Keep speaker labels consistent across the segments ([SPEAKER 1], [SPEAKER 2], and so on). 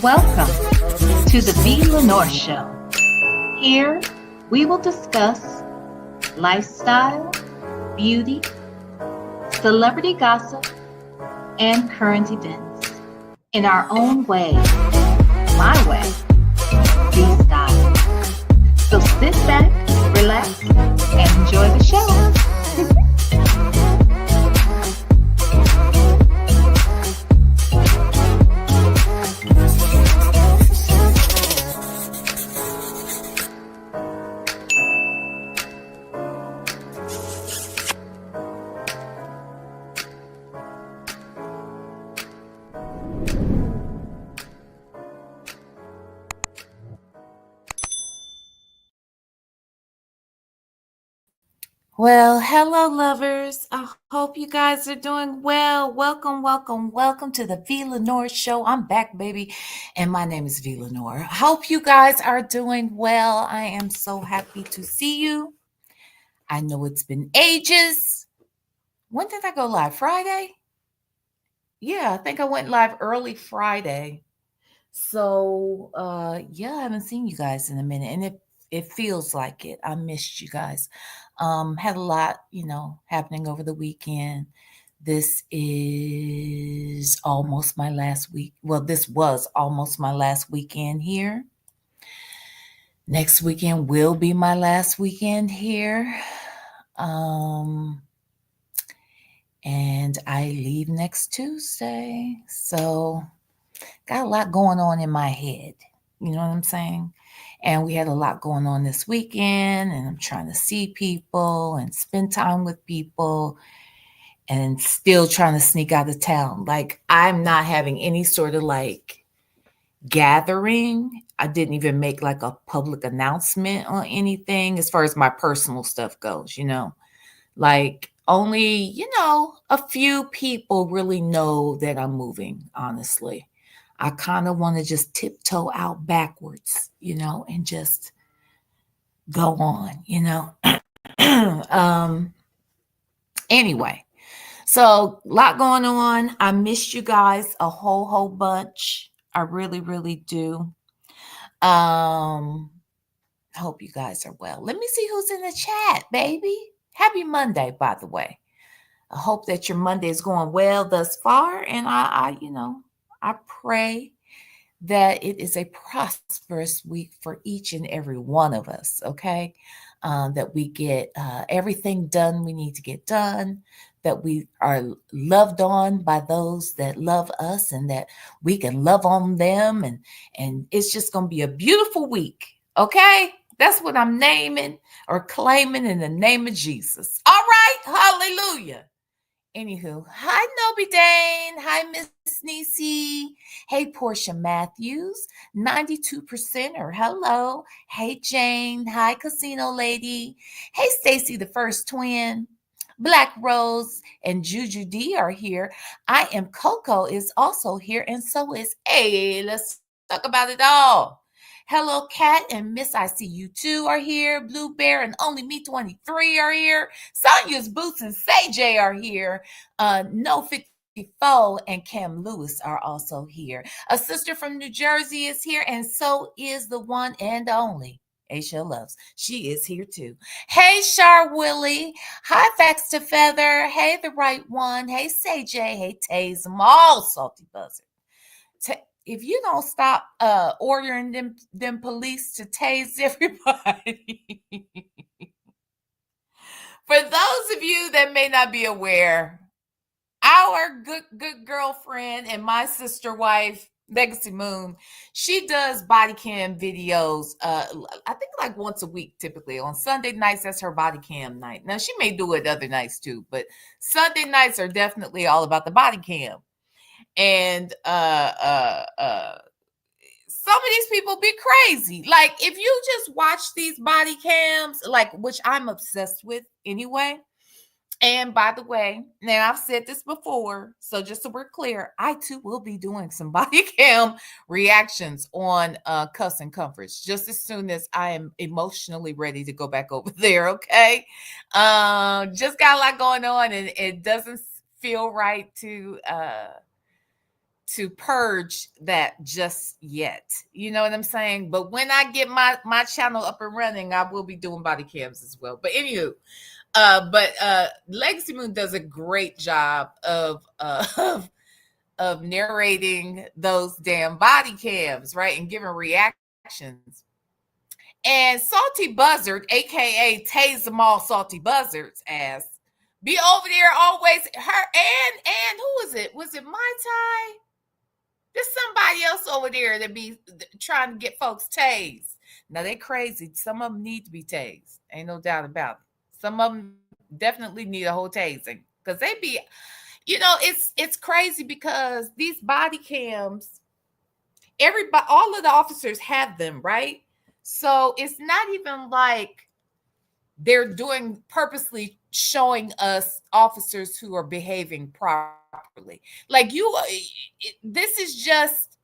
[SPEAKER 1] Welcome to the VLenore Show. Here, we will discuss lifestyle, beauty, celebrity gossip, and current events in our own way, my way, the style. So sit back, relax, and enjoy the show.
[SPEAKER 2] Well, hello, lovers. I hope you guys are doing well. Welcome to the VLenore Show. I'm back, baby, and my name is VLenore. I hope you guys are doing well. I am so happy to see you. I know it's been ages. When did I go live? Friday? Yeah, I think I went live early Friday. So, yeah, I haven't seen you guys in a minute, and it feels like it. I missed you guys. Had a lot, happening over the weekend. This is almost my last week. Well, this was almost my last weekend here. Next weekend will be my last weekend here. And I leave next Tuesday. So, got a lot going on in my head. You know what I'm saying? And we had a lot going on this weekend, and I'm trying to see people and spend time with people and still trying to sneak out of town. Like, I'm not having any sort of like gathering. I didn't even make like a public announcement on anything as far as my personal stuff goes, Like, only, a few people really know that I'm moving, honestly. I kind of want to just tiptoe out backwards, and just go on. Anyway, so a lot going on. I missed you guys a whole bunch. I really, really do. Hope you guys are well. Let me see who's in the chat, baby. Happy Monday, by the way. I hope that your Monday is going well thus far, and I pray that it is a prosperous week for each and every one of us, okay? That we get everything done we need to get done, that we are loved on by those that love us, and that we can love on them, and it's just going to be a beautiful week, okay? That's what I'm naming or claiming in the name of Jesus. All right, hallelujah. Anywho, hi Noby Dane, hi Miss Nisi, hey Portia Matthews, 92% or hello, hey Jane, hi Casino Lady, hey Stacy the First Twin, Black Rose and Juju D are here. I am Coco is also here, and so is let's talk about it all. Hello, Cat and Miss I See You Too are here. Blue Bear and Only Me 23 are here. Sonia's Boots and Say J are here. No 54 and Cam Lewis are also here. A sister from New Jersey is here, and so is the one and only Aisha Loves. She is here too. Hey, Char Willie. Hi, Fax to Feather. Hey, the right one. Hey, Say J. Hey, Taze. I'm all salty buzzard. If you don't stop ordering them police to tase everybody. For those of you that may not be aware, our good girlfriend and my sister wife, Legacy Moon, she does body cam videos. I think like once a week, typically on Sunday nights. That's her body cam night. Now she may do it other nights too, but Sunday nights are definitely all about the body cam. And some of these people be crazy. Like, if you just watch these body cams, like, which I'm obsessed with anyway. And by the way, now I've said this before, so just so we're clear, I too will be doing some body cam reactions on Cuss and Comforts just as soon as I am emotionally ready to go back over there, okay? Just got a lot going on, and it doesn't feel right to to purge that just yet. You know what I'm saying? But when I get my channel up and running, I will be doing body cams as well. But anywho, Legacy Moon does a great job of narrating those damn body cams, right? And giving reactions. And Salty Buzzard, aka Tase them all Salty Buzzards, ass be over there always. Her and who was it? Was it Mai Tai? There's somebody else over there that be trying to get folks tased. Now they crazy. Some of them need to be tased. Ain't no doubt about it. Some of them definitely need a whole tasing because they be, it's crazy because these body cams, everybody, all of the officers have them, right? So it's not even like they're doing purposely showing us officers who are behaving properly. Like this is just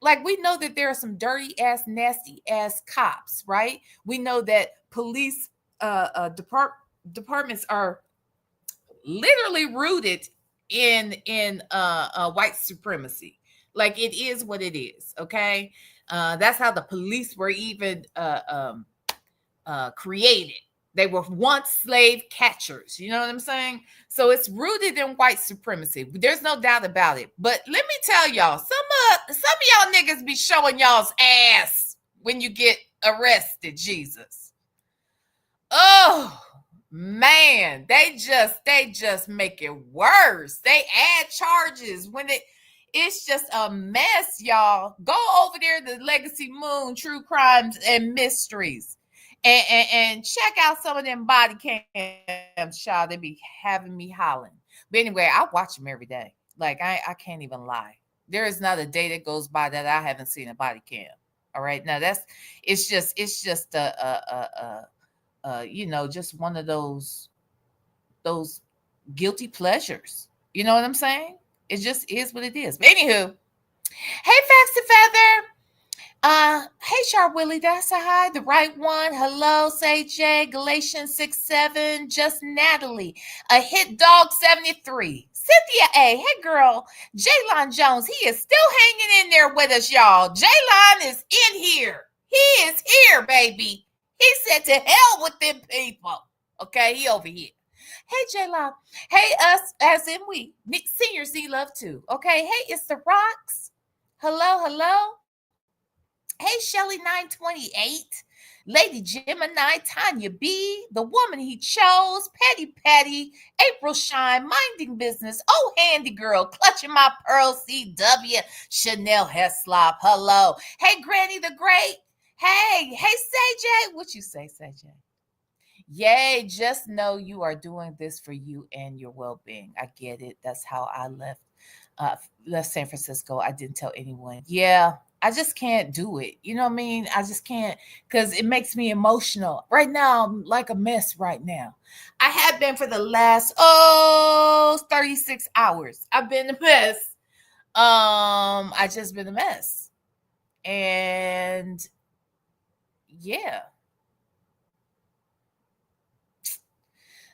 [SPEAKER 2] like, we know that there are some dirty ass, nasty ass cops, right? We know that police departments are literally rooted in white supremacy. Like, it is what it is. Okay, that's how the police were even created. They were once slave catchers. You know what I'm saying? So it's rooted in white supremacy. There's no doubt about it. But let me tell y'all, some of y'all niggas be showing y'all's ass when you get arrested. Jesus. Oh man, they just make it worse. They add charges when it's just a mess, y'all. Go over there to Legacy Moon True Crimes and Mysteries. And check out some of them body cams, child. They be having me hollering. But anyway, I watch them every day. Like, I can't even lie. There is not a day that goes by that I haven't seen a body cam. All right. Now it's just just just one of those guilty pleasures. You know what I'm saying? It just is what it is. But anywho, hey, Faxy Feather. Hey, Sharp Willie, that's a hi, the right one. Hello, say J, Galatians 6-7, just Natalie, a hit dog 73. Cynthia A, hey girl, Jaylon Jones, he is still hanging in there with us, y'all. Jaylon is in here. He is here, baby. He said to hell with them people. Okay, he over here. Hey, Jaylon. Hey, us, as in we. Seniors need love too. Okay, hey, it's the Rocks. Hello. Hey, Shelly 928, Lady Gemini, Tanya B, the woman he chose, Patty, April Shine, minding business, oh, handy girl, clutching my pearl, CW, Chanel Heslop, hello. Hey, Granny the Great. Hey, CJ, what you say, CJ? Yay, just know you are doing this for you and your well-being. I get it. That's how I left San Francisco. I didn't tell anyone. Yeah, I just can't do it. You know what I mean? I just can't, because it makes me emotional. Right now, I'm like a mess right now. I have been for the last 36 hours. I've been a mess. I just been a mess. And yeah.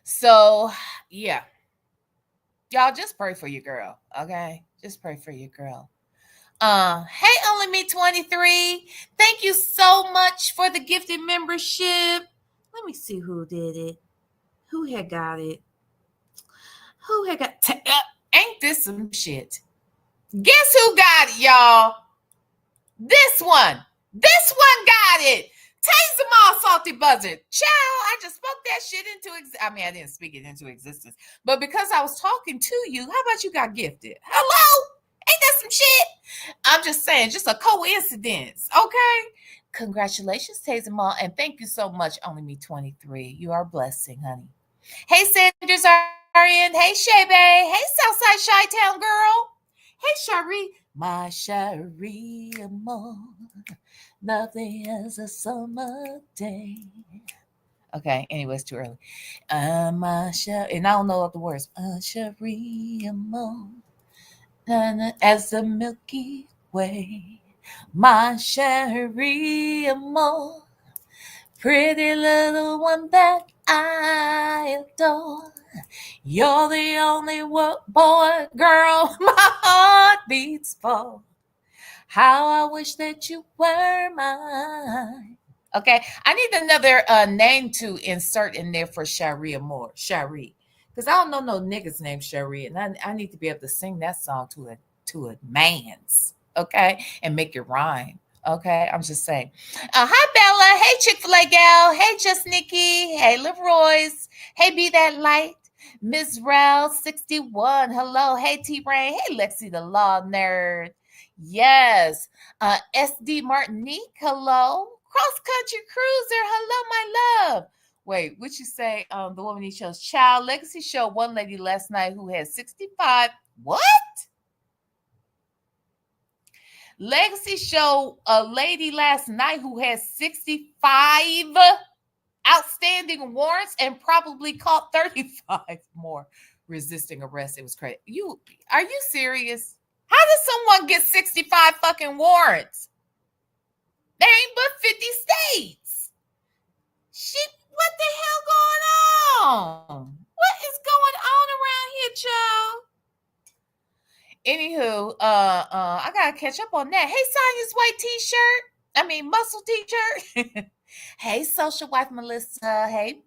[SPEAKER 2] So yeah. Y'all just pray for your girl, okay? Just pray for your girl. Hey, Only Me 23. Thank you so much for the gifted membership. Let me see who did it. Who had got it? Ain't this some shit? Guess who got it, y'all? This one. This one got it. Tase them all, Salty Buzzard. Child, I just spoke that shit into existence. I mean, I didn't speak it into existence. But because I was talking to you, how about you got gifted? Hello? Ain't that some shit? I'm just saying, just a coincidence, okay? Congratulations, Tase them all. And thank you so much, Only Me 23. You are a blessing, honey. Hey, Sanders Arian. Hey, Shebe. Hey, Southside Chi-Town girl. Hey, Cherie. My Cherie amor. Lovely as a summer day. Okay, anyway, it's too early. My Cherie, and I don't know the words. Cherie amor. As the Milky Way. My Cherie amor. Pretty little one that I adore. You're the only boy, girl, my heart beats for. How I wish that you were mine. Okay, I need another name to insert in there for Sharia Moore. Shari. Because I don't know no niggas named Shari. And I need to be able to sing that song to a man's. Okay. And make it rhyme. Okay. I'm just saying. Hi Bella. Hey Chick-fil-A gal. Hey Just Nikki. Hey Leroy's. Hey Be That Light. Ms. Rel 61. Hello. Hey T Rain. Hey Lexi the Law Nerd. Yes. SD Martinique, hello. Cross Country Cruiser, hello, my love. Wait, what you say? The woman he chose. Child Legacy showed one lady last night who had 65. What? Legacy showed a lady last night who had 65 outstanding warrants and probably caught 35 more resisting arrest. It was crazy. Are you serious? How does someone get 65 fucking warrants? There ain't but 50 states. Shit, what the hell going on? What is going on around here, child? Anywho, I gotta catch up on that. Hey, Sonia's white t-shirt. Muscle t-shirt. Hey, social wife Melissa. Hey,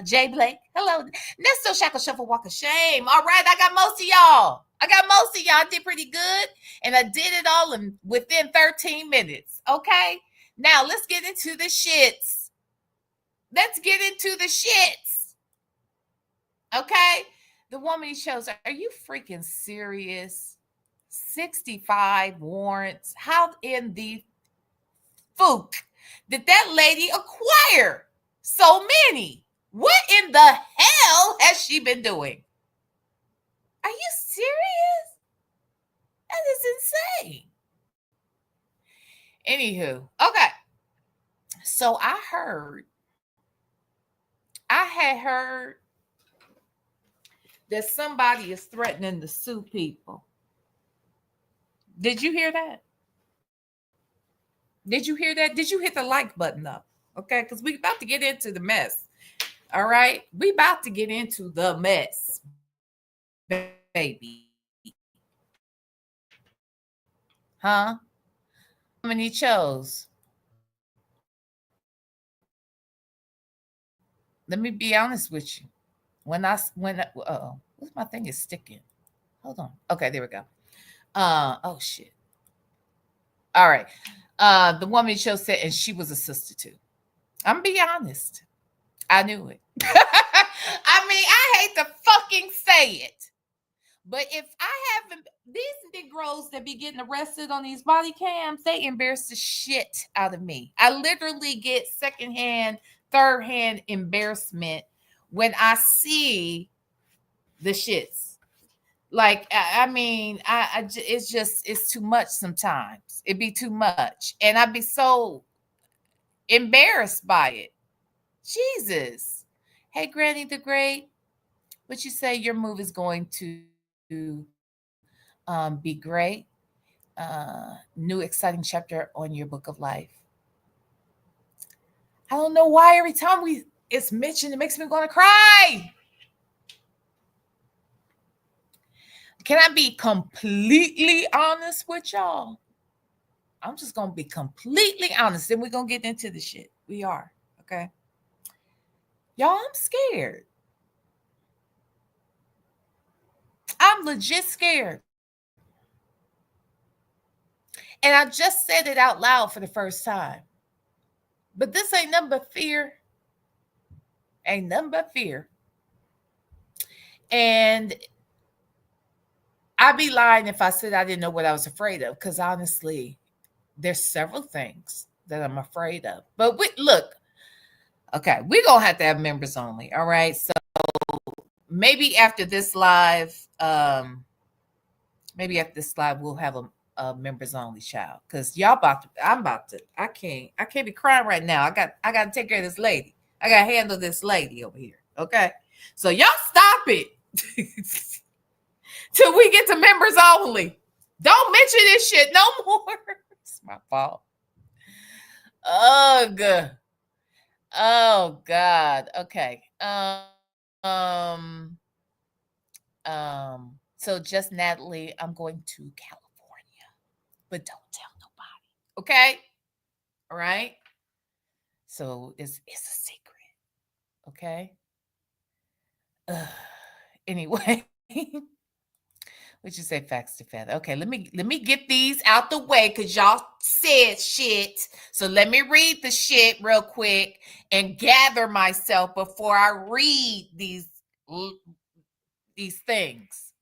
[SPEAKER 2] Jay Blake. Hello. Nesto Shackle Shuffle Walk of Shame. All right, I got most of y'all. I did pretty good. And I did it all within 13 minutes. Okay. Now let's get into the shits. Okay. The woman he chose. Are you freaking serious? 65 warrants. How in the fuck did that lady acquire so many? What in the hell has she been doing? Are you serious? That is insane. Anywho, okay. So I had heard that somebody is threatening to sue people. Did you hear that? Did you hear that? Did you hit the like button up? Okay, because we about to get into the mess. All right, we about to get into the mess, baby. Huh? How many chose? Let me be honest with you. What's my thing is sticking. Hold on. Okay, there we go. Oh shit. All right. The woman show said, and she was a sister too. I'm gonna be honest. I knew it. I hate to fucking say it. But if I haven't, these Negroes that be getting arrested on these body cams, they embarrass the shit out of me. I literally get secondhand, third-hand embarrassment when I see the shits. Like, it's too much sometimes. It be too much. And I'd be so embarrassed by it. Jesus. Hey, Granny the Great, what you say your move is going to be great. New exciting chapter on your book of life. I don't know why every time it's mentioned, it makes me want to cry. Can I be completely honest with y'all? I'm just going to be completely honest. Then we're going to get into the shit. We are. Okay. Y'all, I'm scared. I'm legit scared. And I just said it out loud for the first time. But this ain't nothing but fear. Ain't nothing but fear. And I'd be lying if I said I didn't know what I was afraid of. Because honestly, there's several things that I'm afraid of. But look, okay, we're going to have members only. All right. So maybe after this live, we'll have a members only child. Because y'all I can't be crying right now. I got to take care of this lady. I got to handle this lady over here. Okay. So y'all stop it. Till we get to members only. Don't mention this shit no more. It's my fault. Ugh. Oh God. Okay. So just Natalie, I'm going to California, but don't tell nobody. Okay? All right? So it's a secret. Okay? Ugh. Anyway, what you say facts to feather. Okay, let me get these out the way because y'all said shit. So let me read the shit real quick and gather myself before I read these things.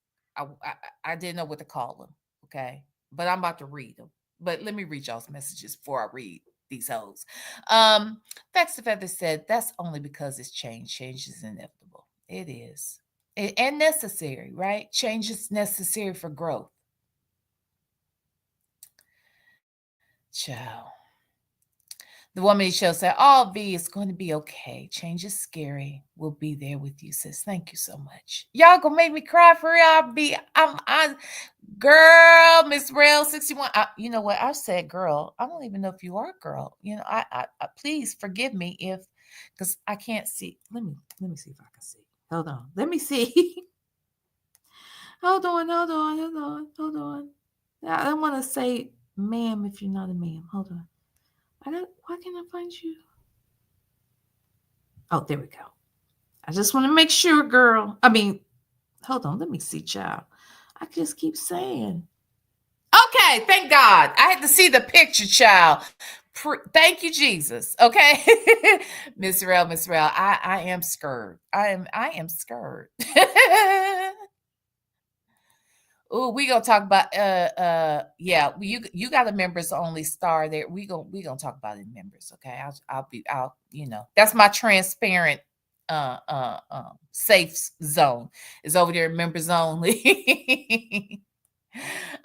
[SPEAKER 2] I didn't know what to call them. Okay, but I'm about to read them. But let me read y'all's messages before I read these hoes. Um, Facts to Feather said that's only because it's change. Change is inevitable. It is. And necessary, right? Change is necessary for growth. Ciao. The woman show said, "Oh, V, it's going to be okay. Change is scary. We'll be there with you, sis. Thank you so much. Y'all gonna make me cry for real. I girl, Miss Rail 61. You know what? I said girl. I don't even know if you are a girl. You know, please forgive me if because I can't see. Let me see if I can see. Hold on. Let me see. Hold on. I don't want to say ma'am if you're not a ma'am. Hold on. Why can't I find you? Oh, there we go. I just want to make sure, girl. I mean, hold on. Let me see, child. I just keep saying. Okay, thank God. I had to see the picture, child. Thank you, Jesus. Okay, Miss Rail, I am scared. I am scared. Oh, we gonna talk about yeah, you got a members only star there. We gonna talk about it in members, okay? I'll that's my transparent safe zone is over there members only.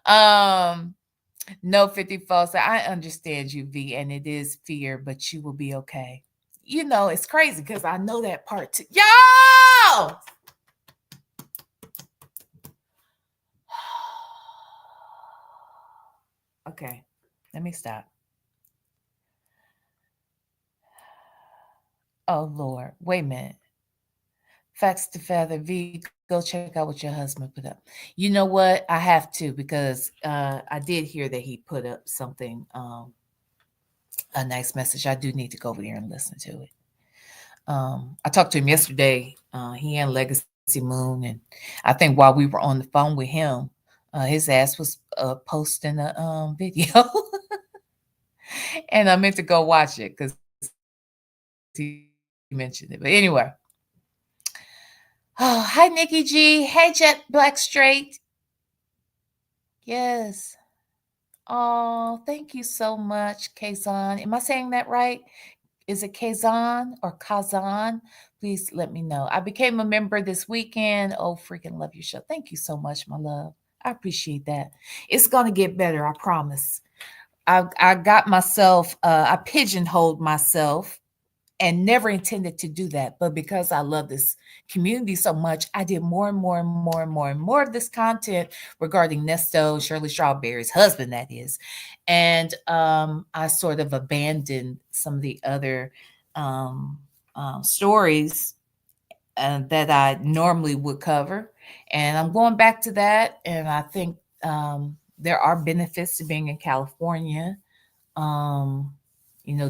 [SPEAKER 2] um no 54 said I understand you, V, and it is fear, but you will be okay. You know, it's crazy because I know that part too. Yo! Okay, let me stop. Oh Lord, wait a minute. Facts to Feather V, go check out what your husband put up. You know what? I have to because I did hear that he put up something, a nice message. I do need to go over there and listen to it. I talked to him yesterday. He and Legacy Moon, and I think while we were on the phone with him, his ass was posting a video, and I meant to go watch it because he mentioned it. But anyway, oh, hi, Nikki G. Hey, Jet Black Straight. Yes. Oh, thank you so much, Kazan. Am I saying that right? Is it Kazan or Kazan? Please let me know. I became a member this weekend. Oh, freaking love your show. Thank you so much, my love. I appreciate that. It's gonna get better, I promise. I got myself, I pigeonholed myself and never intended to do that. But because I love this community so much, I did more and more and more and more and more of this content regarding Nesto, Shirley Strawberry's husband, that is. And I sort of abandoned some of the other um, stories that I normally would cover. And I'm going back to that. And I think there are benefits to being in California. um,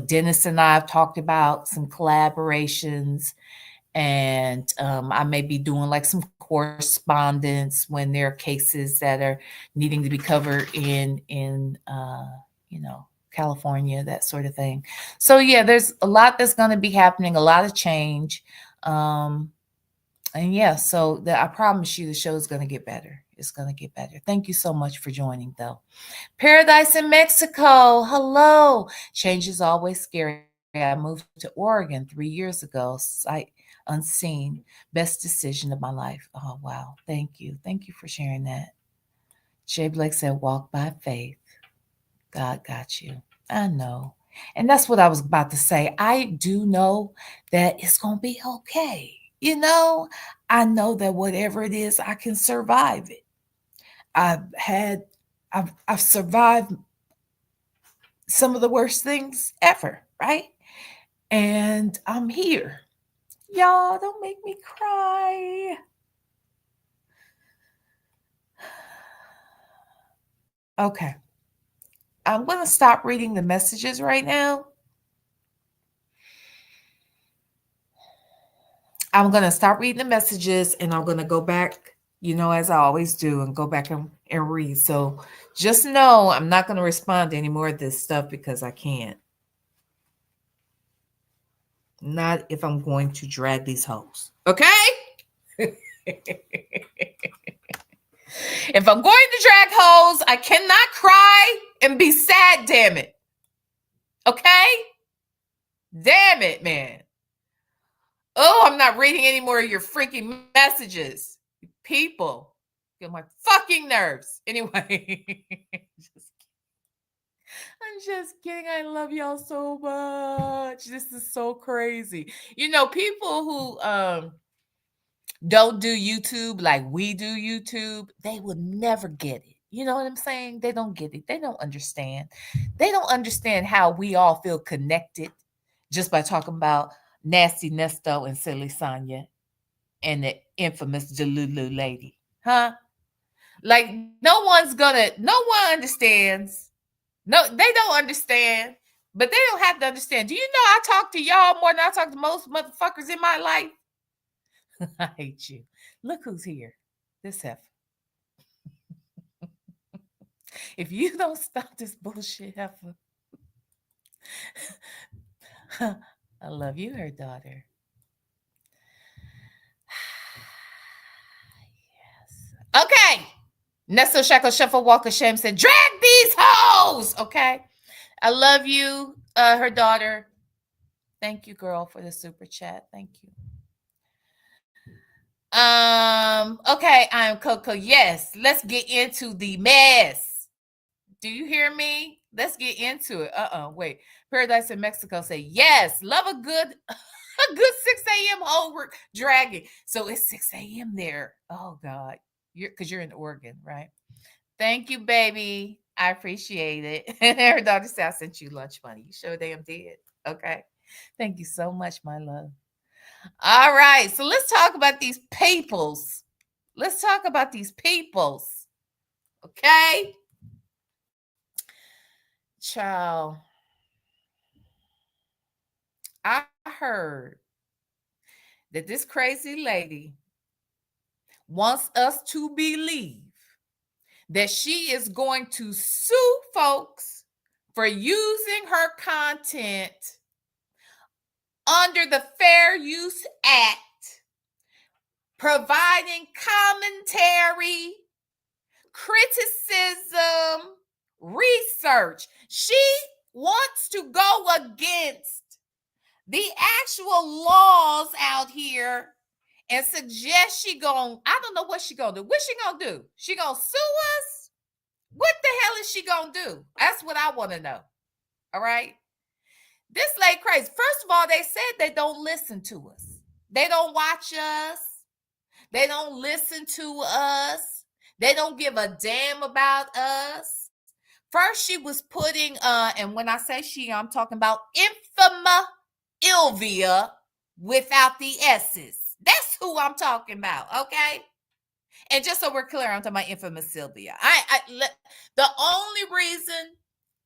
[SPEAKER 2] Dennis and I have talked about some collaborations, and I may be doing like some correspondence when there are cases that are needing to be covered in you know California, that sort of thing. So yeah, there's a lot that's going to be happening, a lot of change. Um, and yeah, so I promise you the show is going to get better. It's going to get better. Thank you so much for joining, though. Paradise in Mexico. Hello. Change is always scary. I moved to Oregon 3 years ago. Sight unseen. Best decision of my life. Oh, wow. Thank you. Thank you for sharing that. Jay Blake said, walk by faith. God got you. I know. And that's what I was about to say. I do know that it's going to be okay. I know that whatever it is, I can survive it. I've had, I've survived some of the worst things ever, right? And I'm here. Y'all, don't make me cry. Okay. I'm going to stop reading the messages right now. I'm going to stop reading the messages and I'm going to go back, as I always do, and go back and read. So just know I'm not going to respond to any more of this stuff because I can't. Not if I'm going to drag these hoes. Okay? If I'm going to drag hoes, I cannot cry and be sad, damn it. Okay? Damn it, man. Oh, I'm not reading any more of your freaking messages. People. Get my fucking nerves. Anyway. I'm just kidding. I love y'all so much. This is so crazy. People who don't do YouTube like we do YouTube, they will never get it. You know what I'm saying? They don't get it. They don't understand. They don't understand how we all feel connected just by talking about Nasty Nesto and Silly Sonia and the infamous Delusional lady. Huh? Like no one understands. No, they don't understand. But they don't have to understand. Do you know I talk to y'all more than I talk to most motherfuckers in my life? I hate you. Look who's here. This heifer. If you don't stop this bullshit, heifer, I love you, her daughter. Yes. Okay. Nestle Shackle Shuffle Walker Shame said, drag these hoes. Okay. I love you, her daughter. Thank you, girl, for the super chat. Thank you. Okay, I'm Coco. Yes, let's get into the mess. Do you hear me? Let's get into it. Wait. Paradise in Mexico say yes. Love a good 6 a.m. homework dragging. So it's 6 a.m. there. Oh God. You're in Oregon, right? Thank you, baby. I appreciate it. Her daughter said I sent you lunch money. You sure damn did. Okay. Thank you so much, my love. All right. So let's talk about these peoples. Let's talk about these peoples. Okay. Child. I heard that this crazy lady wants us to believe that she is going to sue folks for using her content under the Fair Use Act, providing commentary, criticism, research. She wants to go against the actual laws out here and suggest she gon' I don't know what she gonna do. What she gonna do? She gonna sue us? What the hell is she gonna do? That's what I want to know. All right. This lady crazy. First of all, they said they don't listen to us. They don't watch us. They don't listen to us. They don't give a damn about us. First, she was putting, and when I say she, I'm talking about infamous Sylvia without the S's. That's who I'm talking about, okay? And just so we're clear, I'm talking about infamous Sylvia. The only reason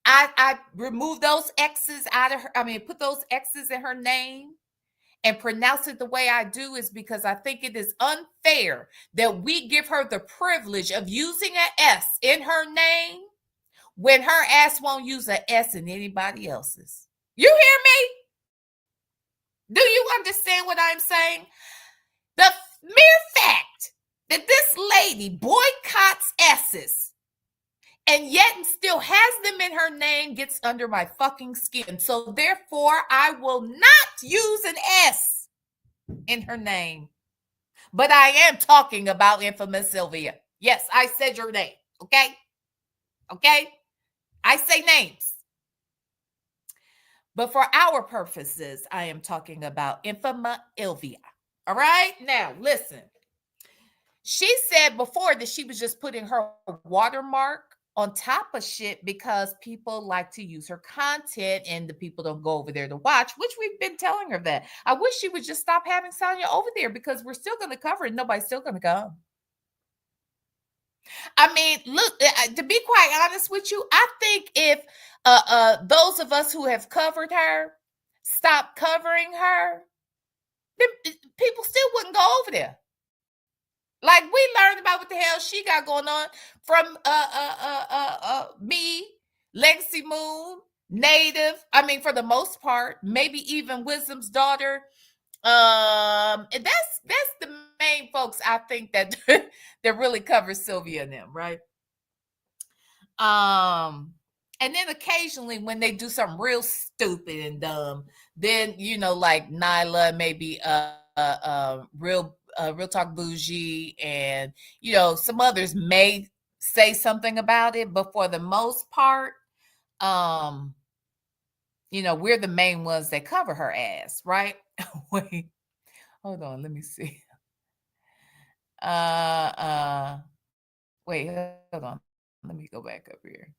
[SPEAKER 2] I removed those X's out of her, put those X's in her name and pronounce it the way I do is because I think it is unfair that we give her the privilege of using an S in her name when her ass won't use an S in anybody else's. You hear me? Do you understand what I'm saying? The mere fact that this lady boycotts S's and yet still has them in her name gets under my fucking skin. So therefore, I will not use an S in her name. But I am talking about infamous Sylvia. Yes, I said your name. Okay? Okay? I say names. But for our purposes, I am talking about infamous Sylvia. All right? Now, listen. She said before that she was just putting her watermark on top of shit because people like to use her content and the people don't go over there to watch, which we've been telling her that. I wish she would just stop having Sonia over there because we're still going to cover it. Nobody's still going to come. I mean, look, to be quite honest with you, I think if those of us who have covered her stop covering her, then people still wouldn't go over there. Like, we learned about what the hell she got going on from me, Legacy Moon, Native. I mean, for the most part, maybe even Wisdom's daughter. And that's the main folks I think that that really covers Sylvia and them, right? And then occasionally when they do something real stupid and dumb, then like Nyla, maybe Real Talk Bougie, and some others may say something about it, but for the most part, we're the main ones that cover her ass, right? Wait, hold on, let me see. Wait, hold on. Let me go back up here.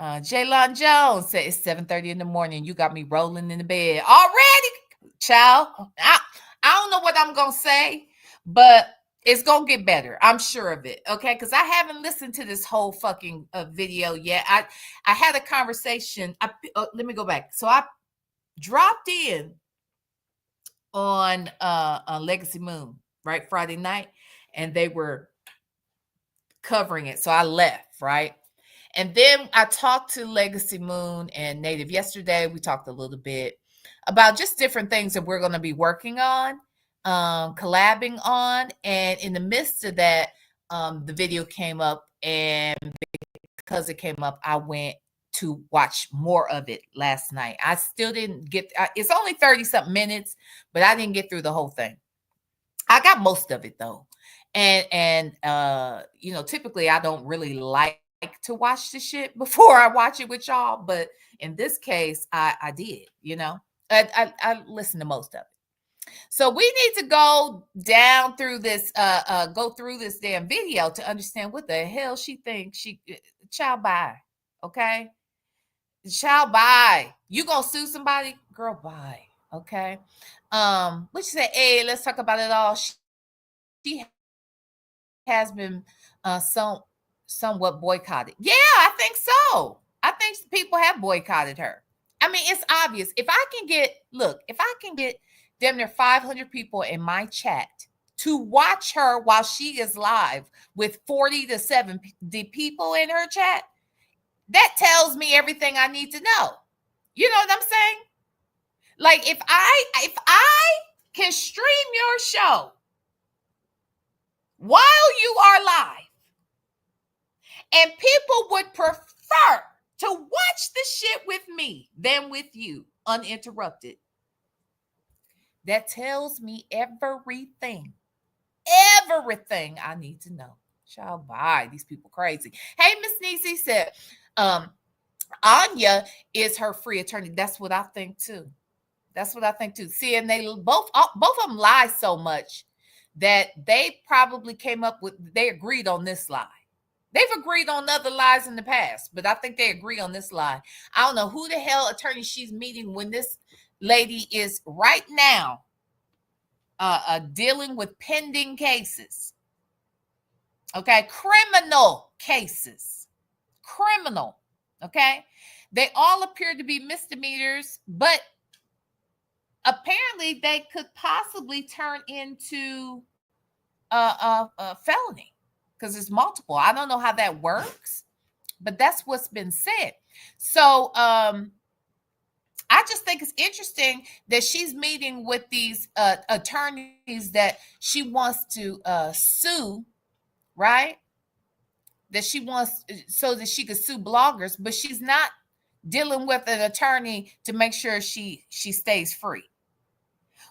[SPEAKER 2] Jaylon Jones said it's 7:30 in the morning. You got me rolling in the bed already, child. I don't know what I'm gonna say, but it's gonna get better. I'm sure of it. Okay, because I haven't listened to this whole fucking video yet. I had a conversation. Let me go back. So I dropped in on Legacy Moon, right, Friday night, and they were covering it. So I left, right? And then I talked to Legacy Moon and Native yesterday. We talked a little bit about just different things that we're going to be working on, collabing on. And in the midst of that, the video came up. And because it came up, I went to watch more of it last night. I still didn't get, it's only 30 something minutes, but I didn't get through the whole thing. I got most of it though. And typically I don't really like to watch the shit before I watch it with y'all, but in this case I did. I listened to most of it. So we need to go down through this go through this damn video to understand what the hell she thinks. Child, bye. Okay, child, bye. You gonna sue somebody? Girl, bye. Okay. What you say? Hey, let's talk about it all. She has been somewhat boycotted. Yeah, I think so. I think people have boycotted her. I mean, it's obvious. If I can get damn near 500 people in my chat to watch her while she is live with 40 to 70 people in her chat, that tells me everything I need to know. You know what I'm saying? Like, if I can stream your show while you are live, and people would prefer to watch the shit with me than with you uninterrupted, that tells me everything I need to know. Child, bye. These people crazy. Hey, Miss Niecy said, Anya is her free attorney. That's what I think too. See, and they both of them lie so much that they probably they agreed on this lie. They've agreed on other lies in the past, but I think they agree on this lie. I don't know who the hell attorney she's meeting when this lady is right now dealing with pending cases. Okay, criminal cases. Criminal. Okay, they all appear to be misdemeanors, but apparently they could possibly turn into a felony because it's multiple. I don't know how that works, but that's what's been said. So I just think it's interesting that she's meeting with these attorneys that she wants to sue, right? That she wants so that she could sue bloggers, but she's not dealing with an attorney to make sure she stays free.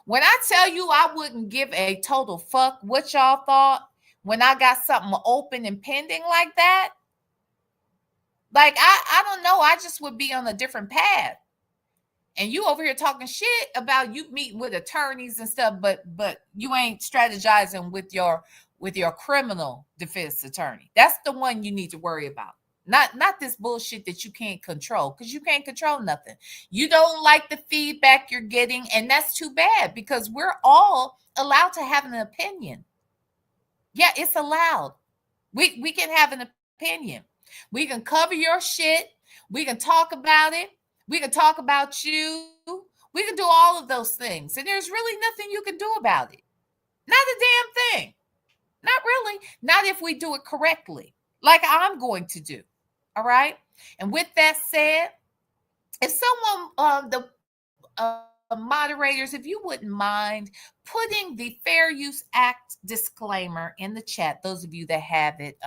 [SPEAKER 2] When I tell you I wouldn't give a total fuck what y'all thought when I got something open and pending like that, like I don't know, I just would be on a different path. And you over here talking shit about you meeting with attorneys and stuff, but you ain't strategizing with your with your criminal defense attorney. That's the one you need to worry about. Not this bullshit that you can't control, because you can't control nothing. You don't like the feedback you're getting, and that's too bad, because we're all allowed to have an opinion. Yeah, it's allowed. We can have an opinion. We can cover your shit. We can talk about it. We can talk about you. We can do all of those things. And there's really nothing you can do about it. Not a damn thing. Not really. Not if we do it correctly, like I'm going to do. All right. And with that said, if someone, the moderators, if you wouldn't mind putting the Fair Use Act disclaimer in the chat, those of you that have it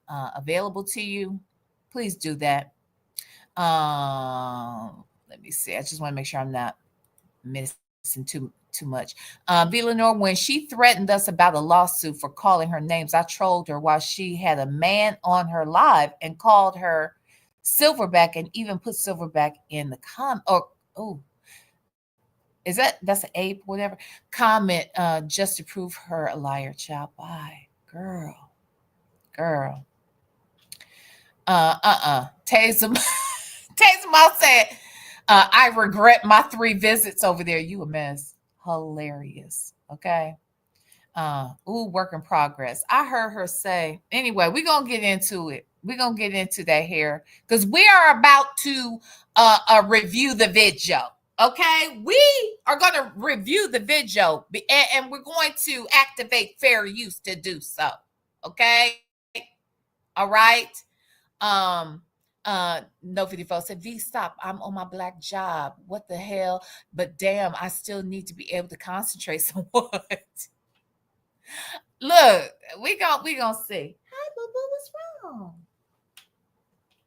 [SPEAKER 2] available to you, please do that. Let me see. I just want to make sure I'm not missing too much. VLenore, when she threatened us about a lawsuit for calling her names, I trolled her while she had a man on her live and called her Silverback and even put Silverback in the that's an ape, whatever comment, just to prove her a liar. Child, bye, girl. Tazem Tazem said, I regret my 3 visits over there. You a mess. Hilarious. Okay. Work in progress. I heard her say, anyway, we're going to get into it. We're going to get into that here, because we are about to review the video. Okay. We are going to review the video, and we're going to activate fair use to do so. Okay. All right. No 54 said, V, stop. I'm on my black job. What the hell? But damn, I still need to be able to concentrate somewhat. Look, we gonna see. Hi, boo boo, what's wrong?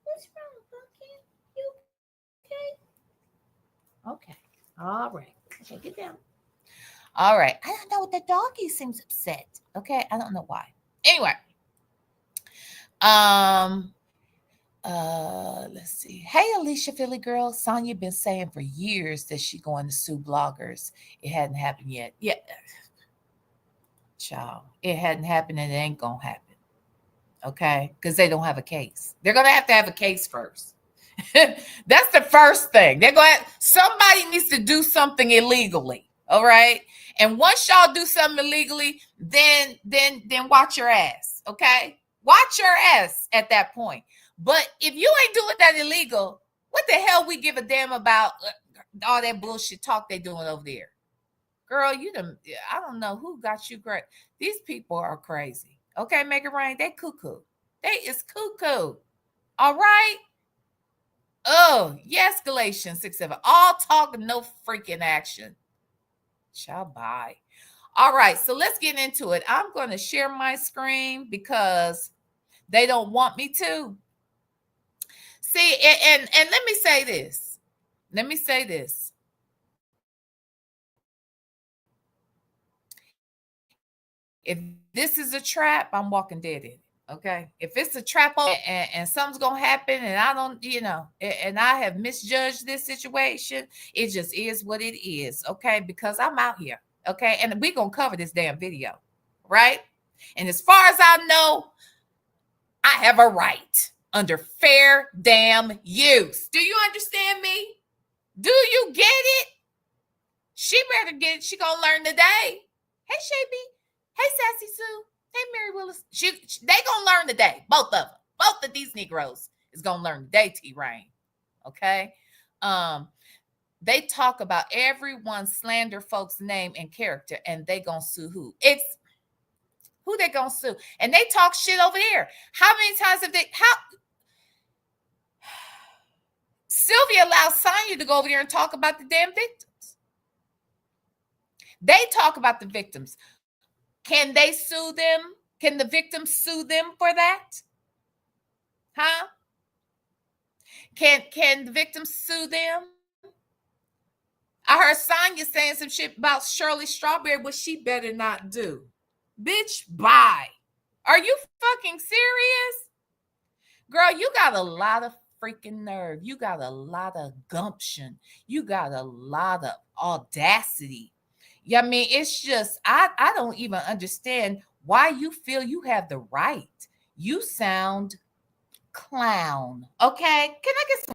[SPEAKER 2] What's wrong, pumpkin? You okay? Okay. All right. Take it down. All right. I don't know what the doggy seems upset. Okay. I don't know why. Anyway. Let's see. Hey, Alicia, Philly girl. Sonia been saying for years that she going to sue bloggers. It hadn't happened yet. Yeah. Child, it hadn't happened and it ain't gonna happen. Okay? Because they don't have a case. They're gonna have a case first. That's the first thing. Somebody needs to do something illegally. All right. And once y'all do something illegally, then watch your ass. Okay? Watch your ass at that point. But if you ain't doing that illegal, what the hell we give a damn about all that bullshit talk they doing over there? Girl, I don't know who got you great. These people are crazy. Okay, make it rain. They cuckoo. They is cuckoo. All right? Oh, yes, Galatians 6:7. All talk, no freaking action. Ciao, bye. All right, so let's get into it. I'm going to share my screen because they don't want me to. See, and let me say this. If this is a trap, I'm walking dead in it. Okay. If it's a trap and something's going to happen and I don't, and I have misjudged this situation, it just is what it is. Okay. Because I'm out here. Okay. And we're going to cover this damn video. Right. And as far as I know, I have a right under fair damn use. Do you understand me? Do you get it? She better get it. She going to learn today. Hey, Shabby. Hey, Sassy Sue. Hey, Mary Willis. They gonna learn today. Both of them. Both of these Negroes is gonna learn today, T-Rain. Okay? They talk about everyone slander folks' name and character, and they gonna sue who? It's who they gonna sue. And they talk shit over there. How many times have Sylvia allowed Sonia to go over there and talk about the damn victims. They talk about the victims. Can they sue them? Can the victims sue them for that? Huh? Can the victims sue them? I heard Sonia saying some shit about Shirley Strawberry, what she better not do. Bitch, bye. Are you fucking serious? Girl, you got a lot of freaking nerve. You got a lot of gumption. You got a lot of audacity. Yeah, I mean, it's just, I don't even understand why you feel you have the right. You sound clown. Okay? Can I get some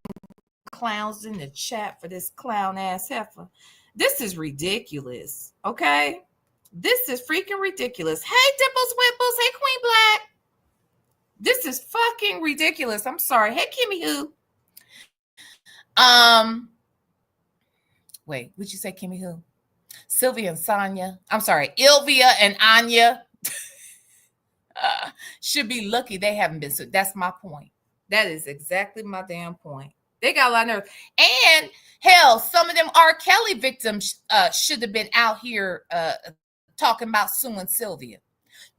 [SPEAKER 2] clowns in the chat for this clown ass heifer? This is ridiculous. Okay? This is freaking ridiculous. Hey, Dimples Wimples. Hey, Queen Black. This is fucking ridiculous. I'm sorry. Hey, Kimmy Who. Wait, would you say Kimmy Who? Sylvia and Sonia. I'm sorry, Ilvia and Anya should be lucky they haven't been sued. That's my point. That is exactly my damn point. They got a lot of nerve. And hell, some of them R. Kelly victims should have been out here talking about suing Sylvia.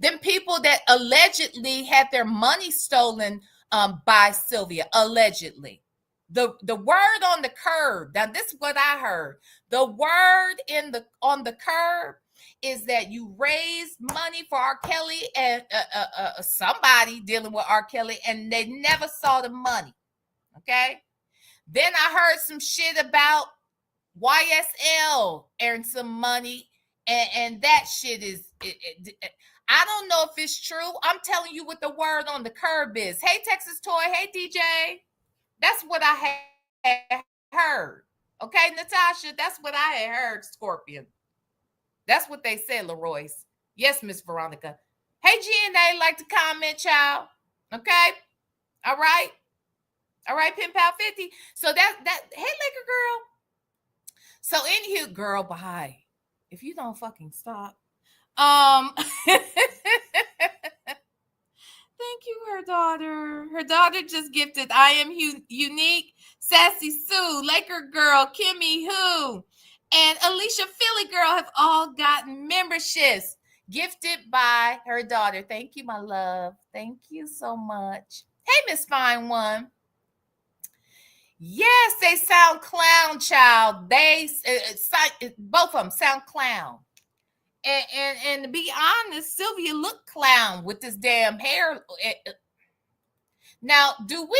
[SPEAKER 2] Them people that allegedly had their money stolen by Sylvia, allegedly. The word on the curb. Now, this is what I heard. The word on the curb is that you raised money for R. Kelly and somebody dealing with R. Kelly, and they never saw the money. Okay. Then I heard some shit about YSL earned some money, and that shit is. I don't know if it's true. I'm telling you what the word on the curb is. Hey, Texas Toy. Hey, DJ. That's what I had heard. Okay, Natasha, that's what I had heard, Scorpion. That's what they said, Leroy's. Yes, Miss Veronica. Hey, GNA, like to comment, child. Okay? All right? All right, Pin Pal 50. So that, hey, Laker girl. So anywho, girl, bye. If you don't fucking stop. Thank you, her daughter. Her daughter just gifted I Am Unique, Sassy Sue, Laker Girl, Kimmy Who, and Alicia Philly Girl have all gotten memberships gifted by her daughter. Thank you, my love. Thank you so much. Hey, Miss Fine One. Yes, they sound clown, child. They both of them sound clown. And to be honest, Sylvia looked clown with this damn hair. Now, do we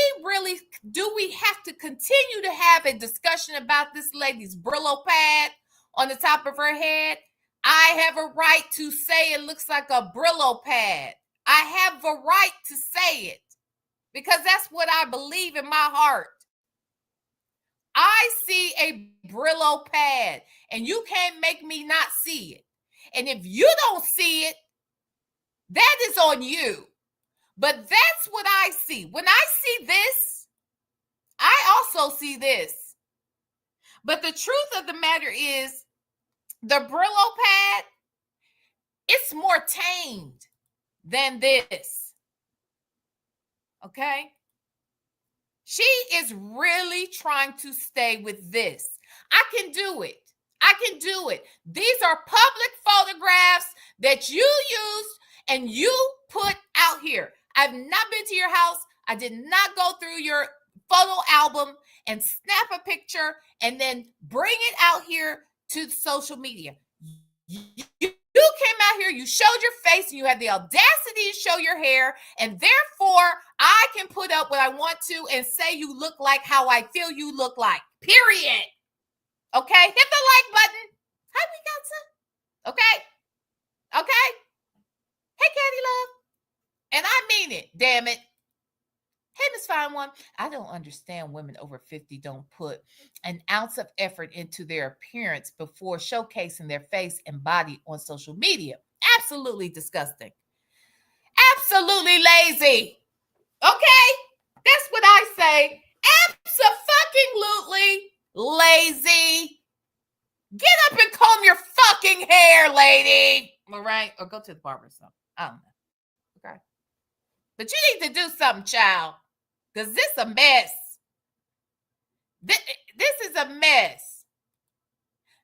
[SPEAKER 2] have to continue to have a discussion about this lady's Brillo pad on the top of her head? I have a right to say it looks like a Brillo pad. I have a right to say it because that's what I believe in my heart. I see a Brillo pad, and you can't make me not see it. And if you don't see it, that is on you. But that's what I see. When I see this, I also see this. But the truth of the matter is, the Brillo pad, it's more tamed than this. Okay? She is really trying to stay with this. I can do it. I can do it. These are public photographs that you used and you put out here. I've not been to your house. I did not go through your photo album and snap a picture and then bring it out here to social media. You came out here, you showed your face, and you had the audacity to show your hair, and therefore I can put up what I want to and say you look like how I feel you look like. Period. Okay? Hit the like button. Hi, we got some. Okay? Okay? Hey, Caddy Love. And I mean it, damn it. Hey, Miss Fine One. I don't understand women over 50 don't put an ounce of effort into their appearance before showcasing their face and body on social media. Absolutely disgusting. Absolutely lazy. Okay? That's what I say. Abso-fucking-lutely lazy. Get up and comb your fucking hair, lady. All right? Or go to the barber or something. I don't know. Okay? But you need to do something, child. Because this is a mess. This is a mess.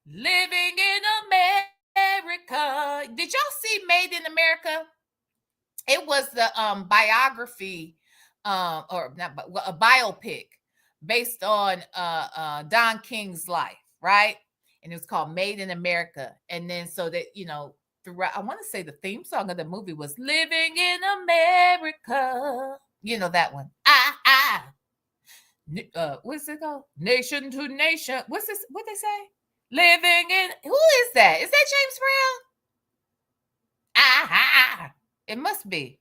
[SPEAKER 2] Living in America. Did y'all see Made in America? It was the biography, or not, a biopic based on Don King's life, right? And it was called Made in America. And then so that, throughout, I want to say the theme song of the movie was Living in America. You know that one. What's it called? Nation to nation. What's this? What they say? Living in. Who is that? Is that James It must be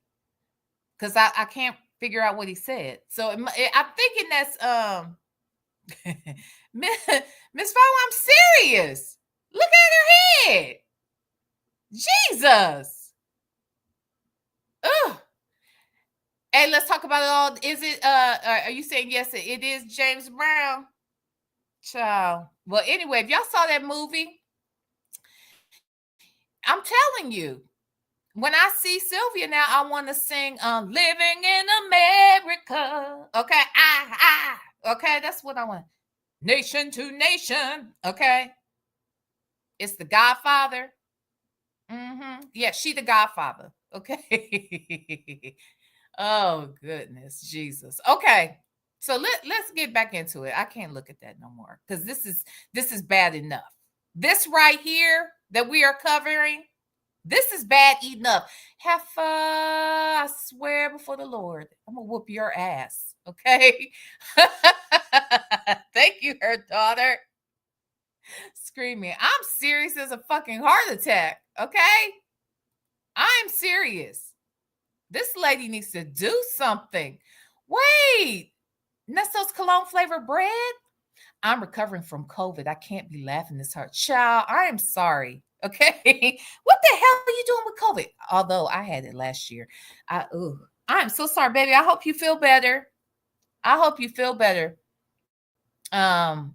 [SPEAKER 2] because I can't figure out what he said. So I'm thinking that's Miss Fowler, I'm serious. Look at her head. Jesus. Ugh. Hey, let's talk about it all. Is it are you saying yes, it is James Brown? Child. Well, anyway, if y'all saw that movie, I'm telling you, when I see Sylvia now, I want to sing Living in America. Okay. Okay, that's what I want. Nation to nation. Okay. It's the Godfather. Yeah, she the Godfather. Okay. Oh goodness, Jesus. Okay. So let's get back into it. I can't look at that no more because this is bad enough. This right here that we are covering, this is bad enough. Heifer, I swear before the Lord, I'm gonna whoop your ass. Okay. Thank you, her daughter. Screaming. I'm serious as a fucking heart attack. Okay. I'm serious. This lady needs to do something. Wait, Nesto's cologne flavored bread? I'm recovering from COVID. I can't be laughing this hard. Child, I am sorry. Okay. What the hell are you doing with COVID? Although I had it last year. I'm so sorry, baby. I hope you feel better. I hope you feel better. I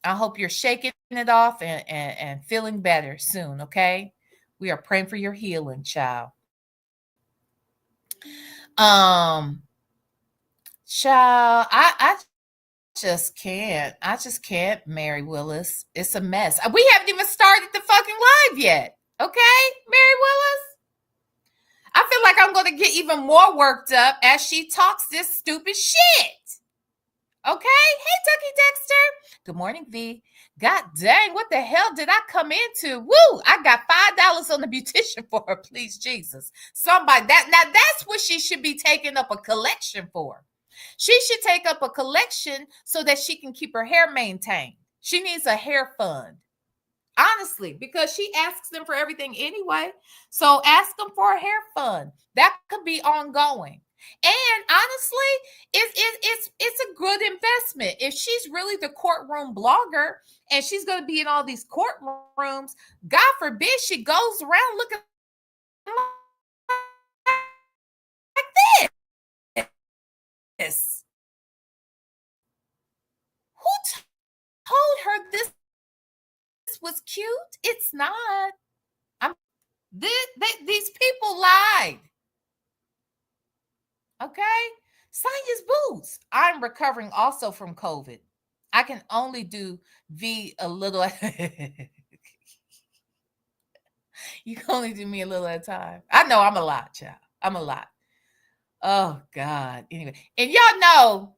[SPEAKER 2] hope you're shaking it off and feeling better soon. Okay. We are praying for your healing, child. Child, I just can't. I just can't, Mary Willis. It's a mess. We haven't even started the fucking live yet. Okay, Mary Willis? I feel like I'm going to get even more worked up as she talks this stupid shit. Okay? Hey, Ducky Dexter. Good morning, V. God dang, what the hell did I come into? Woo! I got $5 on the beautician for her, please, Jesus. Somebody, that's what she should be taking up a collection for. She should take up a collection so that she can keep her hair maintained. She needs a hair fund. Honestly, because she asks them for everything anyway. So ask them for a hair fund. That could be ongoing. And honestly, it's a good investment. If she's really the courtroom blogger and she's going to be in all these courtrooms, God forbid she goes around looking like this. Who told her this was cute? It's not. These people lied. Okay. Sonia's boots. I'm recovering also from COVID. I can only do a little. You can only do me a little at a time. I know I'm a lot, child. I'm a lot. Oh God. Anyway, and y'all know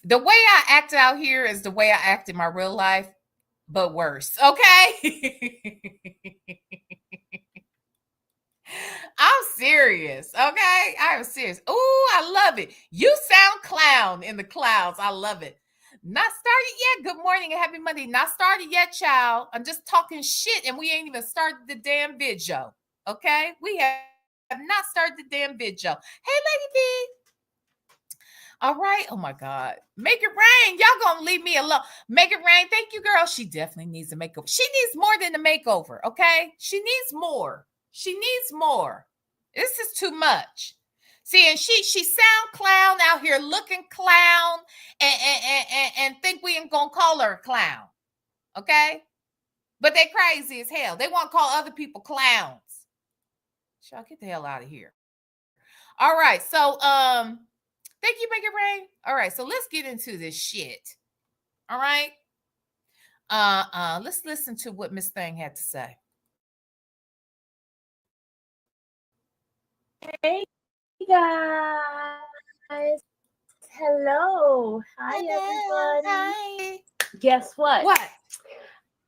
[SPEAKER 2] the way I act out here is the way I act in my real life, but worse. Okay. I'm serious. Okay. I am serious. Oh, I love it. You sound clown in the clouds. I love it. Not started yet. Good morning and happy Monday. Not started yet, child. I'm just talking shit and we ain't even started the damn video. Okay. We have not started the damn video. Hey, Lady B. All right. Oh my God. Make it rain. Y'all gonna leave me alone. Make it rain. Thank you, girl. She definitely needs a makeover. She needs more than a makeover. Okay. She needs more. She needs more. This is too much. See, and she sound clown out here looking clown and think we ain't gonna call her a clown. Okay. But they crazy as hell. They want to call other people clowns. Y'all get the hell out of here. All right. So, thank you, Make It Rain. All right, so let's get into this shit. All right. Let's listen to what Miss Thing had to say.
[SPEAKER 3] Hey guys. Hello. Hi everybody.
[SPEAKER 2] Hi.
[SPEAKER 3] Guess what?
[SPEAKER 2] What?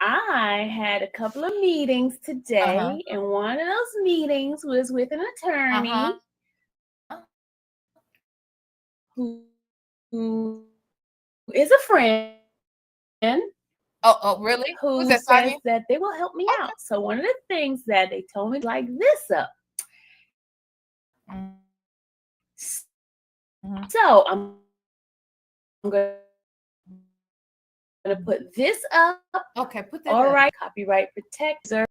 [SPEAKER 3] I had a couple of meetings today, and one of those meetings was with an attorney who is a friend.
[SPEAKER 2] Oh, really?
[SPEAKER 3] Who says that they will help me out. So one of the things that they told me, like this up. So I'm going to put this up.
[SPEAKER 2] Okay, put that
[SPEAKER 3] All
[SPEAKER 2] up.
[SPEAKER 3] right, copyright protector.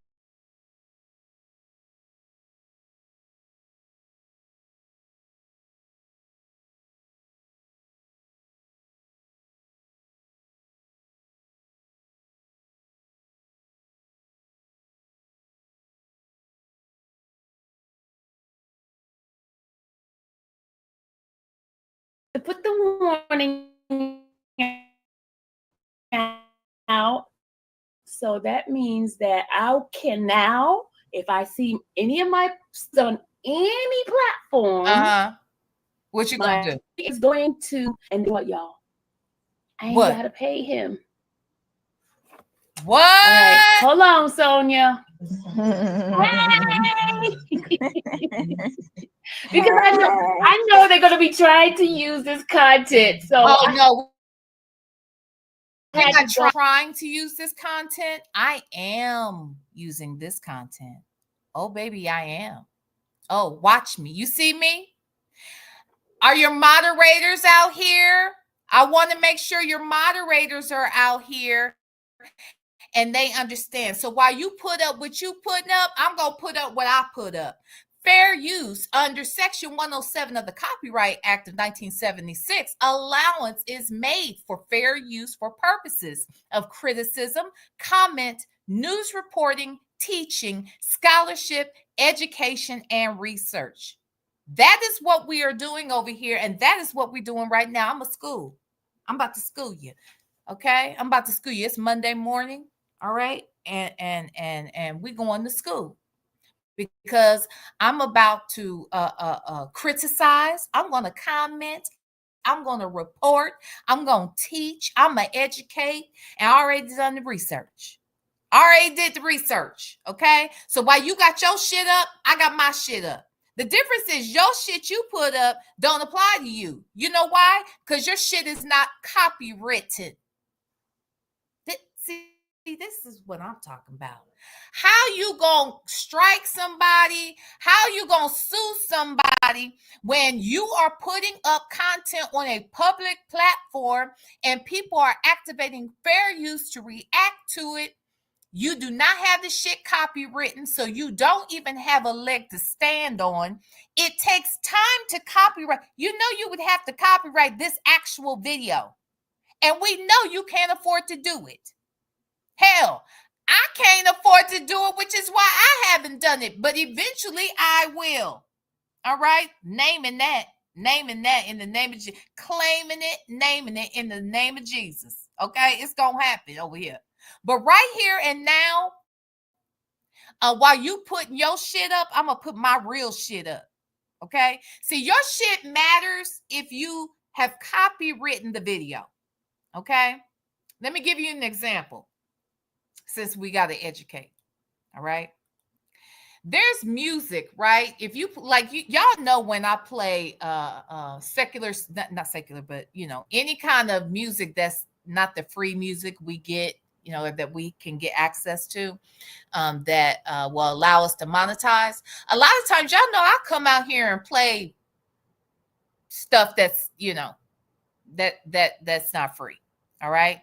[SPEAKER 3] To put the warning out. So that means that I can now, if I see any of my on any platform,
[SPEAKER 2] What you gonna do?
[SPEAKER 3] Is going to, and what y'all? I ain't gotta pay him.
[SPEAKER 2] What?
[SPEAKER 3] All right, hold on, Sonia. Because I know they're gonna be trying to use this content. So
[SPEAKER 2] no, we're not trying to use this content. I am using this content. Oh, baby, I am. Oh, watch me. You see me? Are your moderators out here? I want to make sure your moderators are out here and they understand. So while you put up what you putting up, I'm going to put up what I put up. Fair use under Section 107 of the Copyright Act of 1976, allowance is made for fair use for purposes of criticism, comment, news reporting, teaching, scholarship, education, and research. That is what we are doing over here, and that is what we're doing right now. I'm about to school you. Okay? I'm about to school you. It's Monday morning. All right? And we going to school. Because I'm about to criticize. I'm going to comment. I'm going to report. I'm going to teach. I'm going to educate. And I already done the research. I already did the research. Okay? So while you got your shit up, I got my shit up. The difference is your shit you put up don't apply to you. You know why? Because your shit is not copywritten. See, this is what I'm talking about. How you gonna strike somebody? How you gonna sue somebody when you are putting up content on a public platform and people are activating fair use to react to it? You do not have the shit copywritten, so you don't even have a leg to stand on. It takes time to copyright. You know you would have to copyright this actual video. And we know you can't afford to do it. Hell, I can't afford to do it, which is why I haven't done it. But eventually I will. All right? Naming that in the name of Jesus. Claiming it, naming it in the name of Jesus. Okay? It's going to happen over here. But right here and now, while you putting your shit up, I'm going to put my real shit up. Okay? See, your shit matters if you have copywritten the video. Okay? Let me give you an example. Since we got to educate. All right. There's music, right? If you like, y'all know when I play secular, not secular, but any kind of music that's not the free music we get, that we can get access to, that will allow us to monetize. A lot of times, y'all know I come out here and play stuff that's that's not free. All right.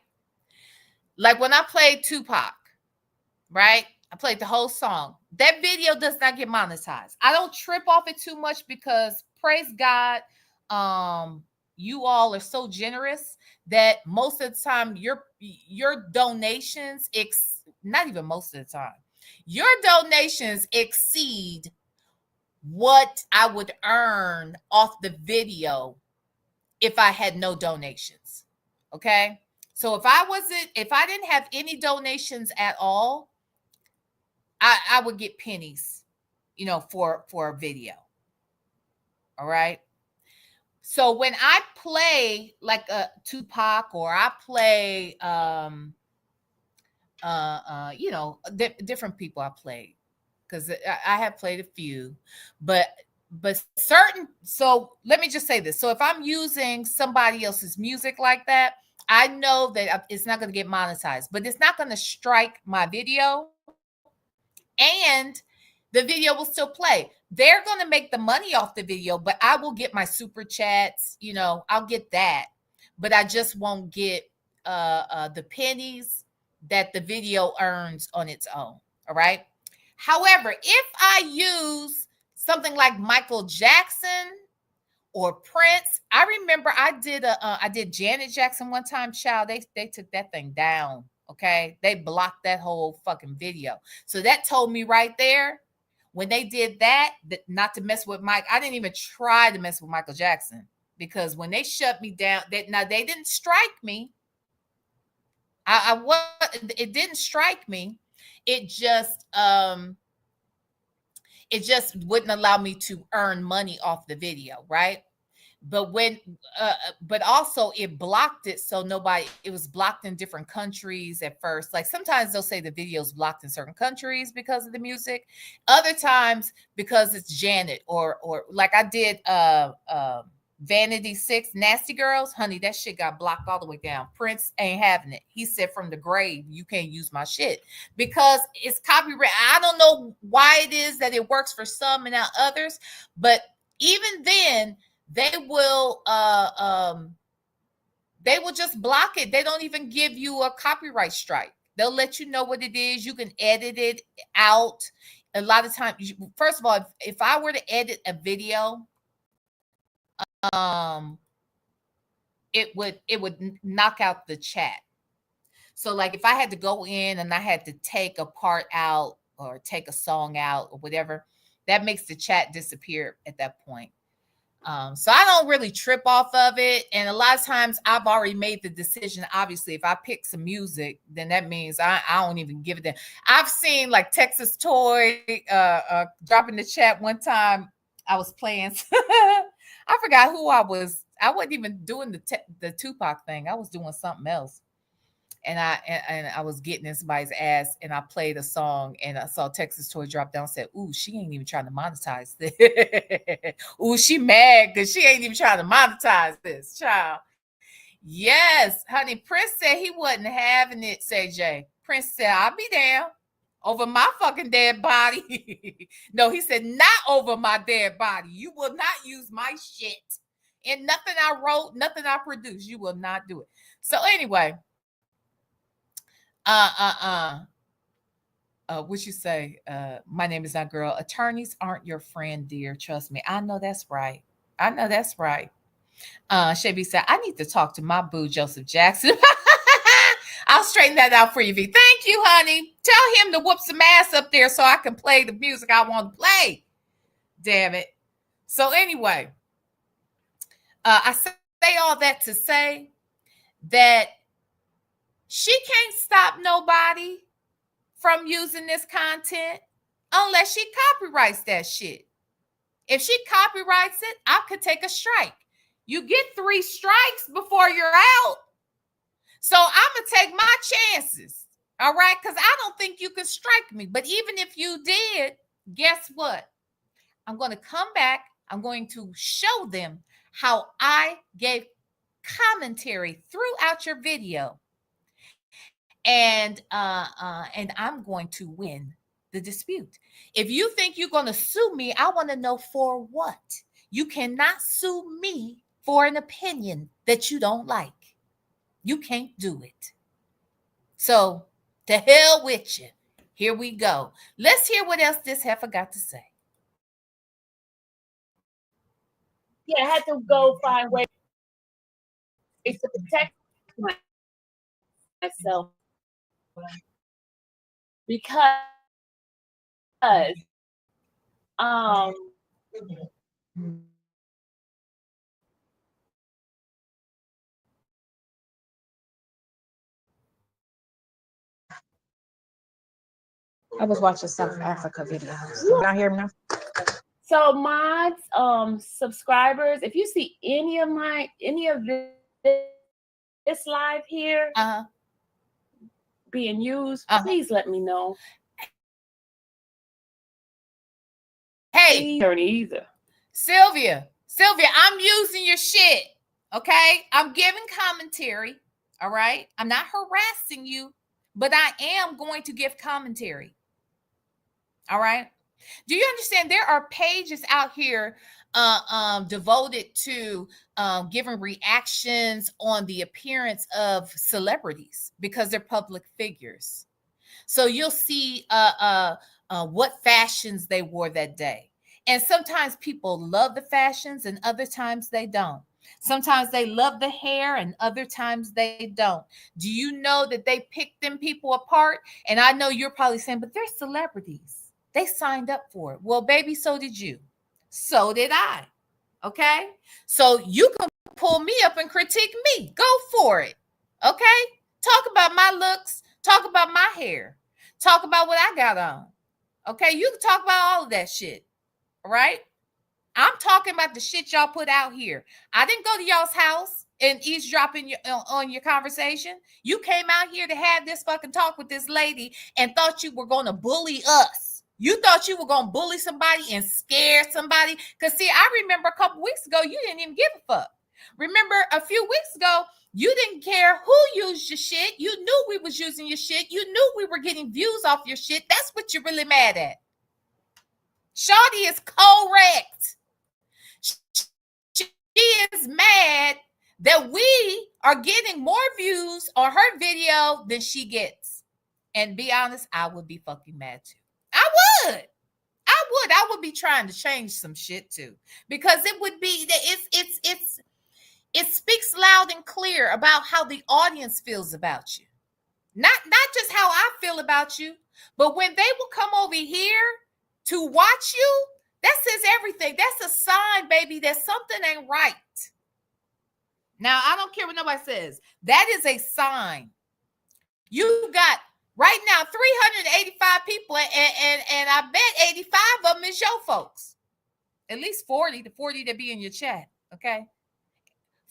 [SPEAKER 2] Like when I played Tupac, right? I played the whole song. That video does not get monetized. I don't trip off it too much because praise God, you all are so generous that most of the time your donations not even most of the time. Your donations exceed what I would earn off the video if I had no donations. Okay? So if I didn't have any donations at all, I would get pennies, for a video. All right. So when I play like a Tupac or I play different people I played, because I have played a few, but certain, so let me just say this. So if I'm using somebody else's music like that, I know that it's not going to get monetized, but it's not going to strike my video. And the video will still play. they're going to make the money off the video, but I will get my super chats, I'll get that, but I just won't get the pennies that the video earns on its own. All right. However, if I use something like Michael Jackson or Prince, I remember I did Janet Jackson one time, child. They took that thing down. Okay. They blocked that whole fucking video. So that told me right there, when they did that not to mess with Mike. I didn't even try to mess with Michael Jackson, because when they shut me down, they didn't strike me. It didn't strike me. It just wouldn't allow me to earn money off the video, right? But but also it blocked it, so it was blocked in different countries at first. Like sometimes they'll say the video's blocked in certain countries because of the music, other times because it's Janet, or like I did Vanity 6 Nasty Girls, honey, that shit got blocked all the way down. Prince ain't having it. He said from the grave, you can't use my shit because it's copyright. I don't know why it is that it works for some and not others, but even then they will just block it. They don't even give you a copyright strike. They'll let you know what it is. You can edit it out. A lot of times, first of all, if I were to edit a video, it would knock out the chat. So like if I had to go in and I had to take a part out or take a song out or whatever, that makes the chat disappear at that point. So I don't really trip off of it. And a lot of times I've already made the decision. Obviously, if I pick some music, then that means I don't even give it. I've seen like Texas Toy drop in the chat one time. I was playing. I forgot who I was. I wasn't even doing the Tupac thing. I was doing something else. And I was getting in somebody's ass, and I played a song, and I saw Texas Toy drop down and said, "Ooh, she ain't even trying to monetize this." Ooh, she mad because she ain't even trying to monetize this, child. Yes, honey. Prince said he wasn't having it, say Jay. Prince said, "I'll be down over my fucking dead body." No, he said, "Not over my dead body. You will not use my shit. And nothing I wrote, nothing I produced. You will not do it." So anyway, what you say? My name is not girl. Attorneys aren't your friend, dear. Trust me. I know that's right. I know that's right. Shabby said, I need to talk to my boo, Joseph Jackson. I'll straighten that out for you, V. Thank you, honey. Tell him to whoop some ass up there so I can play the music I want to play. Damn it. So anyway, I say all that to say that she can't stop nobody from using this content unless she copyrights that shit. If she copyrights it, I could take a strike. You get 3 strikes before you're out. So I'm going to take my chances. All right? Because I don't think you could strike me. But even if you did, guess what? I'm going to come back. I'm going to show them how I gave commentary throughout your video. And I'm going to win the dispute. If you think you're going to sue me, I want to know for what. You cannot sue me for an opinion that you don't like. You can't do it. So to hell with you. Here we go. Let's hear what else this heifer got to say.
[SPEAKER 3] Yeah, I had to go find ways to protect myself because
[SPEAKER 2] I was watching South Africa videos. You not hear me now?
[SPEAKER 3] So my subscribers, if you see any of this live here being used, please let me know.
[SPEAKER 2] Hey,
[SPEAKER 3] either.
[SPEAKER 2] Sylvia, I'm using your shit. Okay, I'm giving commentary. All right, I'm not harassing you, but I am going to give commentary. All right. Do you understand? There are pages out here devoted to giving reactions on the appearance of celebrities because they're public figures. So you'll see what fashions they wore that day. And sometimes people love the fashions and other times they don't. Sometimes they love the hair and other times they don't. Do you know that they pick them people apart? And I know you're probably saying, but they're celebrities. They signed up for it. Well, baby, so did you. So did I. Okay? So you can pull me up and critique me. Go for it. Okay? Talk about my looks. Talk about my hair. Talk about what I got on. Okay? You can talk about all of that shit. All right? I'm talking about the shit y'all put out here. I didn't go to y'all's house and eavesdropping on your conversation. You came out here to have this fucking talk with this lady and thought you were going to bully us. You thought you were going to bully somebody and scare somebody. Because, see, I remember a couple weeks ago, you didn't even give a fuck. Remember a few weeks ago, you didn't care who used your shit. You knew we was using your shit. You knew we were getting views off your shit. That's what you're really mad at. Shawty is correct. She is mad that we are getting more views on her video than she gets. And be honest, I would be fucking mad too. I would. I would be trying to change some shit too. Because it would be it speaks loud and clear about how the audience feels about you. Not just how I feel about you, but when they will come over here to watch you, that says everything. That's a sign, baby, that something ain't right. Now, I don't care what nobody says. That is a sign. You got right now 385 people, and I bet 85 of them is your folks. At least 40 that be in your chat, okay?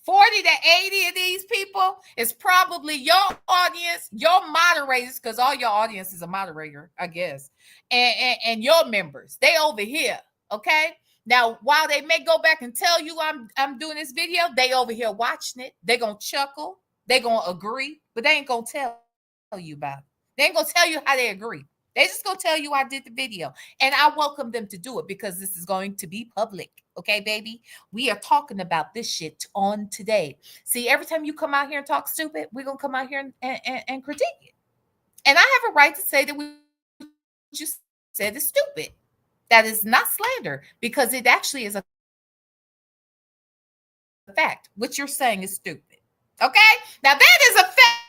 [SPEAKER 2] 40 to 80 of these people is probably your audience, your moderators, because all your audience is a moderator, I guess, and your members. They over here, okay? Now, while they may go back and tell you I'm doing this video, they over here watching it. They gonna chuckle. They gonna agree, but they ain't gonna tell you about it. They ain't gonna tell you how they agree. They just gonna tell you I did the video. And I welcome them to do it because this is going to be public. Okay, baby? We are talking about this shit on today. See, every time you come out here and talk stupid, we're gonna come out here and critique it. And I have a right to say that what you said is stupid. That is not slander because it actually is a fact. What you're saying is stupid. Okay? Now that is a fact.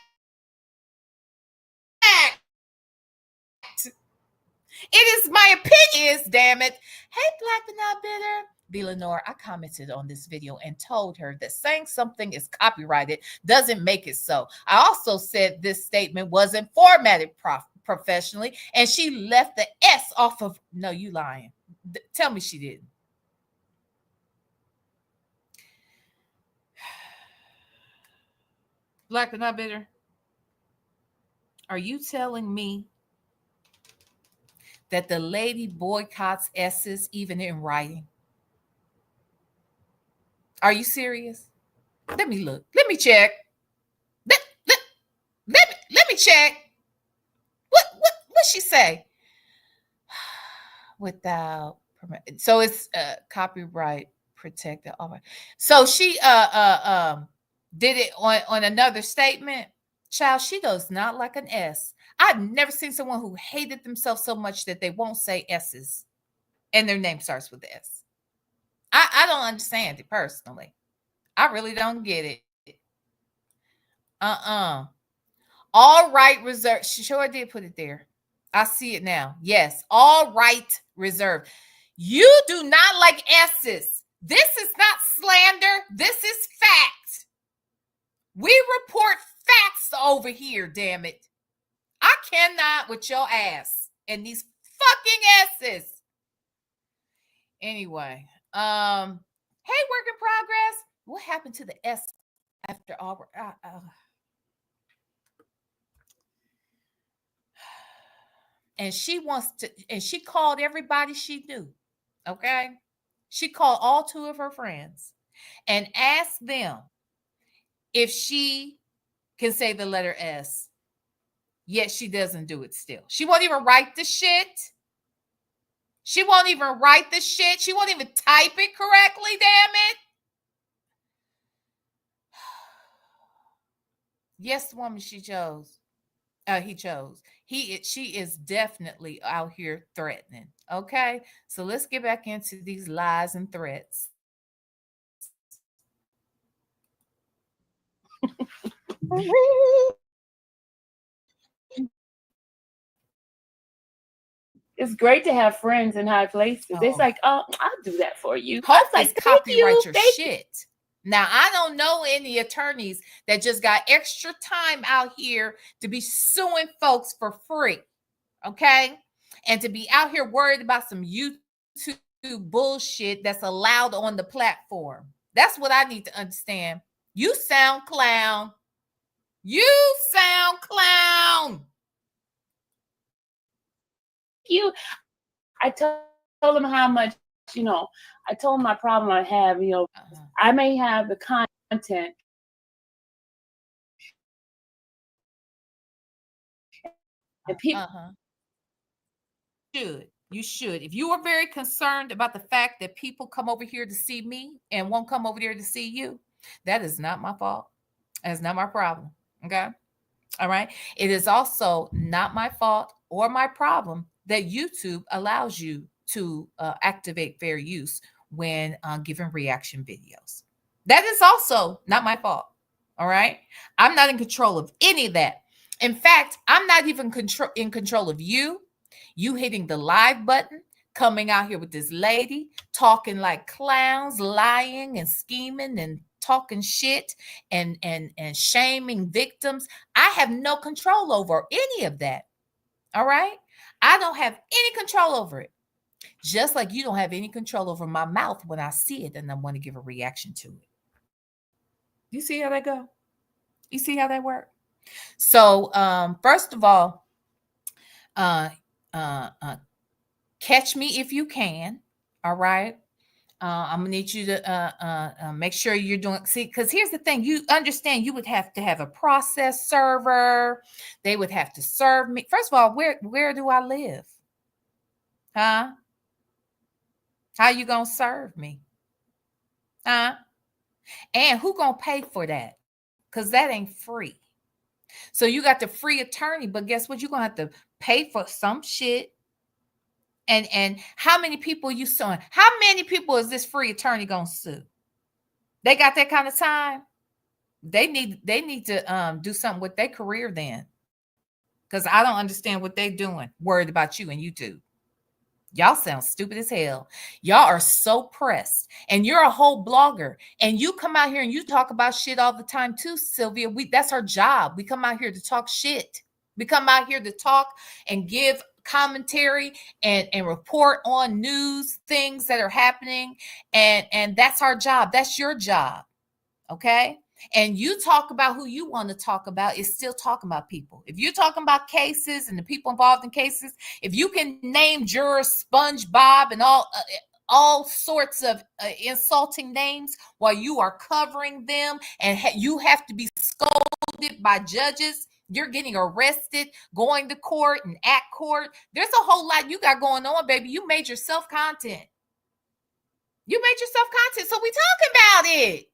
[SPEAKER 2] It is my opinion, damn it. Hey, Black but not bitter. VLenore, I commented on this video and told her that saying something is copyrighted doesn't make it so. I also said this statement wasn't formatted professionally, and she left the S off of. No, you lying. Tell me she didn't. Black but not bitter. Are you telling me that the lady boycotts S's even in writing? Are you serious? Let me look. Let me check. Let me check. What she say? Without permit. So it's copyright protected. All right. So she did it on another statement. Child, she does not like an S. I've never seen someone who hated themselves so much that they won't say S's and their name starts with S. I don't understand it personally. I really don't get it. All right reserved. She sure did put it there. I see it now. Yes, all right reserved. You do not like S's. This is not slander. This is fact. We report facts over here, damn it. I cannot with your ass and these fucking S's. Anyway, hey, work in progress. What happened to the S after all? And she wants to, and she called everybody she knew. Okay. She called all two of her friends and asked them if she can say the letter S. Yet she doesn't do it still. She won't even write the shit. She won't even write the shit. She won't even type it correctly, damn it. Yes, the woman she chose. He chose. She is definitely out here threatening. Okay. So let's get back into these lies and threats.
[SPEAKER 3] It's great to have friends in high places.
[SPEAKER 2] Oh.
[SPEAKER 3] It's like, oh, I'll do that for you.
[SPEAKER 2] Hope
[SPEAKER 3] like,
[SPEAKER 2] this copyright your shit. Now, I don't know any attorneys that just got extra time out here to be suing folks for free, okay? And to be out here worried about some YouTube bullshit that's allowed on the platform. That's what I need to understand. You sound clown. You sound clown.
[SPEAKER 3] You, I told them how much, I told them my problem I have, I may have the content. And people
[SPEAKER 2] you should. If you are very concerned about the fact that people come over here to see me and won't come over there to see you, that is not my fault. That's not my problem. Okay. All right. It is also not my fault or my problem that YouTube allows you to activate fair use when giving reaction videos. That is also not my fault. All right. I'm not in control of any of that. In fact, I'm not even in control of you hitting the live button, coming out here with this lady, talking like clowns, lying and scheming and talking shit and shaming victims. I have no control over any of that. All right? I don't have any control over it. Just like you don't have any control over my mouth when I see it and I want to give a reaction to it. You see how that go? You see how that work? So, first of all, catch me if you can. All right. I'm gonna need you to make sure you're doing. See, because here's the thing: you understand, you would have to have a process server. They would have to serve me. First of all, where do I live? Huh? How you gonna serve me? Huh? And who gonna pay for that? Because that ain't free. So you got the free attorney, but guess what? You're gonna have to pay for some shit. And how many people you suing? How many people is this free attorney gonna sue? They got that kind of time. They need to do something with their career then, because I don't understand what they're doing. Worried about you and YouTube. Y'all sound stupid as hell. Y'all are so pressed, and you're a whole blogger, and you come out here and you talk about shit all the time too, Sylvia. That's our job. We come out here to talk shit. We come out here to talk and give commentary and report on news things that are happening, and that's our job. That's your job. Okay. And you talk about who you want to talk about, is still talking about people. If you're talking about cases and the people involved in cases, if you can name jurors SpongeBob and all sorts of insulting names while you are covering them, and you have to be scolded by judges, you're getting arrested, going to court and at court. There's a whole lot you got going on, baby. You made yourself content. You made yourself content. So we talk about it.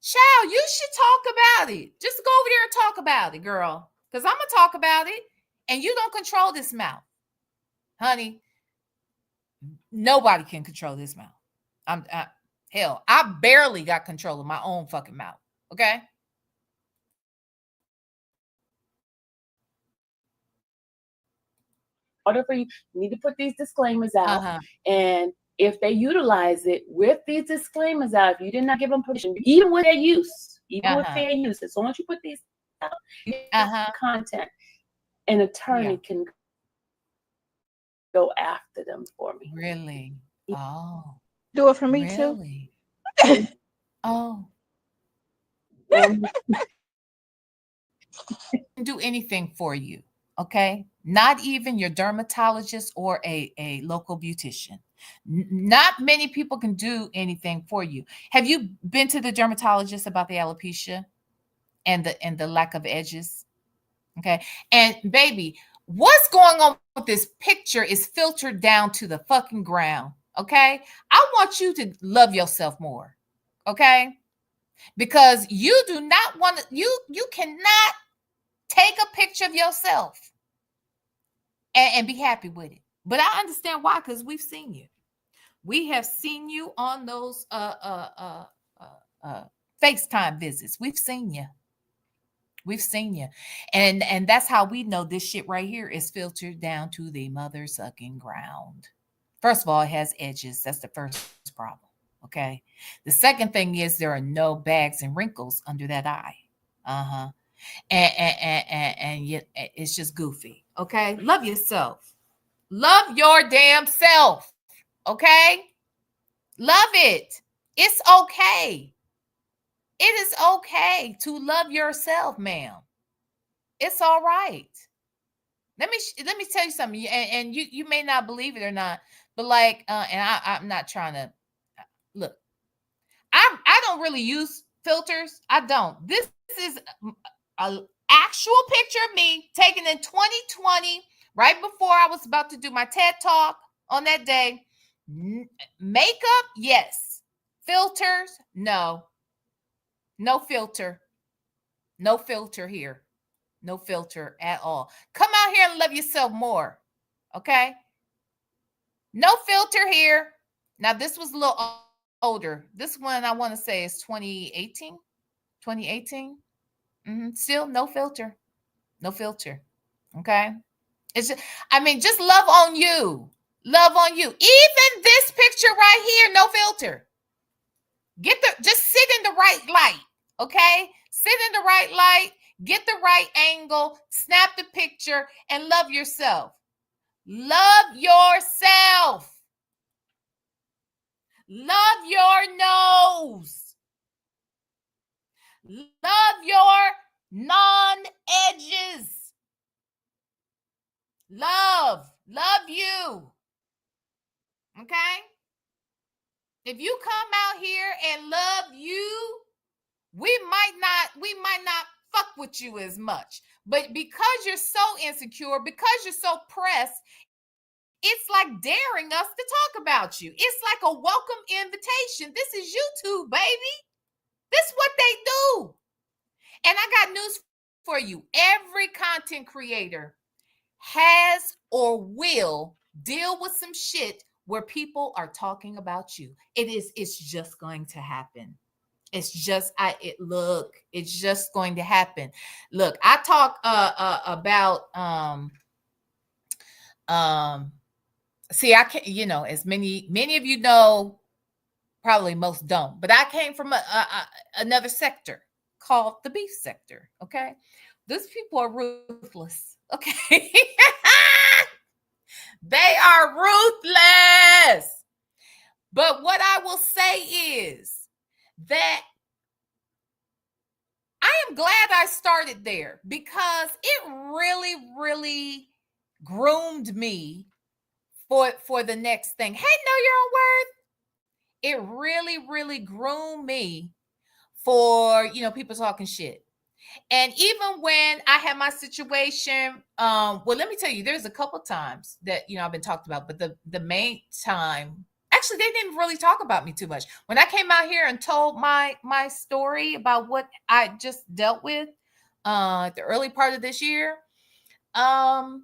[SPEAKER 2] Child, you should talk about it. Just go over there and talk about it, girl. Because I'm going to talk about it. And you don't control this mouth. Honey, nobody can control this mouth. Hell, I barely got control of my own fucking mouth. Okay?
[SPEAKER 3] In order for you need to put these disclaimers out. And if they utilize it with these disclaimers out, if you did not give them permission, even with their use, with fair use, as long as you put these out, content, an attorney can go after them for me.
[SPEAKER 2] Really? Oh.
[SPEAKER 4] Do it for me
[SPEAKER 2] really?
[SPEAKER 4] too.
[SPEAKER 2] Oh. Do anything for you. Okay. Not even your dermatologist or a local beautician. Not many people can do anything for you. Have you been to the dermatologist about the alopecia and the lack of edges? Okay. And baby, What's going on with this picture is filtered down to the fucking ground. Okay. I want you to love yourself more. Okay. Because you do not want to, you cannot take a picture of yourself and be happy with it. But I understand why, because we've seen you. We have seen you on those FaceTime visits. We've seen you. We've seen you. And that's how we know this shit right here is filtered down to the mother sucking ground. First of all, it has edges. That's the first problem. Okay. The second thing is there are no bags and wrinkles under that eye. Uh-huh. And yet it's just goofy. Okay. Love yourself. Love your damn self. Okay. Love it. It's okay. It is okay to love yourself, ma'am. It's all right. Let me tell you something, and you may not believe it or not, but like, and I'm not trying to look. I don't really use filters. I don't. This is an actual picture of me taken in 2020, right before I was about to do my TED Talk on that day. Makeup, yes. Filters, no. No filter. No filter here. No filter at all. Come out here and love yourself more. Okay? No filter here. Now, this was a little older. This one I want to say is 2018. 2018. Still no filter. No filter. Okay? It's just, I mean, just love on you. Love on you. Even this picture right here, no filter. Just sit in the right light. Okay? Sit in the right light. Get the right angle, snap the picture, and love yourself. Love yourself. Love your nose. Love your non-edges. Love you. Okay? If you come out here and love you, we might not fuck with you as much. But because you're so insecure, because you're so pressed, it's like daring us to talk about you. It's like a welcome invitation. This is YouTube, baby. This is what they do. And I got news for you. Every content creator has or will deal with some shit where people are talking about you. It's just going to happen. It's just it's just going to happen. Look, I talk about see, I can't, as many of you know, probably most don't, but I came from another sector called the beef sector. Okay. These people are ruthless. Okay. They are ruthless. But what I will say is that I am glad I started there because it really, really groomed me for the next thing. Hey, know your own worth. It really, really groomed me for, people talking shit. And even when I had my situation, well, let me tell you, there's a couple times that, I've been talked about, but the main time, actually, they didn't really talk about me too much. When I came out here and told my story about what I just dealt with the early part of this year, I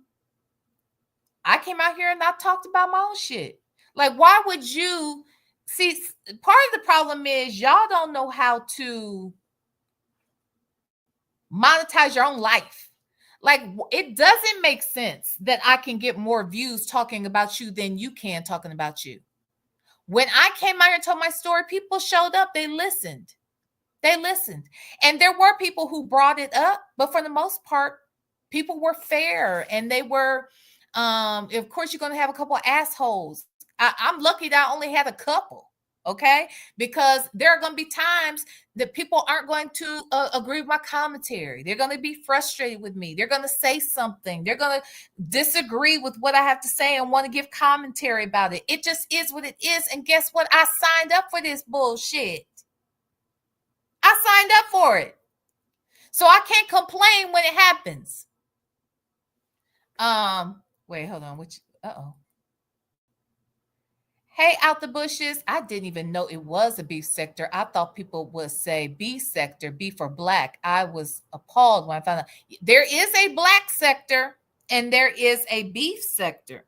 [SPEAKER 2] came out here and I talked about my own shit. Like, why would you see? Part of the problem is y'all don't know how to monetize your own life. Like, it doesn't make sense that I can get more views talking about you than you can talking about you. When I came out here and told my story, people showed up. They listened. And there were people who brought it up, but for the most part, people were fair, and they were, of course, you're going to have a couple of assholes. I'm lucky that I only had a couple. Okay, because there are going to be times that people aren't going to agree with my commentary. They're going to be frustrated with me. They're going to say something. They're going to disagree with what I have to say and want to give commentary about it. It just is what it is. And guess what? I signed up for this bullshit. I signed up for it. So I can't complain when it happens. Wait, hold on. Which Hey, out the bushes. I didn't even know it was a beef sector. I thought people would say B sector, B for black. I was appalled when I found out there is a black sector and there is a beef sector.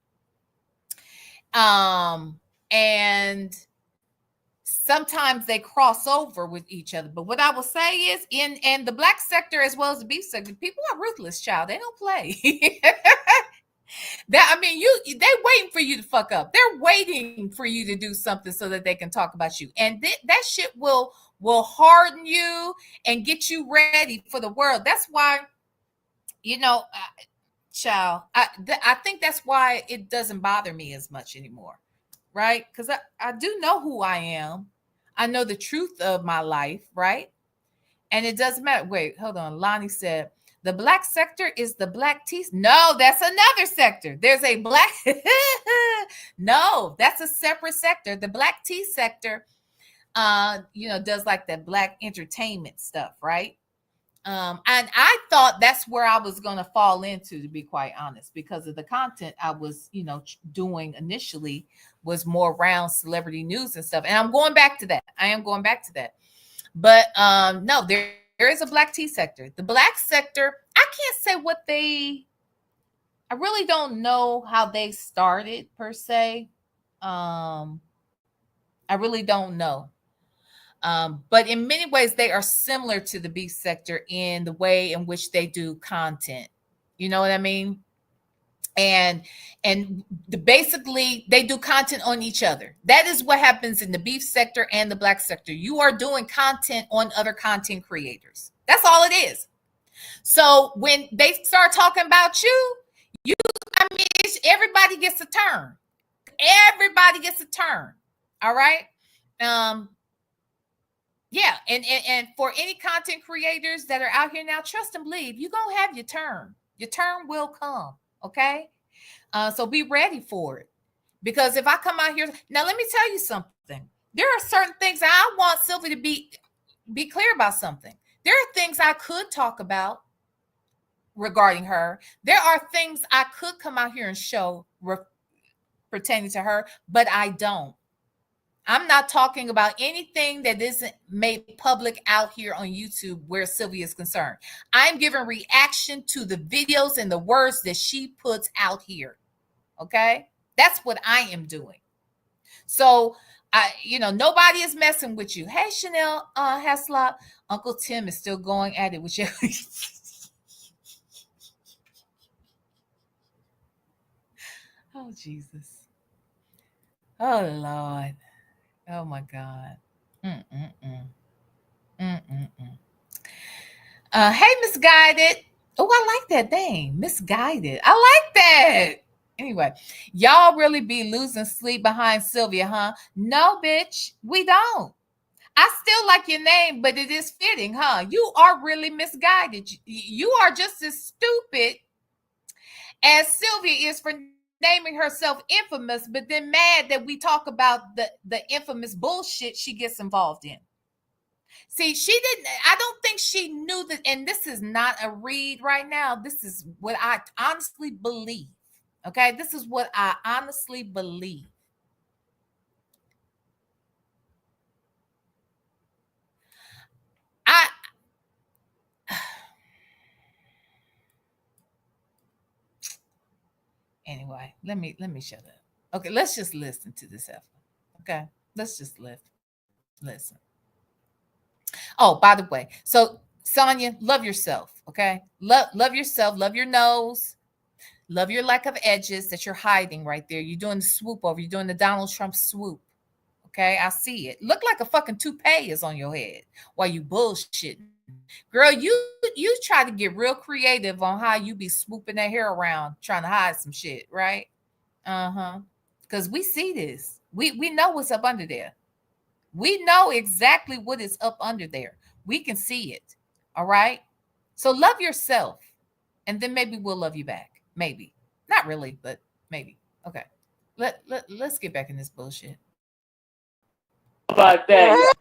[SPEAKER 2] And sometimes they cross over with each other. But what I will say is in the black sector as well as the beef sector, people are ruthless, child. They don't play. That, I mean, they're waiting for you to fuck up. They're waiting for you to do something so that they can talk about you. And that shit will harden you and get you ready for the world. That's why, child, I think that's why it doesn't bother me as much anymore, right? Because I do know who I am. I know the truth of my life, right? And it doesn't matter. Wait, hold on. Lonnie said, the black sector is the black tea. No, that's another sector. There's a black. No, that's a separate sector. The black tea sector, does like that black entertainment stuff, right? And I thought that's where I was going to fall into, to be quite honest, because of the content I was, doing initially was more around celebrity news and stuff. And I'm going back to that. I am going back to that. But no, there is a black tea sector. The black sector, I can't say I really don't know how they started per se. I really don't know. But in many ways, they are similar to the beef sector in the way in which they do content. You know what I mean? And basically they do content on each other. That is what happens in the beef sector and the black sector. You are doing content on other content creators. That's all it is. So when they start talking about you, everybody gets a turn. Everybody gets a turn. All right. Yeah, and for any content creators that are out here now, trust and believe, you're gonna have your turn. Your turn will come. Okay. So be ready for it. Because if I come out here, now let me tell you something. There are certain things I want Sylvia to be clear about something. There are things I could talk about regarding her. There are things I could come out here and show pertaining to her, but I don't. I'm not talking about anything that isn't made public out here on YouTube where Sylvia is concerned. I'm giving reaction to the videos and the words that she puts out here. Okay? That's what I am doing. So, nobody is messing with you. Hey, Chanel Heslop, Uncle Tim is still going at it with you. Oh, Jesus. Oh, Lord. Oh, my God. Hey, Misguided. Oh, I like that thing. Misguided. I like that. Anyway, y'all really be losing sleep behind Sylvia, huh? No, bitch, we don't. I still like your name, but it is fitting, huh? You are really misguided. You are just as stupid as Sylvia is for naming herself infamous, but then mad that we talk about the infamous bullshit she gets involved in. See, I don't think she knew that, and this is not a read right now. This is what I honestly believe. Okay, this is what I honestly believe. Anyway, let me shut up. Okay, let's just listen to this effort. Okay, let's just listen. Oh, by the way, so Sonia, love yourself. Okay, love yourself. Love your nose. Love your lack of edges that you're hiding right there. You're doing the swoop over. You're doing the Donald Trump swoop. Okay, I see it. Look like a fucking toupee is on your head while you bullshitting. Girl, you try to get real creative on how you be swooping that hair around trying to hide some shit, right? Because we see this. We know what's up under there. We know exactly what is up under there. We can see it. All right. So love yourself. And then maybe we'll love you back. Maybe. Not really, but maybe. Okay. Let's get back in this bullshit.
[SPEAKER 3] About that.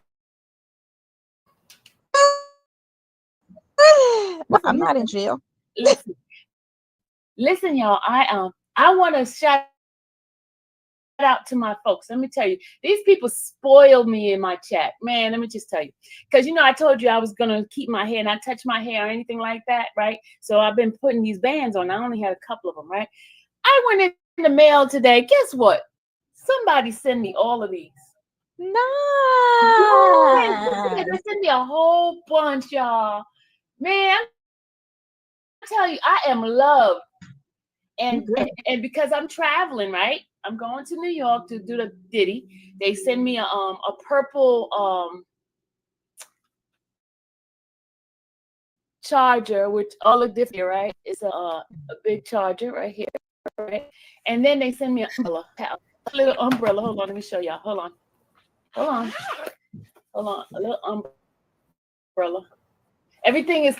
[SPEAKER 4] I'm not in jail.
[SPEAKER 3] Listen, Listen, y'all, I want to shout out to my folks. Let me tell you, these people spoiled me in my chat. Man, let me just tell you. Because, I told you I was going to keep my hair, not touch my hair or anything like that, right? So I've been putting these bands on. I only had a couple of them, right? I went in the mail today. Guess what? Somebody sent me all of these.
[SPEAKER 2] Nice.
[SPEAKER 3] Yes, they sent me a whole bunch, y'all. Man, I tell you, I am loved. And because I'm traveling, right? I'm going to New York to do the Diddy. They send me a purple charger with all the different, right? It's a big charger right here, right? And then they send me a little umbrella. Hold on, let me show y'all. Hold on, a little umbrella. Everything is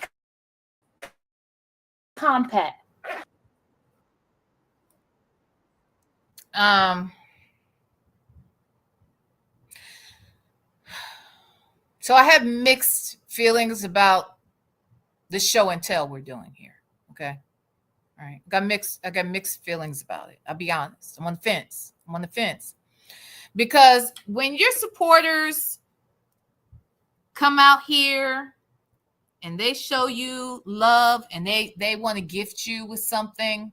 [SPEAKER 3] compact.
[SPEAKER 2] So I have mixed feelings about the show and tell we're doing here. Okay. All right. I got mixed feelings about it. I'll be honest. I'm on the fence. Because when your supporters come out here and they show you love and they want to gift you with something,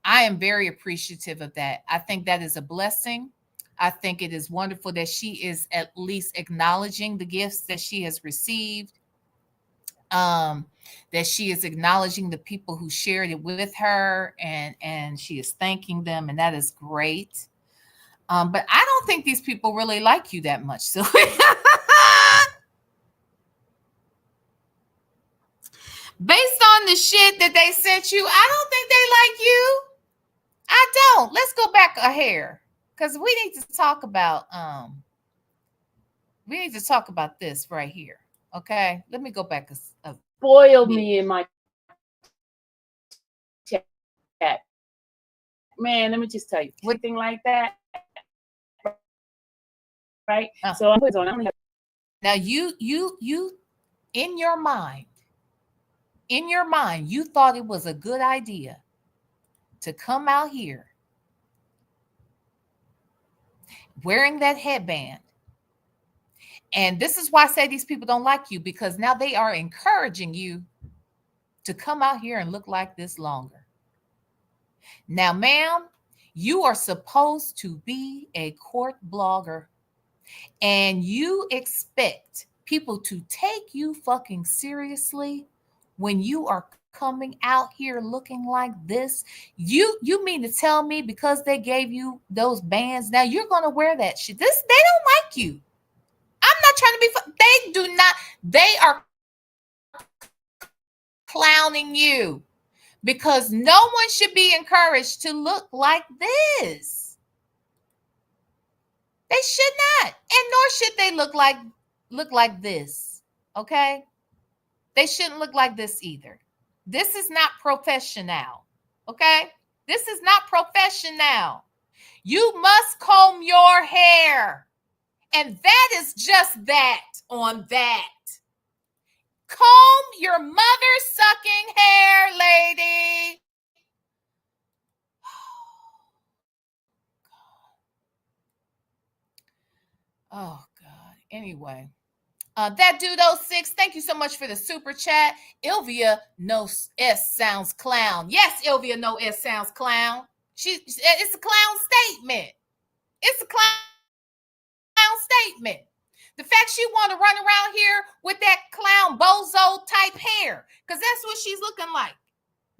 [SPEAKER 2] I am very appreciative of that. I think that is a blessing. I think it is wonderful that she is at least acknowledging the gifts that she has received. That she is acknowledging the people who shared it with her, and she is thanking them, and that is great. But I don't think these people really like you that much, Sylvia. Based on the shit that they sent you, I don't think they like you. I don't. Let's go back a hair, because we need to talk about this right here. Okay, let me go back a
[SPEAKER 3] Spoiled me in my chat. Man, let me just tell you, anything like that, right? So I put it on.
[SPEAKER 2] Now you in your mind, you thought it was a good idea to come out here wearing that headband. And this is why I say these people don't like you, because now they are encouraging you to come out here and look like this longer. Now, ma'am, you are supposed to be a court blogger, and you expect people to take you fucking seriously when you are coming out here looking like this. You mean to tell me because they gave you those bands, now you're gonna wear that shit? They don't like you. I'm not trying to be they do not. They are clowning you, because no one should be encouraged to look like this. They should not, and nor should they look like this. Okay, they shouldn't look like this either. This is not professional. Okay, this is not professional. You must comb your hair, and that is just that on that. Comb your mother sucking hair, lady. Oh God. Anyway, that dude 06, thank you so much for the super chat. Sylvia, no S sounds clown. Yes, Sylvia, no S sounds clown. It's a clown statement. It's a clown statement. The fact she want to run around here with that clown bozo type hair, because that's what she's looking like.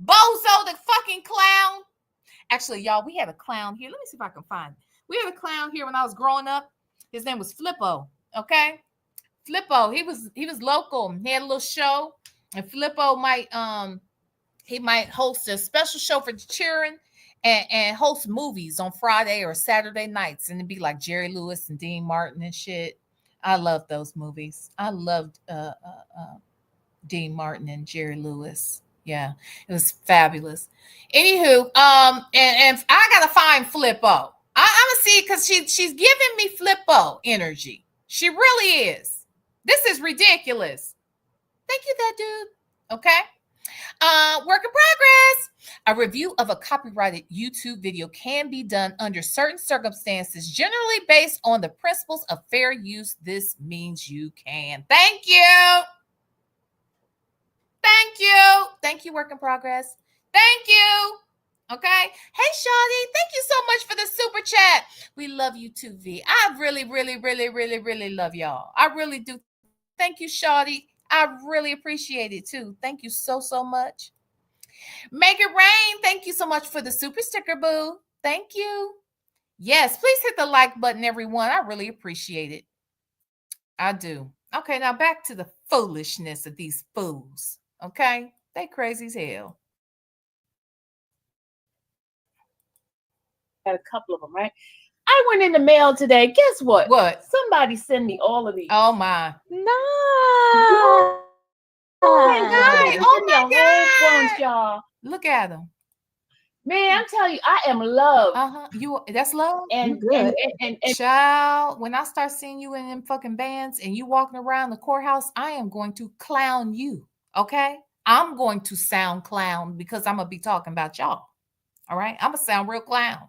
[SPEAKER 2] Bozo the fucking clown. Actually, y'all, we had a clown here. Let me see if I can find it. We had a clown here when I was growing up. His name was Flippo. Okay, Flippo. He was local. He had a little show, and Flippo might host a special show for the children and host movies on Friday or Saturday nights, and it'd be like Jerry Lewis and Dean Martin and shit. I loved those movies. I loved Dean Martin and Jerry Lewis. Yeah, it was fabulous. Anywho, and I gotta find Flippo. I'm gonna see, because she's giving me Flippo energy. She really is. This is ridiculous. Thank you, that dude. Okay. Work in progress. A review of a copyrighted YouTube video can be done under certain circumstances, generally based on the principles of fair use. This means you can. Thank you. Thank you. Thank you, work in progress. Thank you. Okay. Hey, Shawty, thank you so much for the super chat. We love you too, V. I really, really, really, really, really love y'all. I really do. Thank you, Shawty. I really appreciate it too. Thank you so, so much. Make it rain. Thank you so much for the super sticker, boo. Thank you. Yes, please hit the like button, everyone. I really appreciate it. I do. Okay, now back to the foolishness of these fools. Okay, they crazy as hell.
[SPEAKER 3] Had a couple of them, right? I went in the mail today. Guess what?
[SPEAKER 2] What?
[SPEAKER 3] Somebody send me all of these.
[SPEAKER 2] Oh my.
[SPEAKER 4] No.
[SPEAKER 2] Oh my God. Oh my
[SPEAKER 3] God. Y'all.
[SPEAKER 2] Look at them.
[SPEAKER 3] Man, I'm telling you, I am loved.
[SPEAKER 2] That's love.
[SPEAKER 3] And
[SPEAKER 4] good.
[SPEAKER 3] And
[SPEAKER 2] child, when I start seeing you in them fucking bands and you walking around the courthouse, I am going to clown you. Okay, I'm going to sound clown because I'm gonna be talking about y'all. All right, I'm gonna sound real clown.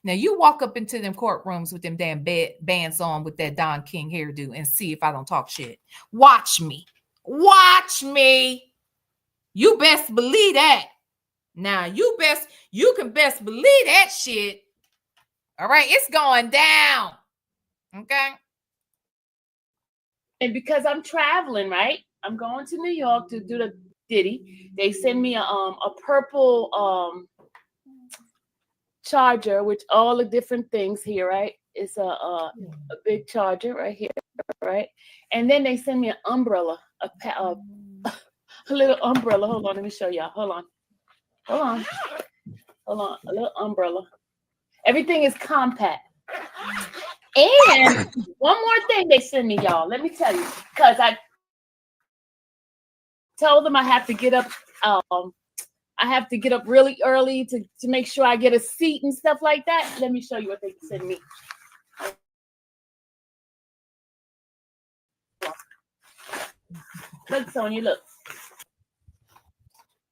[SPEAKER 2] Now you walk up into them courtrooms with them damn bands on with that Don King hairdo and see if I don't talk shit. Watch me. Watch me. You best believe that. Now you can best believe that shit. All right, it's going down. Okay.
[SPEAKER 3] And because I'm traveling, right? I'm going to New York to do the Diddy. They send me a purple charger with all the different things here, right? It's a big charger right here, right? And then they send me an umbrella, a little umbrella. Hold on, let me show y'all. Hold on, a little umbrella. Everything is compact. And one more thing they send me, y'all. Let me tell you, because I told them I have to get up. I have to get up really early to make sure I get a seat and stuff like that. Let me show you what they send me. Look, Sonia, look.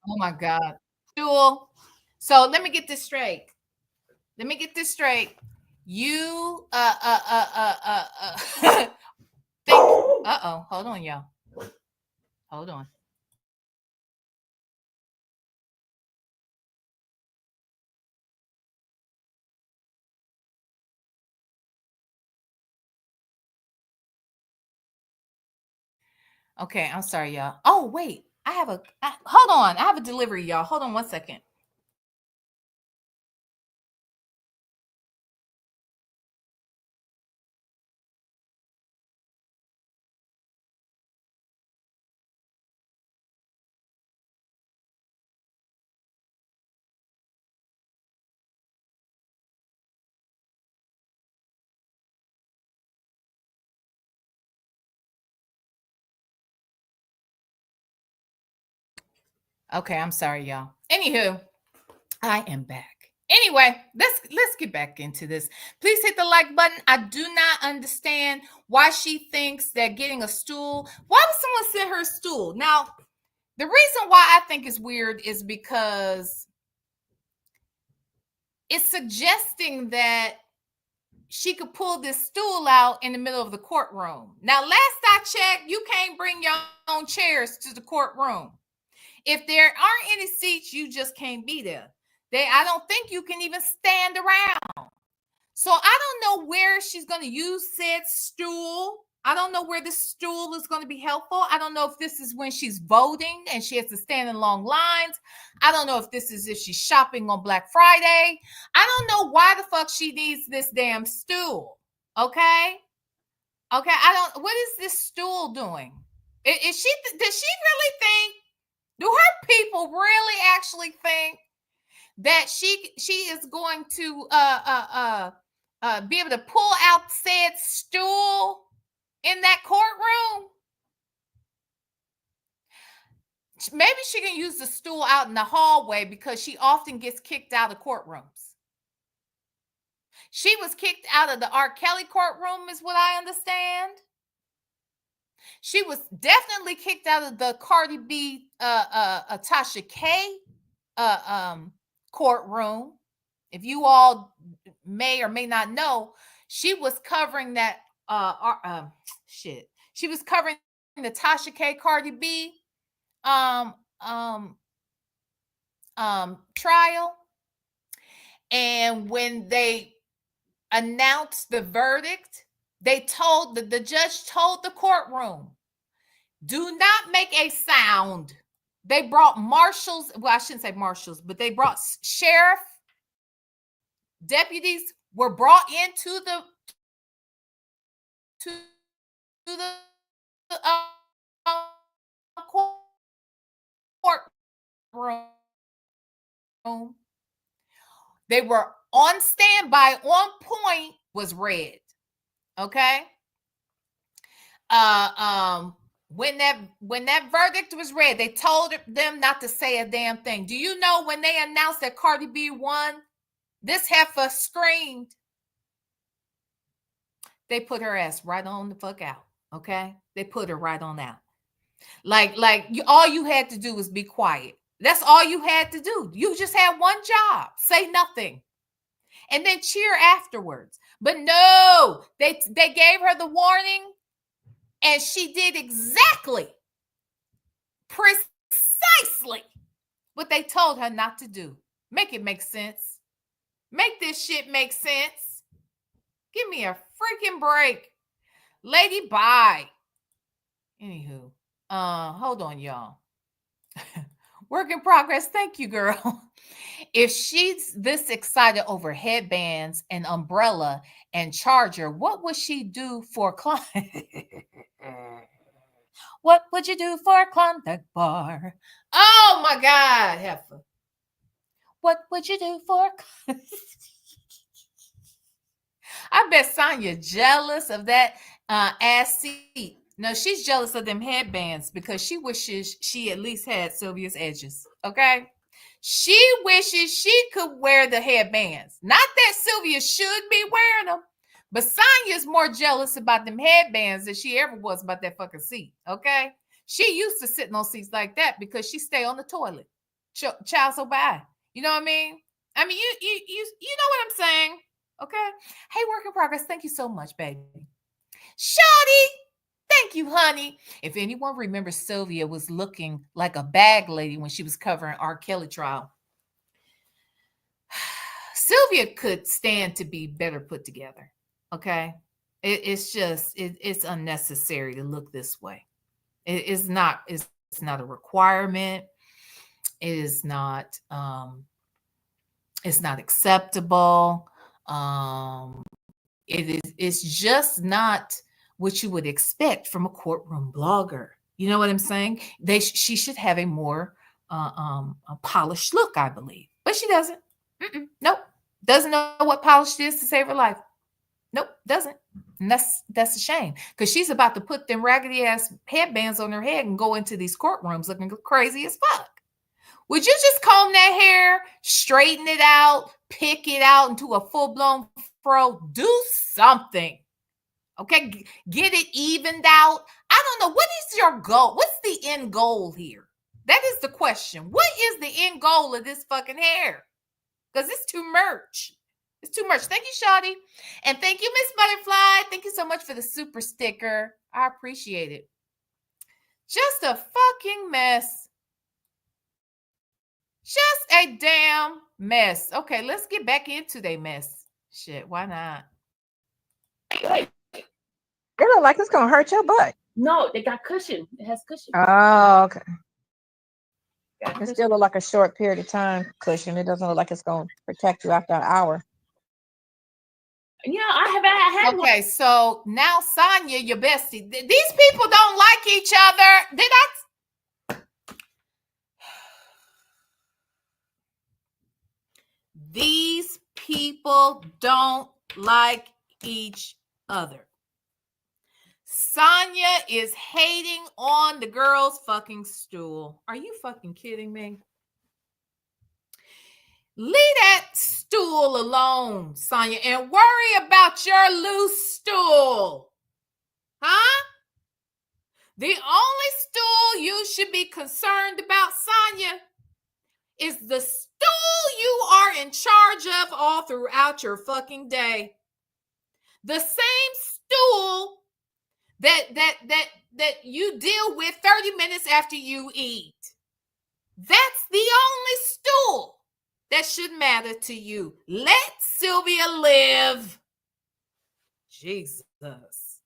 [SPEAKER 2] Oh my God. Jewel. So let me get this straight. You hold on, y'all. Hold on. Okay, I'm sorry, y'all. Oh, wait. Hold on. I have a delivery, y'all. Hold on one second. Okay, I'm sorry, y'all. Anywho, I am back. Anyway, let's get back into this. Please hit the like button. I do not understand why she thinks that getting a stool. Why would someone send her a stool? Now, the reason why I think it's weird is because it's suggesting that she could pull this stool out in the middle of the courtroom. Now, last I checked, you can't bring your own chairs to the courtroom. If there aren't any seats, you just can't be there. I don't think you can even stand around. So I don't know where she's going to use said stool. I don't know where this stool is going to be helpful. I don't know if this is when she's voting and she has to stand in long lines. I don't know if this is if she's shopping on Black Friday. I don't know why the fuck she needs this damn stool. Okay? What is this stool doing? Does she really think, do her people really actually think that she is going to be able to pull out said stool in that courtroom? Maybe she can use the stool out in the hallway because she often gets kicked out of courtrooms. She was kicked out of the R. Kelly courtroom, is what I understand. She was definitely kicked out of the Cardi B, Tasha K, courtroom. If you all may or may not know, she was covering that shit. She was covering the Tasha K Cardi B trial. And when they announced the verdict, they told the judge told the courtroom, do not make a sound. They brought marshals. Well, I shouldn't say marshals, but they brought sheriff deputies were brought into the courtroom. They were on standby, on point, was read. Okay. When that verdict was read, they told them not to say a damn thing. Do you know when they announced that Cardi B won, this heifer screamed. They put her ass right on the fuck out. Okay. They put her right on out. All you had to do was be quiet. That's all you had to do. You just had one job. Say nothing. And then cheer afterwards. But no, they gave her the warning, and she did precisely what they told her not to do. Make it make sense. Make this shit make sense. Give me a freaking break. Lady, bye. Anywho, hold on, y'all. Work in progress. Thank you, girl. If she's this excited over headbands and umbrella and charger, what would she do for a client? What would you do for a Klondike bar? Oh my God, heifer. What would you do for a I bet Sonia jealous of that ass seat. No, she's jealous of them headbands because she wishes she at least had Sylvia's edges. Okay. She wishes she could wear the headbands. Not that Sylvia should be wearing them, but Sonia's more jealous about them headbands than she ever was about that fucking seat. Okay. She used to sitting on seats like that because she stay on the toilet. Child so bad. You know what I mean? I mean, you know what I'm saying? Okay. Hey, work in progress. Thank you so much, baby. Shawty. Thank you, honey. If anyone remembers, Sylvia was looking like a bag lady when she was covering R. Kelly trial. Sylvia could stand to be better put together. Okay. It's unnecessary to look this way. It's not a requirement. It is not, it's not acceptable. It's just not what you would expect from a courtroom blogger. You know what I'm saying? She should have a more a polished look, I believe, but she doesn't. Nope, doesn't know what polished is to save her life. Nope, doesn't. And that's a shame because she's about to put them raggedy ass headbands on her head and go into these courtrooms looking crazy as fuck. Would you just comb that hair, straighten it out, pick it out into a full-blown fro? Do something. Okay, get it evened out. I don't know. What is your goal? What's the end goal here? That is the question. What is the end goal of this fucking hair? Because it's too much. It's too much. Thank you, Shawty. And thank you, Miss Butterfly. Thank you so much for the super sticker. I appreciate it. Just a fucking mess. Just a damn mess. Okay, let's get back into their mess. Shit, why not?
[SPEAKER 4] It look like it's gonna hurt your butt.
[SPEAKER 3] No, they got cushion. It has cushion.
[SPEAKER 4] Oh, okay. It still look like a short period of time cushion. It doesn't look like it's gonna protect you after an hour.
[SPEAKER 3] Yeah, I had
[SPEAKER 2] okay, so now Sonia, your bestie. These people don't like each other. Did I? These people don't like each other. Sonia is hating on the girl's fucking stool. Are you fucking kidding me? Leave that stool alone, Sonia, and worry about your loose stool. Huh? The only stool you should be concerned about, Sonia, is the stool you are in charge of all throughout your fucking day. The same stool that you deal with 30 minutes after you eat. That's the only stool that should matter to you. Let Sylvia live. Jesus.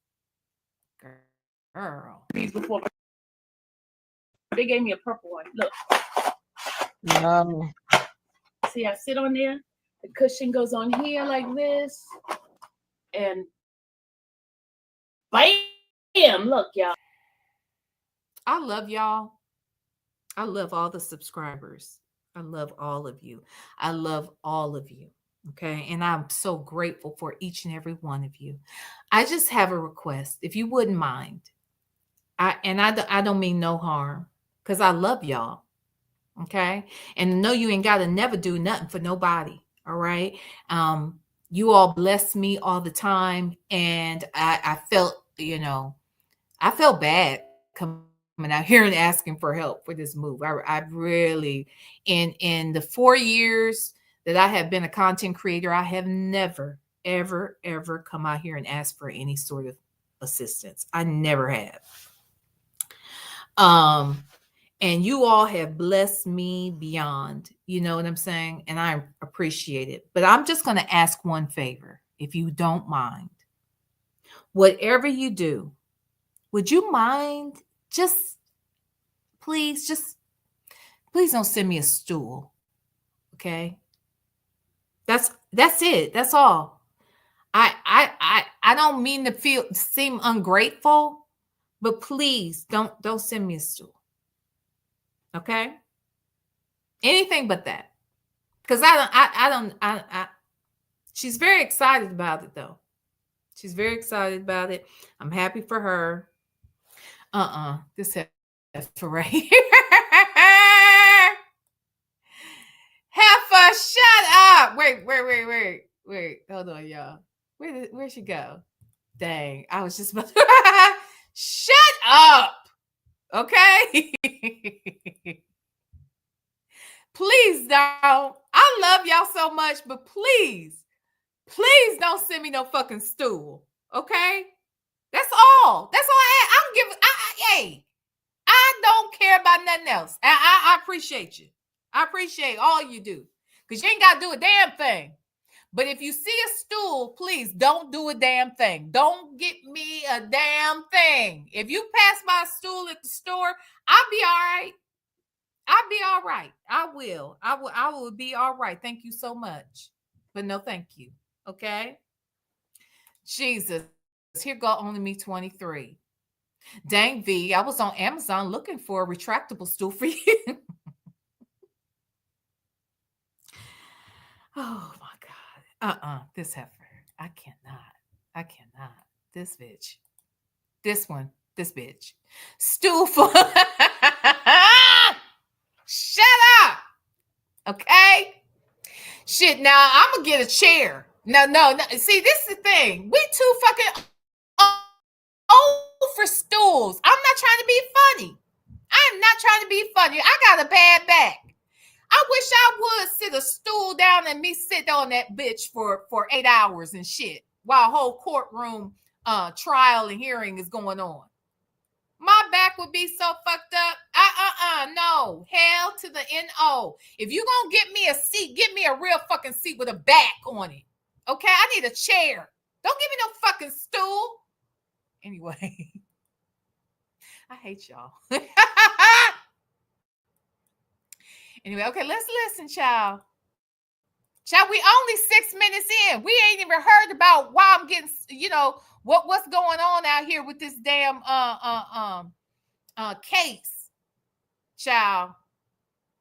[SPEAKER 2] Girl.
[SPEAKER 3] Before they gave me a purple one. Look. See, I sit on there. The cushion goes on here like this. And bam! Look, y'all.
[SPEAKER 2] I love y'all. I love all the subscribers. I love all of you. I love all of you. Okay. And I'm so grateful for each and every one of you. I just have a request. If you wouldn't mind, I don't mean no harm, because I love y'all. Okay. And no, you ain't got to never do nothing for nobody. All right. You all bless me all the time. And I felt, I felt bad coming out here and asking for help for this move. I really, in the 4 years that I have been a content creator, I have never, ever, ever come out here and asked for any sort of assistance. I never have. And you all have blessed me beyond, you know what I'm saying? And I appreciate it. But I'm just going to ask one favor, if you don't mind. Whatever you do, would you mind please don't send me a stool. Okay? That's it. That's all. I don't mean to seem ungrateful, but please don't send me a stool. Okay? Anything but that. Because she's very excited about it though. She's very excited about it. I'm happy for her. This heifer right here. Heifer, shut up. Wait. Hold on, y'all. Where'd she go? Dang, I was just about to shut up. Okay. Please don't. I love y'all so much, but please don't send me no fucking stool. Okay? That's all. That's all hey, I don't care about nothing else. I appreciate you. I appreciate all you do. Because you ain't got to do a damn thing. But if you see a stool, please don't do a damn thing. Don't get me a damn thing. If you pass my stool at the store, I'll be all right. I'll be all right. I will be all right. Thank you so much. But no, thank you. Okay? Jesus. Here go only me 23. Dang V, I was on Amazon looking for a retractable stool for you. Oh my God. This heifer. I cannot. This bitch. This one. This bitch. Stool for shut up. Okay? Shit, now I'm gonna get a chair. No. See, this is the thing. We too fucking old for stools. I'm not trying to be funny. I'm not trying to be funny. I got a bad back. I wish I would sit a stool down and me sit on that bitch for 8 hours and shit while a whole courtroom trial and hearing is going on. My back would be so fucked up. No. Hell to the N-O. If you gonna get me a seat, get me a real fucking seat with a back on it. Okay? I need a chair. Don't give me no fucking stool. Anyway. I hate y'all. Anyway, okay, let's listen, child. Child, we only 6 minutes in. We ain't even heard about why I'm getting, what's going on out here with this damn case. Child.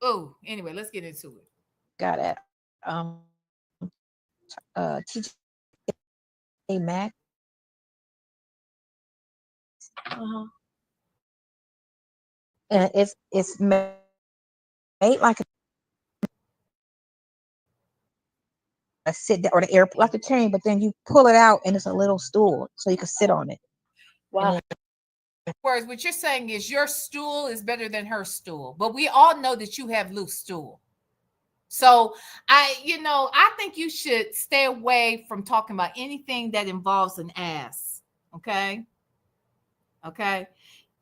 [SPEAKER 2] Oh, anyway, let's get into it.
[SPEAKER 4] Got it. TJ Maxx. And it's made like a sit down, or the airport, like the train, but then you pull it out and it's a little stool so you can sit on it.
[SPEAKER 3] Wow.
[SPEAKER 2] words, what you're saying is your stool is better than her stool, but we all know that you have loose stool. So I think you should stay away from talking about anything that involves an ass. Okay. Okay.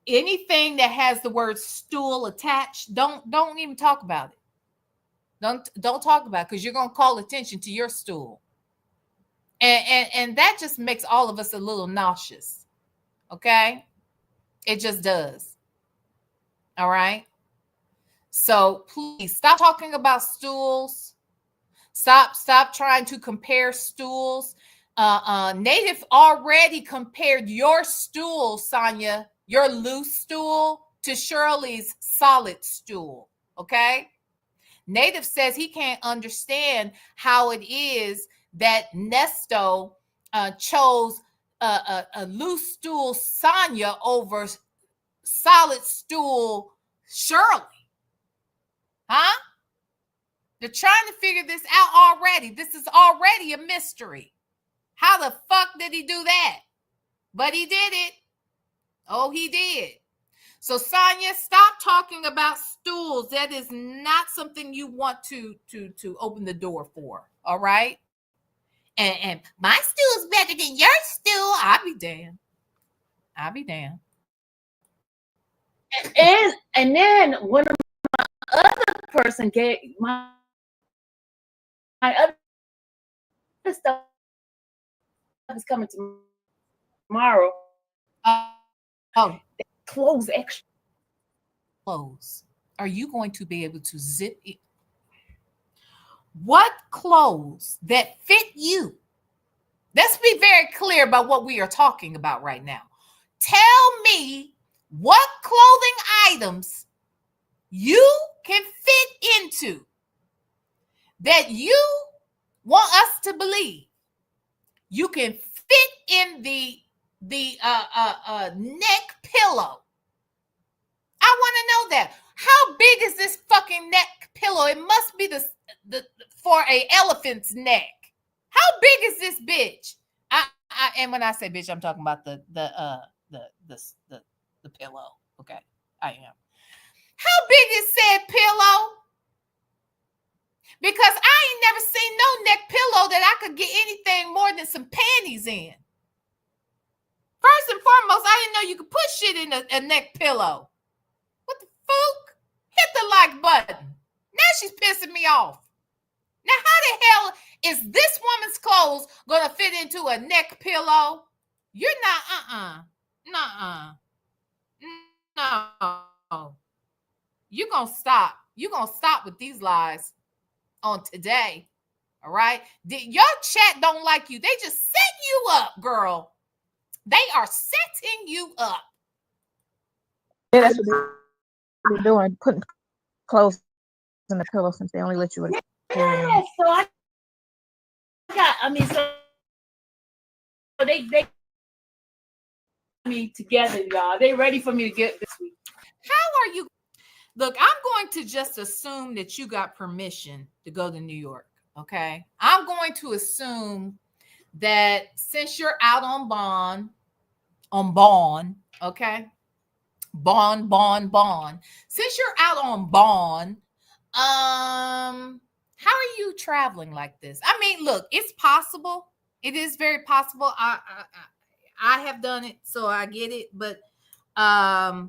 [SPEAKER 2] Anything that has the word stool attached, don't even talk about it. Don't talk about it, because you're gonna call attention to your stool. And that just makes all of us a little nauseous. Okay. It just does. All right. So please stop talking about stools. Stop trying to compare stools. Native already compared your stool, Sonia, your loose stool, to Shirley's solid stool. Okay. Native says he can't understand how it is that Nesto chose a loose stool Sonia over solid stool Shirley. Huh? They're trying to figure this out already. This is already a mystery. How the fuck did he do that? But he did it. Oh, he did. So Sonia, stop talking about stools. That is not something you want to open the door for. All right. And my stool is better than your stool. I'll be damned. I'll be damned.
[SPEAKER 3] And then one of my other person gave my other stuff is coming tomorrow.
[SPEAKER 2] Oh,
[SPEAKER 3] clothes extra.
[SPEAKER 2] Clothes. Are you going to be able to zip it? What clothes that fit you? Let's be very clear about what we are talking about right now. Tell me what clothing items you can fit into that you want us to believe you can fit in the neck pillow. I want to know that. How big is this fucking neck pillow? It must be the for a elephant's neck. How big is this bitch? And when I say bitch, I'm talking about the pillow. Okay, I am. How big is said pillow? Because I ain't never seen no neck pillow that I could get anything more than some panties in. First and foremost, I didn't know you could put shit in a neck pillow. What the fuck? Hit the like button. Now she's pissing me off. Now, how the hell is this woman's clothes gonna fit into a neck pillow? You're not, no. You're gonna stop. You're gonna stop with these lies on today. All right. Your chat don't like you. They just set you up, girl. They are setting you up.
[SPEAKER 4] Yeah, that's what they're doing, putting clothes in the pillow since they only let you.
[SPEAKER 3] Yeah, so so they me together, y'all. They ready for me to get this week.
[SPEAKER 2] How are you? Look, I'm going to just assume that you got permission to go to New York. Okay. I'm going to assume that since you're out on bond, okay. Bond. Since you're out on bond, how are you traveling like this? I mean, look, it's possible. It is very possible. I have done it, so I get it. But I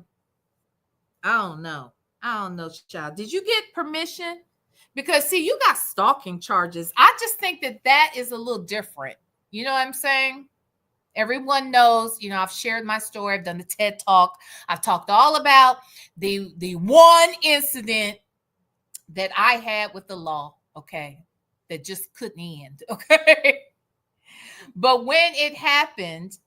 [SPEAKER 2] don't know. Child. Did you get permission? Because see, you got stalking charges. I just think that is a little different. You know what I'm saying? Everyone knows, I've shared my story. I've done the TED Talk. I've talked all about the one incident that I had with the law, okay, that just couldn't end, okay? But when it happened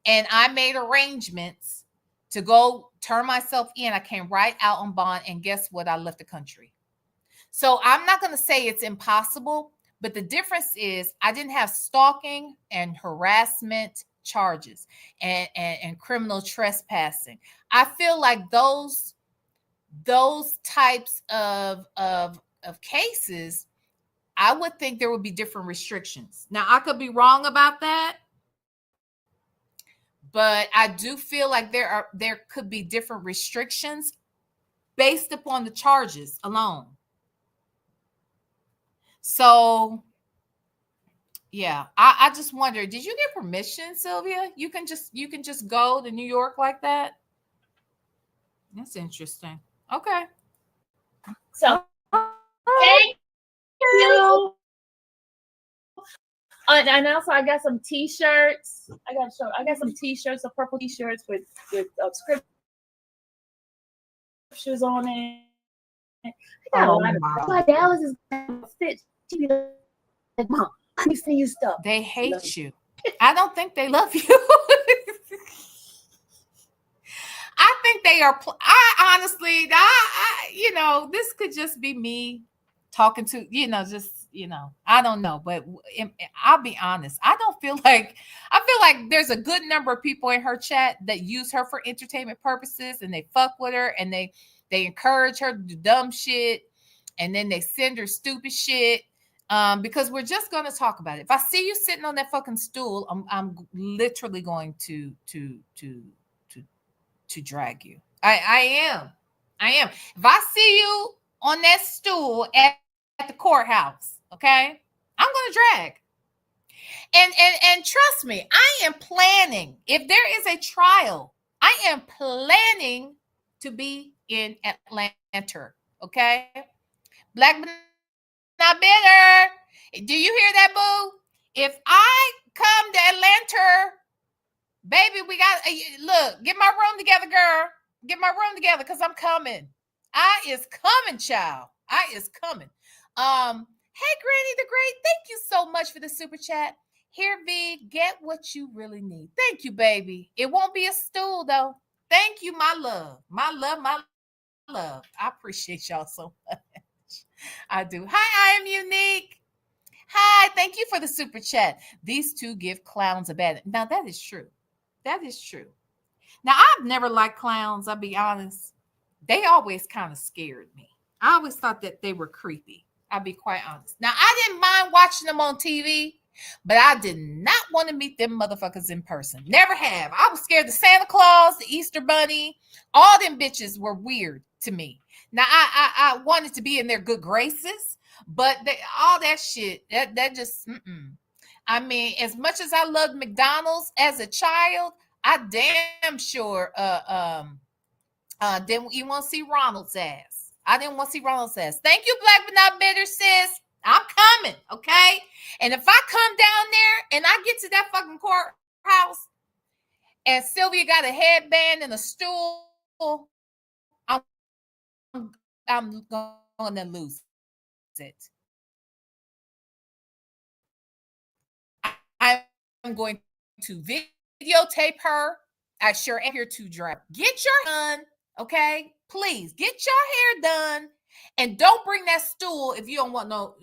[SPEAKER 2] and I made arrangements to go turn myself in, I came right out on bond, and guess what? I left the country. So I'm not going to say it's impossible, but the difference is I didn't have stalking and harassment charges and criminal trespassing. I feel like those types of cases, I would think there would be different restrictions. Now, I could be wrong about that, but I do feel like there could be different restrictions based upon the charges alone. So yeah, I just wonder, did you get permission, Sylvia? You can just go to New York like that? That's interesting. Okay.
[SPEAKER 3] So thank you. And also I got some t-shirts. I got some t-shirts, some purple t-shirts with scriptures on it. I got a lot of my Dallas is fit. She be like, Mom, let me see you stuff.
[SPEAKER 2] They hate you. I don't think they love you. I think they are. I honestly, this could just be me talking to, I don't know, but I'll be honest. I feel like there's a good number of people in her chat that use her for entertainment purposes, and they fuck with her, and they encourage her to do dumb shit, and then they send her stupid shit. Because we're just going to talk about it. If I see you sitting on that fucking stool, I'm literally going to drag you. I am. If I see you on that stool at the courthouse, okay, I'm gonna drag. And trust me, I am planning. If there is a trial, I am planning to be in Atlanta. Okay, Black but not bitter. Do you hear that, boo? If I come to Atlanta, baby, we got look. Get my room together, girl. Get my room together, because I'm coming. I is coming, child. I is coming. Hey, Granny the Great, thank you so much for the super chat. Here, V, get what you really need. Thank you, baby. It won't be a stool, though. Thank you, my love. My love, my love. I appreciate y'all so much. I do. Hi, I am unique. Hi, thank you for the super chat. These two give clowns a bad. Now, that is true. That is true. Now, I've never liked clowns, I'll be honest. They always kind of scared me. I always thought that they were creepy. I'll be quite honest. Now, I didn't mind watching them on TV, but I did not want to meet them motherfuckers in person. Never have. I was scared of Santa Claus, the Easter Bunny. All them bitches were weird to me. Now, I wanted to be in their good graces, but all that shit, that just, I mean, as much as I loved McDonald's as a child, I damn sure didn't even want to see Ronald's ass. I didn't want to see Ronald's ass. Thank you, Black but not bitter, sis. I'm coming, okay? And if I come down there and I get to that fucking courthouse and Sylvia got a headband and a stool, I'm going to lose it. I'm going to videotape her. I sure am here to drag. Get your hair done, okay? Please get your hair done, and don't bring that stool if you don't want no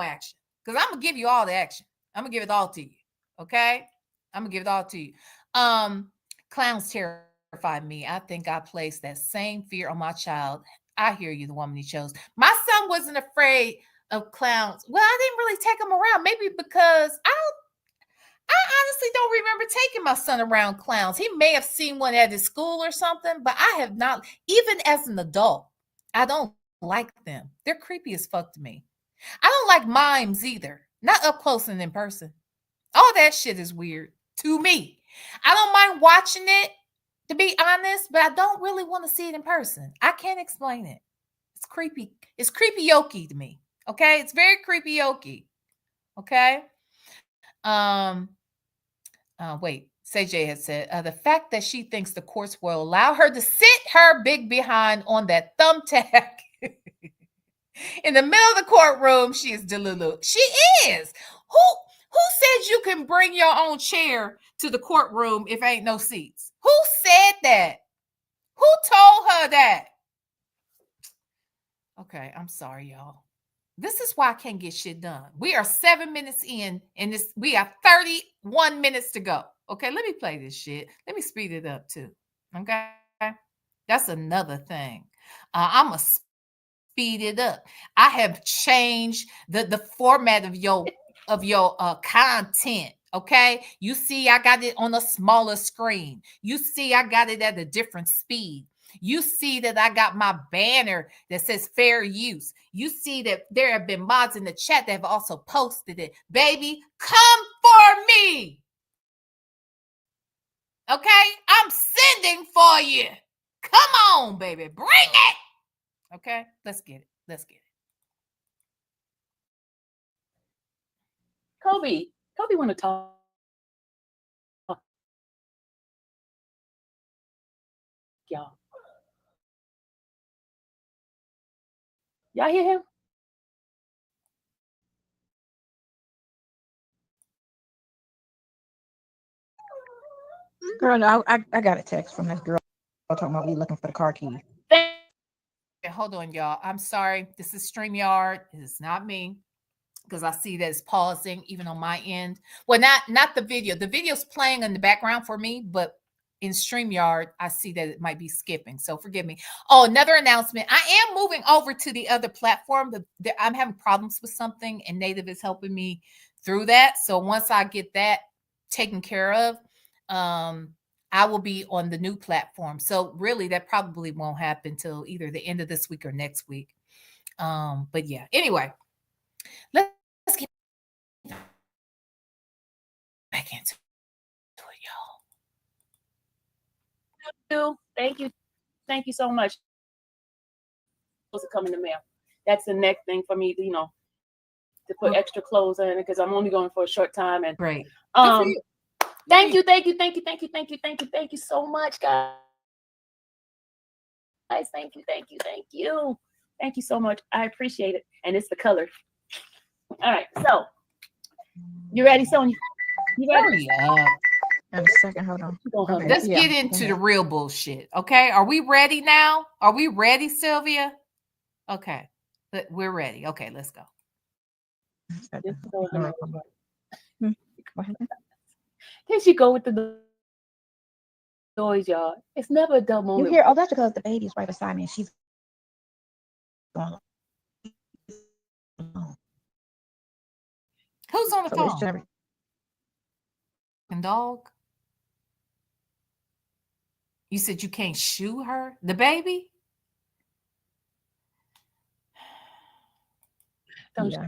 [SPEAKER 2] action. Because I'm gonna give you all the action. I'm gonna give it all to you, okay? I'm gonna give it all to you. Clowns terrified me. I think I placed that same fear on my child. I hear you, the woman he chose. My son wasn't afraid of clowns. Well, I didn't really take him around. Maybe because I honestly don't remember taking my son around clowns. He may have seen one at his school or something, but I have not. Even as an adult, I don't like them. They're creepy as fuck to me. I don't like mimes either. Not up close and in person. All that shit is weird to me. I don't mind watching it, to be honest, but I don't really want to see it in person. I can't explain it. It's creepy. It's creepy-yoky to me. Okay? It's very creepy-yoky. Okay? Wait, CJ had said, the fact that she thinks the courts will allow her to sit her big behind on that thumbtack in the middle of the courtroom, she is delulu. She is. Who said you can bring your own chair to the courtroom if ain't no seats? Who said that? Who told her that? Okay, I'm sorry, y'all. This is why I can't get shit done. We are 7 minutes in, and we have 31 minutes to go. Okay, let me play this shit. Let me speed it up too. Okay, that's another thing. I'm gonna speed it up. I have changed the format of your content. Okay. You see, I got it on a smaller screen. You see, I got it at a different speed. You see that I got my banner that says fair use. You see that there have been mods in the chat that have also posted it. Baby, come for me. Okay? I'm sending for you. Come on, baby. Bring it. Okay? Let's get it. Let's get it.
[SPEAKER 3] Kobe want to talk. Y'all hear him?
[SPEAKER 4] Girl, no, I got a text from this girl talking about we looking for the car keys.
[SPEAKER 2] Hold on, y'all. I'm sorry. This is StreamYard. It is not me, because I see that it's pausing even on my end. Well, not the video. The video's playing in the background for me, but in StreamYard, I see that it might be skipping. So forgive me. Oh, another announcement. I am moving over to the other platform. I'm having problems with something, and Native is helping me through that. So once I get that taken care of, I will be on the new platform. So really, that probably won't happen till either the end of this week or next week. But yeah, anyway, let's get back into it,
[SPEAKER 3] y'all. Thank you so much. Those are coming in the mail. That's the next thing for me, to put extra clothes in it, because I'm only going for a short time. And
[SPEAKER 2] great.
[SPEAKER 3] Thank you so much, guys. Thank you so much. I appreciate it. And it's the color. All right, so you ready, Sonia? You ready?
[SPEAKER 4] In a second, hold on.
[SPEAKER 2] Okay. Let's get into the real bullshit. Okay, are we ready now? Are we ready, Sylvia? Okay, we're ready. Okay, let's go.
[SPEAKER 3] Here she go with the noise, y'all. It's never a dull moment.
[SPEAKER 4] You hear? Oh, that's because the baby's right beside me, and she's going.
[SPEAKER 2] Who's on the phone? And dog. You said you can't shoot her, the baby.
[SPEAKER 3] Yeah.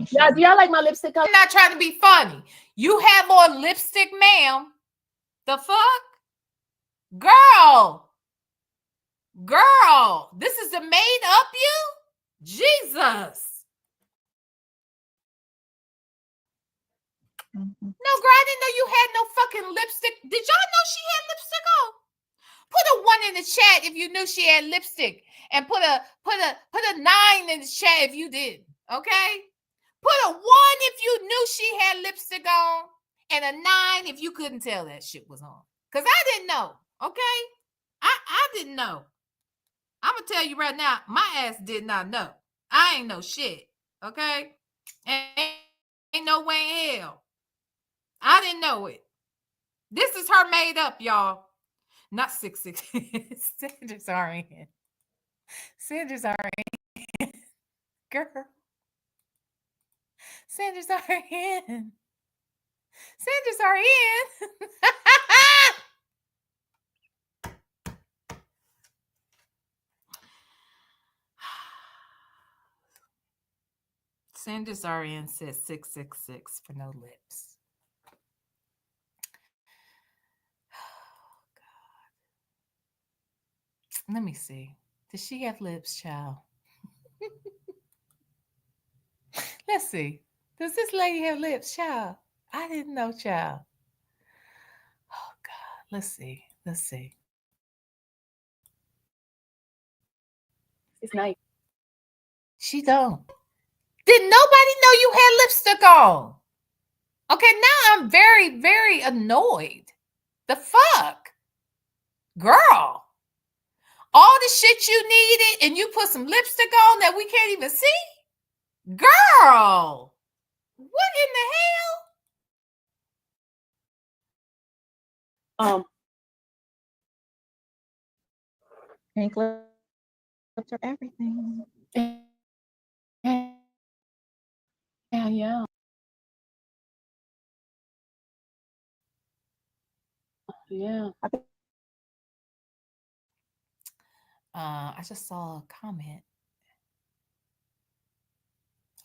[SPEAKER 3] Yeah, do y'all like my lipstick color?
[SPEAKER 2] I'm not trying to be funny. You have on lipstick, ma'am. The fuck? Girl, this is a made up you? Jesus. No, girl, I didn't know you had no fucking lipstick. Did y'all know she had lipstick on? Put a 1 in the chat if you knew she had lipstick, and put a 9 in the chat if you didn't. Okay? Put a 1 if you knew she had lipstick on, and a 9 if you couldn't tell that shit was on. Because I didn't know. Okay? I didn't know. I'm gonna tell you right now, my ass did not know. I ain't know shit. Okay? Ain't no way in hell. I didn't know it. This is her made up, y'all. Not 666. Sanders are in. Sanders are in. Girl. Sanders are in. Sanders are in. Sanders are in says 666 for no lips. Let me see. Does she have lips, child? Let's see. Does this lady have lips, child? I didn't know, child. Oh, God. Let's see.
[SPEAKER 3] It's nice.
[SPEAKER 2] She don't. Did nobody know you had lipstick on? Okay, now I'm very, very annoyed. The fuck? Girl. All the shit you needed, and you put some lipstick on that we can't even see? Girl, what in the
[SPEAKER 3] hell?
[SPEAKER 4] Pink lips are everything.
[SPEAKER 3] Yeah. Yeah.
[SPEAKER 2] I just saw a comment.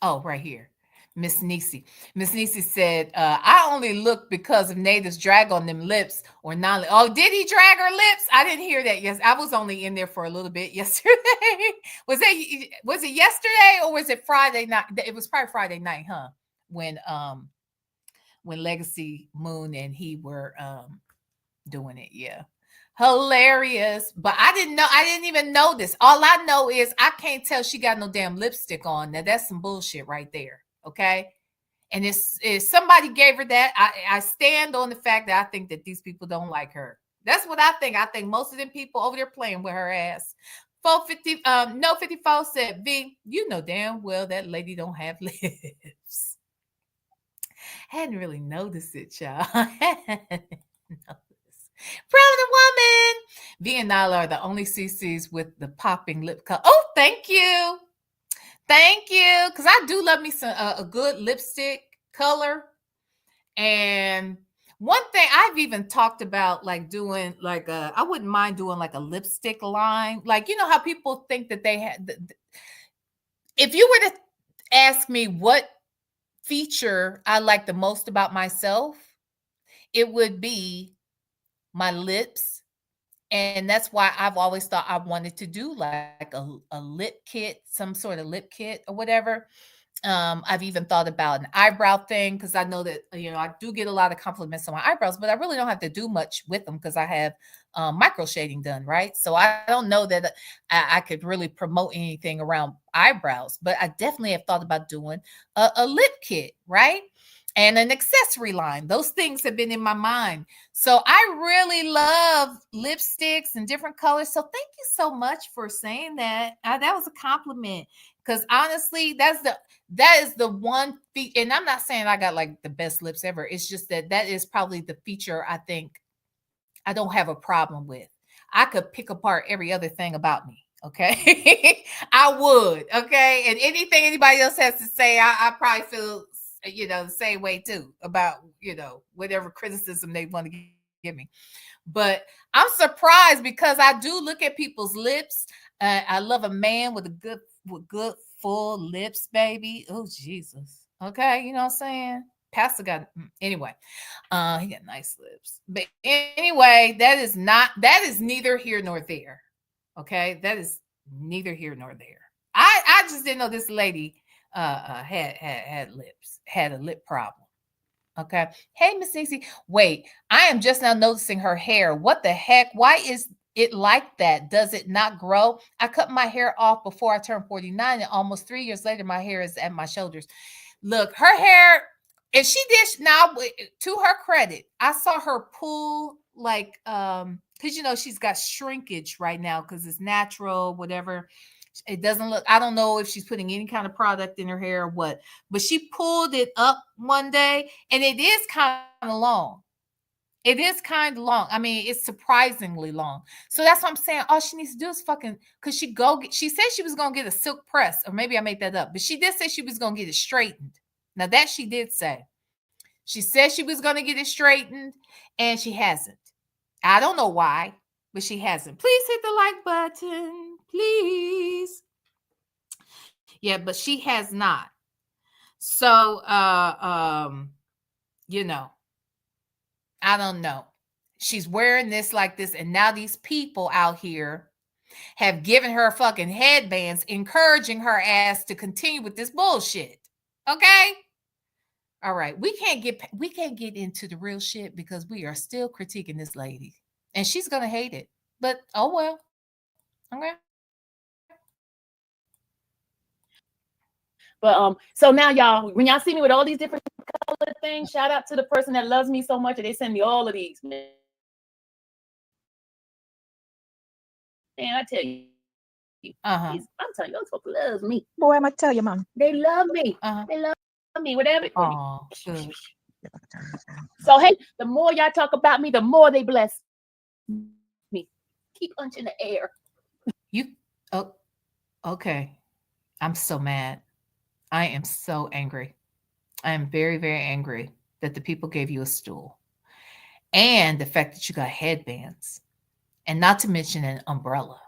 [SPEAKER 2] Oh, right here. Miss Nisi. Miss Nisi said, I only look because of natives drag on them lips or non. Oh, did he drag her lips? I didn't hear that. Yes, I was only in there for a little bit yesterday. Was it yesterday or was it Friday night? It was probably Friday night, huh? When Legacy Moon and he were doing it. Yeah. Hilarious. But I didn't even know this. All I know is I can't tell she got no damn lipstick on. Now that's some bullshit right there. Okay. And if somebody gave her that, I stand on the fact that I think that these people don't like her. That's what I think. I think most of them people over there playing with her ass. 450, no 54 said, V, you know damn well that lady don't have lips. Hadn't really noticed it, y'all. Proud woman. V and Nyla are the only CCs with the popping lip color. Oh, thank you. Thank you. Because I do love me some a good lipstick color. And one thing I've even talked about, like doing like I wouldn't mind doing like a lipstick line. Like, you know how people think that they had. If you were to ask me what feature I like the most about myself, it would be my lips. And that's why I've always thought I wanted to do like a lip kit, some sort of lip kit or whatever. I've even thought about an eyebrow thing because I know that, you know, I do get a lot of compliments on my eyebrows, but I really don't have to do much with them because I have micro shading done, right? So I don't know that I could really promote anything around eyebrows, but I definitely have thought about doing a lip kit, right? And an accessory line. Those things have been in my mind. So I really love lipsticks and different colors. So thank you so much for saying that. That was a compliment. Because honestly, that is the one feature, and I'm not saying I got like the best lips ever. It's just that is probably the feature I think I don't have a problem with. I could pick apart every other thing about me. Okay. I would. Okay. And anything anybody else has to say, I probably feel, you know, the same way too about, you know, whatever criticism they want to give me. But I'm surprised because I do look at people's lips. I love a man with good full lips, baby. Oh, Jesus. Okay. You know what I'm saying? Pastor got anyway. He got nice lips. But anyway, that is neither here nor there. Okay. That is neither here nor there. I just didn't know this lady had lips, had a lip problem. Okay. Hey, Miss Nixie. Wait, I am just now noticing her hair. What the heck? Why is it like that? Does it not grow? I cut my hair off before I turned 49, and almost 3 years later, my hair is at my shoulders. Look, her hair, and she did now, to her credit, I saw her pull like because you know she's got shrinkage right now because it's natural, whatever. It doesn't look, I don't know if she's putting any kind of product in her hair or what, but she pulled it up one day and it is kind of long. It is kind of long. I mean, it's surprisingly long. So that's what I'm saying. All she needs to do is fucking, because she said she was going to get a silk press, or maybe I made that up, but she did say she was going to get it straightened. Now that she did say. She said she was going to get it straightened and she hasn't. I don't know why, but she hasn't. Please hit the like button. Please. Yeah, but she has not. So you know, I don't know. She's wearing this like this, and now these people out here have given her fucking headbands, encouraging her ass to continue with this bullshit. Okay? All right. We can't get into the real shit because we are still critiquing this lady. And she's gonna hate it. But oh well. Okay.
[SPEAKER 3] But so now y'all, when y'all see me with all these different color things, shout out to the person that loves me so much that they send me all of these. Man, I tell you, I'm telling you, those folks love me.
[SPEAKER 4] Boy, I'm gonna tell you, Mom.
[SPEAKER 3] They love me. They love me. Whatever.
[SPEAKER 2] Oh, good.
[SPEAKER 3] So hey, the more y'all talk about me, the more they bless me. Keep punching the air.
[SPEAKER 2] Okay. I'm so mad. I am so angry. I am very, very angry that the people gave you a stool. and the fact that you got headbands, and not to mention an umbrella,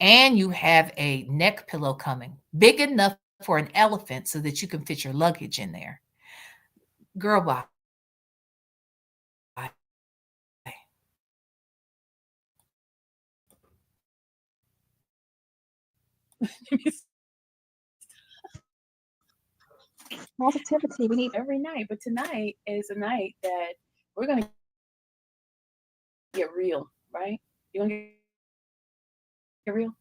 [SPEAKER 2] and you have a neck pillow coming big enough for an elephant so that you can fit your luggage in there. Girl, bye.
[SPEAKER 4] Positivity. We need
[SPEAKER 3] every night, but tonight is a night that we're gonna get real, right? You're gonna get real?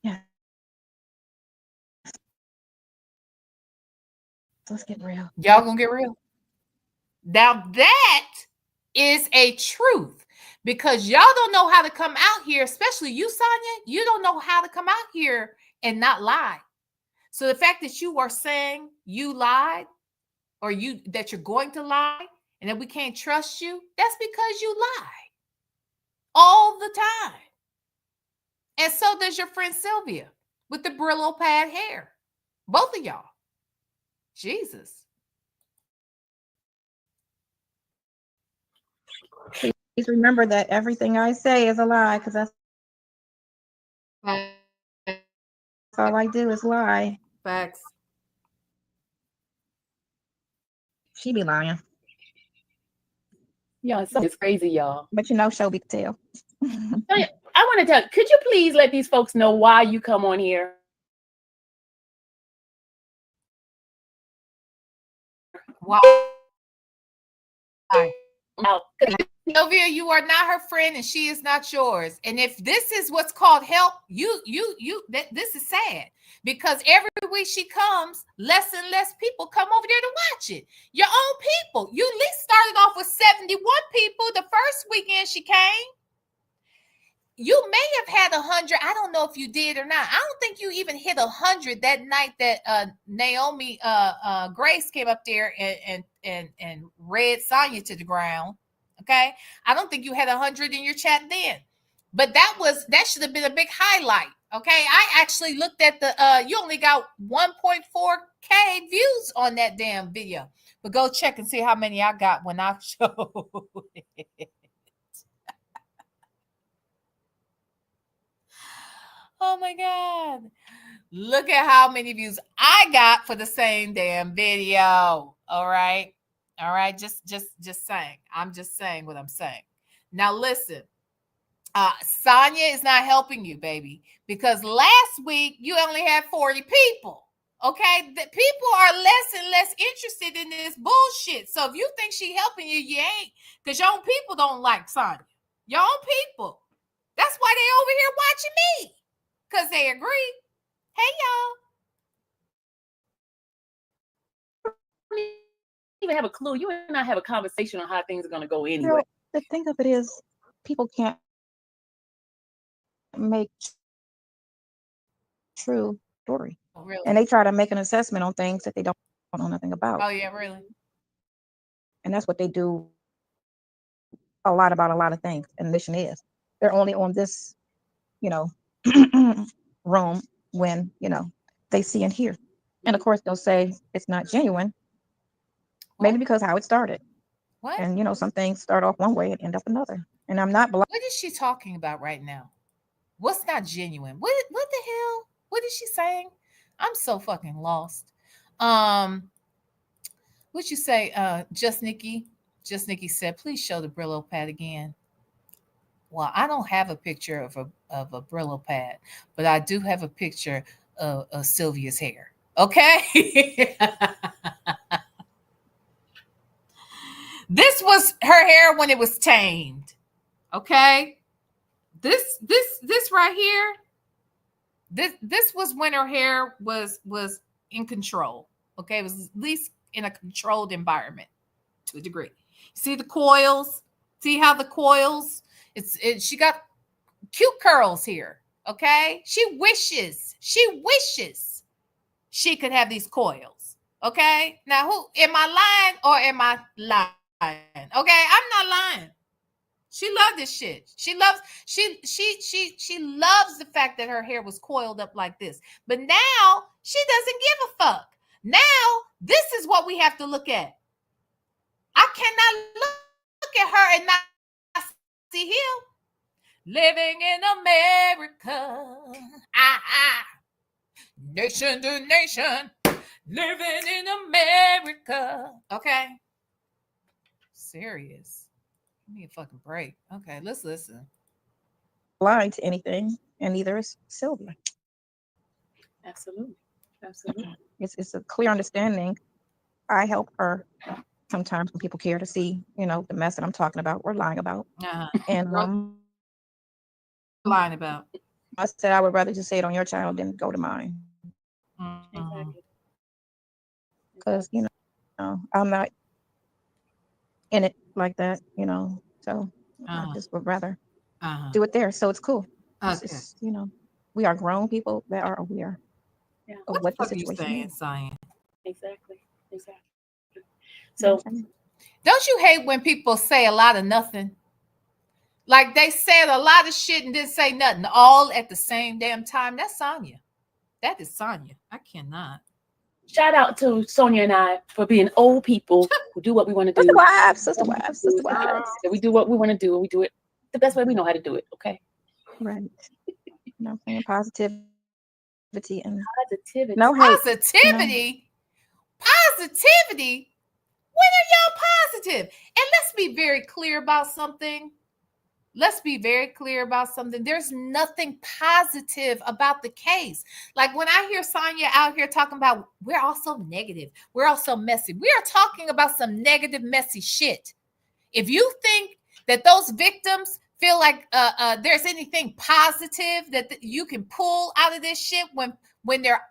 [SPEAKER 4] Yeah. Let's get real.
[SPEAKER 2] Y'all gonna get real? Now that is a truth, because y'all don't know how to come out here, especially you, Sonia. You don't know how to come out here and not lie. So the fact that you are saying you lied, or that you're going to lie, and that we can't trust you, that's because you lie all the time. And so does your friend Sylvia with the Brillo pad hair. Both of y'all. Jesus.
[SPEAKER 4] Please remember that everything I say is a lie, because that's all I do is lie.
[SPEAKER 2] Facts.
[SPEAKER 4] She be lying.
[SPEAKER 3] Yeah, it's crazy, y'all.
[SPEAKER 4] But you know, show be tell.
[SPEAKER 3] I want to tell, could you please let these folks know why you come on here?
[SPEAKER 2] Why? Sylvia, you are not her friend and she is not yours. And if this is what's called help, this is sad, because every week she comes, less and less people come over there to watch it. Your own people. You at least started off with 71 people the first weekend she came. You may have had 100. I don't know if you did or not. I don't think you even hit 100 that night that Naomi Grace came up there and read Sonia to the ground. Okay, I don't think you had 100 in your chat then, but that should have been a big highlight. Okay, I actually looked at the you only got 1.4K views on that damn video, but go check and see how many I got when I showed it. Oh my God. Look at how many views I got for the same damn video. All right. All right. Just saying. I'm just saying what I'm saying. Now listen. Sonia is not helping you, baby, because last week you only had 40 people. Okay. The people are less and less interested in this bullshit. So if you think she helping you, you ain't, because your own people don't like Sonia. Your own people. That's why they over here watching me. Because they agree. Hey,
[SPEAKER 3] y'all. You don't even have a clue. You and I have a conversation on how things are going to go anyway.
[SPEAKER 4] Well, the thing of it is, people can't make true story.
[SPEAKER 2] Oh, really?
[SPEAKER 4] And they try to make an assessment on things that they don't know nothing about.
[SPEAKER 2] Oh, yeah, really?
[SPEAKER 4] And that's what they do a lot about a lot of things. And the mission is, they're only on this, room when, they see and hear. And of course, they'll say it's not genuine, maybe because how it started.
[SPEAKER 2] What?
[SPEAKER 4] And, some things start off one way and end up another. And I'm not.
[SPEAKER 2] What is she talking about right now? What's not genuine? What the hell? What is she saying? I'm so fucking lost. What'd you say? Just Nikki said, please show the Brillo pad again. Well, I don't have a picture of a Brillo pad, but I do have a picture of Sylvia's hair. Okay. This was her hair when it was tamed. Okay. This right here. This was when her hair was in control. Okay. It was at least in a controlled environment to a degree. See the coils? See how the coils? She got cute curls here. Okay. She wishes she could have these coils. Okay. Now, who am I lying or am I lying? Okay, I'm not lying. She loved this shit. She loves the fact that her hair was coiled up like this. But now she doesn't give a fuck. Now this is what we have to look at. I cannot look look at her and not see him. Living in America. Nation to nation. Living in America. Okay. Serious. Give me a fucking break. Okay, let's listen.
[SPEAKER 4] Blind to anything, and neither is Sylvia.
[SPEAKER 3] Absolutely. Absolutely.
[SPEAKER 4] It's a clear understanding. I help her sometimes when people care to see, the mess that I'm talking about or lying about. And
[SPEAKER 2] lying about.
[SPEAKER 4] I said I would rather just say it on your channel than go to mine.
[SPEAKER 3] Exactly.
[SPEAKER 4] Because I'm not in it like that, so I just would rather do it there. So it's cool. It's just, we are grown people that are aware of what the situation is.
[SPEAKER 2] Saying?
[SPEAKER 3] Exactly. So
[SPEAKER 2] don't you hate when people say a lot of nothing? Like they said a lot of shit and didn't say nothing all at the same damn time. That's Sonia. That is Sonia. I cannot.
[SPEAKER 3] Shout out to Sonia and I for being old people who do what we want to do.
[SPEAKER 4] Sister wives.
[SPEAKER 3] We do what we want to do, and we do it the best way we know how to do it. Okay.
[SPEAKER 4] Right. Positivity and
[SPEAKER 3] positivity.
[SPEAKER 4] No hate.
[SPEAKER 2] Positivity. Positivity. When are y'all positive? And let's be very clear about something. There's nothing positive about the case. Like when I hear Sonia out here talking about we're all so negative, we're all so messy. We are talking about some negative, messy shit. If you think that those victims feel like there's anything positive that you can pull out of this shit when their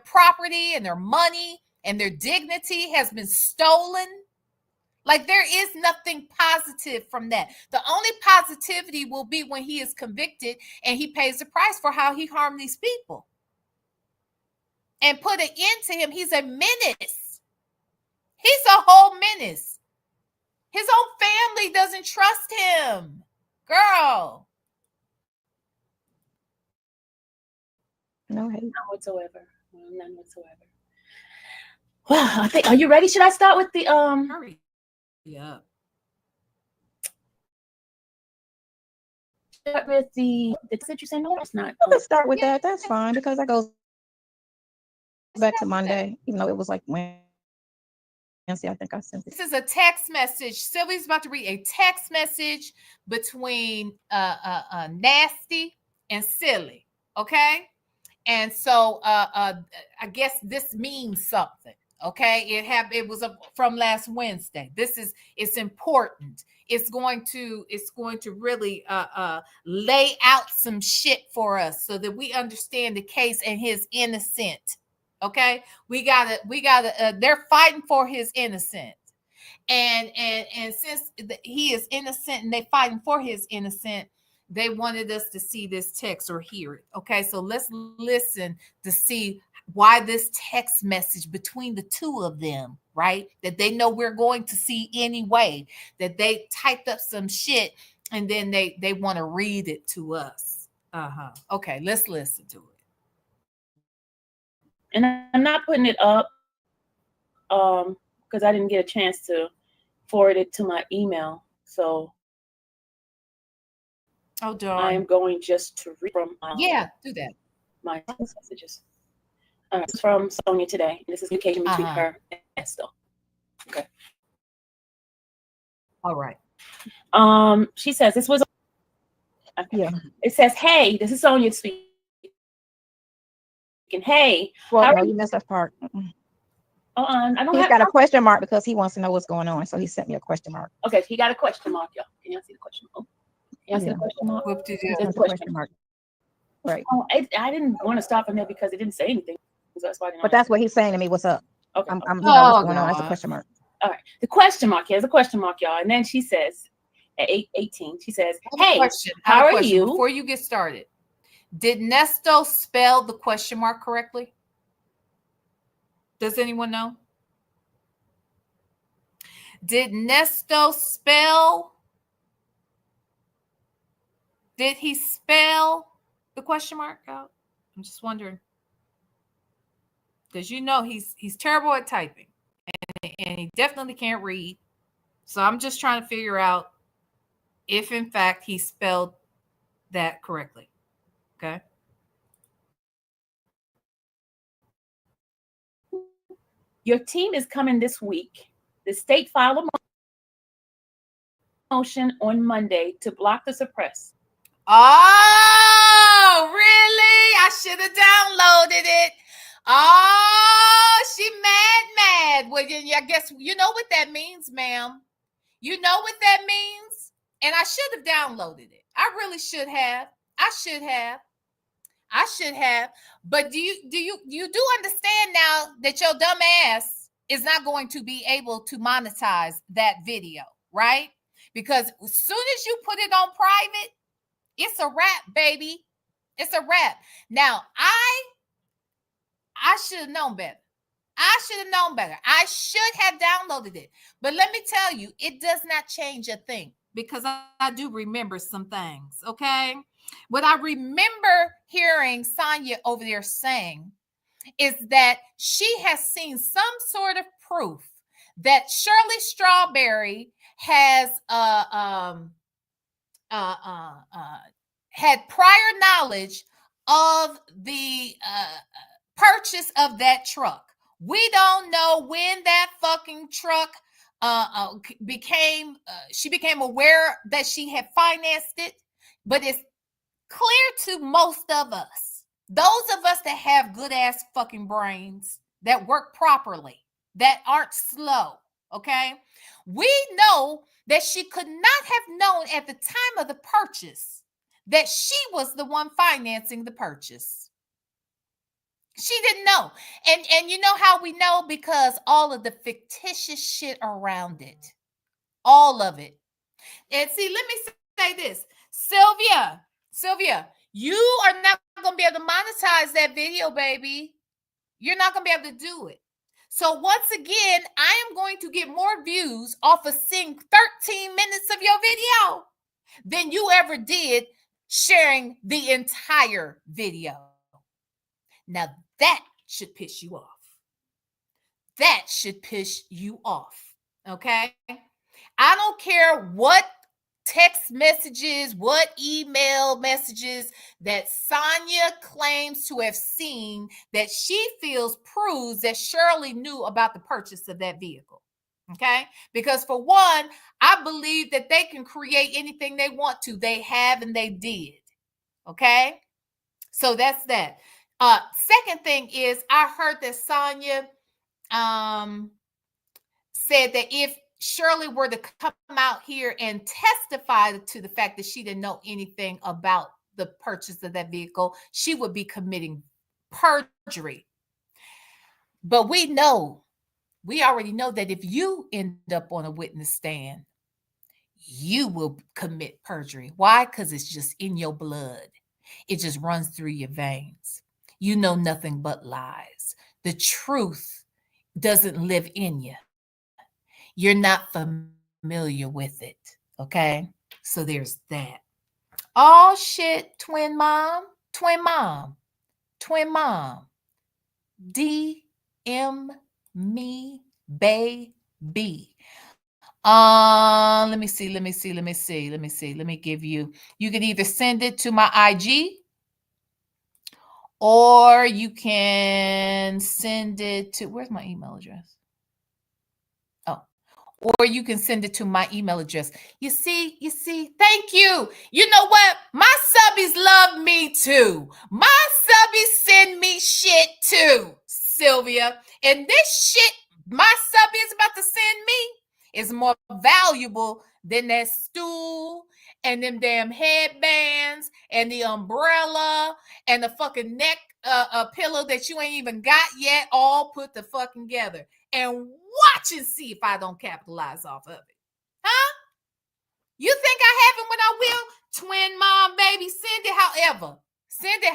[SPEAKER 2] property and their money and their dignity has been stolen, like there is nothing positive from that. The only positivity will be when he is convicted and he pays the price for how he harmed these people and put an end to him. He's a menace. He's a whole menace. His own family doesn't trust him. Girl.
[SPEAKER 4] No hate.
[SPEAKER 3] None whatsoever. None whatsoever. Well, I think, are you ready? Should I start with the
[SPEAKER 2] Hurry up.
[SPEAKER 3] Start with the you say no, that's not.
[SPEAKER 4] Let's start with that. That's fine because that goes back to Monday, even though it was like Wednesday. I think I sent it.
[SPEAKER 2] This is a text message. Sylvia's about to read a text message between Nasty and Silly. Okay. And so I guess this means something. Okay. It was from last Wednesday. It's important. It's going to really lay out some shit for us so that we understand the case and his innocent. Okay, we gotta they're fighting for his innocence, and since he is innocent and they fighting for his innocent, they wanted us to see this text or hear it. Okay, so let's listen to see why this text message between the two of them, right, that they know we're going to see anyway, that they typed up some shit and then they want to read it to us. Okay, let's listen to it.
[SPEAKER 3] And I'm not putting it up because I didn't get a chance to forward it to my email. So I am going just to read from
[SPEAKER 2] do that.
[SPEAKER 3] My messages. This is from Sonia today. This is communication between her and Estelle. Okay.
[SPEAKER 2] All right.
[SPEAKER 3] She says this was. Yeah. It says, "Hey, this is Sonia speaking. Hey,
[SPEAKER 4] well, no, you missed that part.
[SPEAKER 3] I don't
[SPEAKER 4] He's got a question mark because he wants to know what's going on. So he sent me a question mark.
[SPEAKER 3] Okay, he got a question mark, y'all. Can y'all see the question mark? Can y'all see the question mark?
[SPEAKER 2] What did you
[SPEAKER 3] do? Question
[SPEAKER 4] mark. Right.
[SPEAKER 3] Oh, I didn't want to stop him there because it didn't say anything. So that's why I didn't.
[SPEAKER 4] But that's what he's saying to me. What's up?
[SPEAKER 3] Okay.
[SPEAKER 4] What's going on? That's a question mark.
[SPEAKER 3] All right. The question mark. Here's a question mark, y'all. And then she says, at 8:18, she says, "Hey, how are you?"
[SPEAKER 2] Before you get started, did Nesto spell the question mark correctly? Does anyone know? Did Nesto spell? Did he spell the question mark out? I'm just wondering. Because he's terrible at typing. And he definitely can't read. So I'm just trying to figure out if in fact he spelled that correctly. Okay.
[SPEAKER 3] Your team is coming this week. The state filed a motion on Monday to block the suppress.
[SPEAKER 2] Oh, really? I should have downloaded it. Oh, she mad. Well, I guess you know what that means, ma'am. You know what that means? And I should have downloaded it. I really should have. I should have. But do you do understand now that your dumb ass is not going to be able to monetize that video, right? Because as soon as you put it on private, it's a wrap, baby. It's a wrap. Now, I should have known better. I should have downloaded it. But let me tell you, it does not change a thing because I do remember some things, okay? What I remember hearing Sonia over there saying is that she has seen some sort of proof that Shirley Strawberry has had prior knowledge of the purchase of that truck. We don't know when that fucking truck she became aware that she had financed it, but it's clear to most of us, those of us that have good ass fucking brains that work properly, that aren't slow, okay? We know that she could not have known at the time of the purchase that she was the one financing the purchase. She didn't know. And you know how we know? Because all of the fictitious shit around it. All of it. And see, let me say this. Sylvia, you are not going to be able to monetize that video, baby. You're not going to be able to do it. So once again, I am going to get more views off of seeing 13 minutes of your video than you ever did sharing the entire video. Now that should piss you off. That should piss you off. Okay? I don't care what text messages, what email messages that Sonia claims to have seen that she feels proves that Shirley knew about the purchase of that vehicle. Okay? Because for one, I believe that they can create anything they want to. They have and they did. Okay? So that's that. Second thing is I heard that Sonia said that if Shirley were to come out here and testify to the fact that she didn't know anything about the purchase of that vehicle, she would be committing perjury. But we already know that if you end up on a witness stand, you will commit perjury. Why? Because it's just in your blood. It just runs through your veins. You know nothing but lies. The truth doesn't live in you. You're not familiar with it. Okay? So there's that. Oh shit, twin mom. DM me, baby. Let me see. Let me give you. You can either send it to my IG or you can send it to, where's my email address? Or you can send it to my email address. You see, thank you. You know what? My subbies love me too. My subbies send me shit too, Sylvia. And this shit my subby is about to send me is more valuable than that stool and them damn headbands and the umbrella and the fucking neck pillow that you ain't even got yet, all put the fucking together. And watch and see if I don't capitalize off of it. Huh? You think I haven't when I will? Twin mom, baby, send it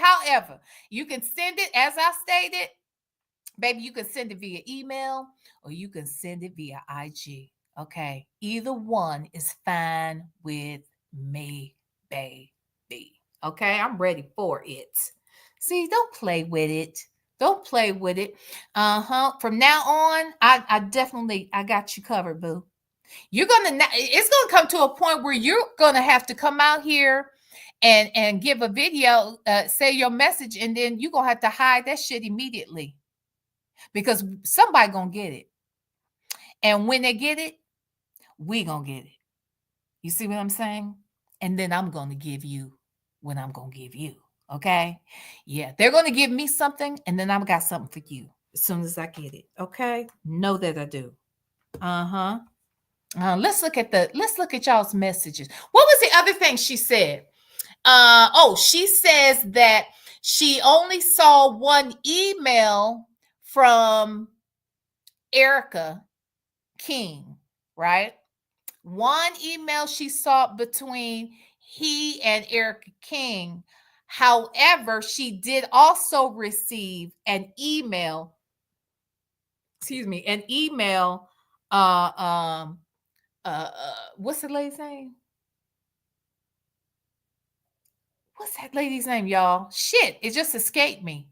[SPEAKER 2] however. You can send it, as I stated, baby, you can send it via email or you can send it via IG. Okay? Either one is fine with me, baby. Okay? I'm ready for it. See, don't play with it. Don't play with it. From now on, I definitely got you covered, boo. It's gonna come to a point where you're gonna have to come out here and give a video, say your message, and then you're gonna have to hide that shit immediately because somebody gonna get it. And when they get it, we gonna get it. You see what I'm saying? And then I'm gonna give you what I'm gonna give you. Okay? Yeah, they're gonna give me something, and then I've got something for you as soon as I get it. Okay? Know that I do. Uh-huh. Let's look at y'all's messages. What was the other thing she said? She says that she only saw one email from Erica King, right? One email she saw between he and Erica King. However, she did also receive an email, what's the lady's name? What's that lady's name, y'all? Shit, it just escaped me.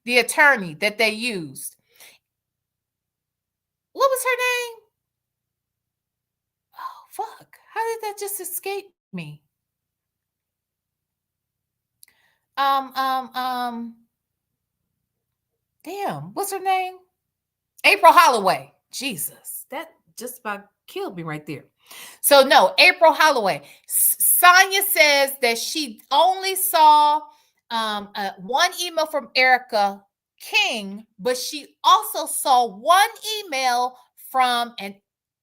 [SPEAKER 2] The attorney that they used. What was her name? Oh, fuck. How did that just escape me? Damn, what's her name? April Holloway. Jesus, that just about killed me right there. So no, April Holloway. Sonia says that she only saw one email from Erica King, but she also saw one email from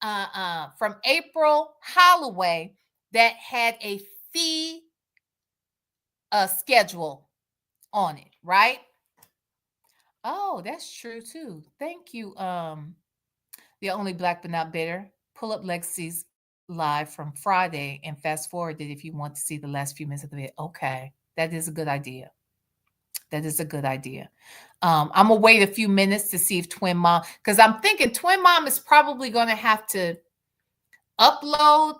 [SPEAKER 2] from April Holloway that had a fee schedule on it, right? Oh, that's true too. Thank you. The Only Black But Not Bitter. Pull up Lexi's live from Friday and fast forward it if you want to see the last few minutes of the video. Okay, that is a good idea. That is a good idea. I'm gonna wait a few minutes to see if Twin Mom, because I'm thinking Twin Mom is probably gonna have to upload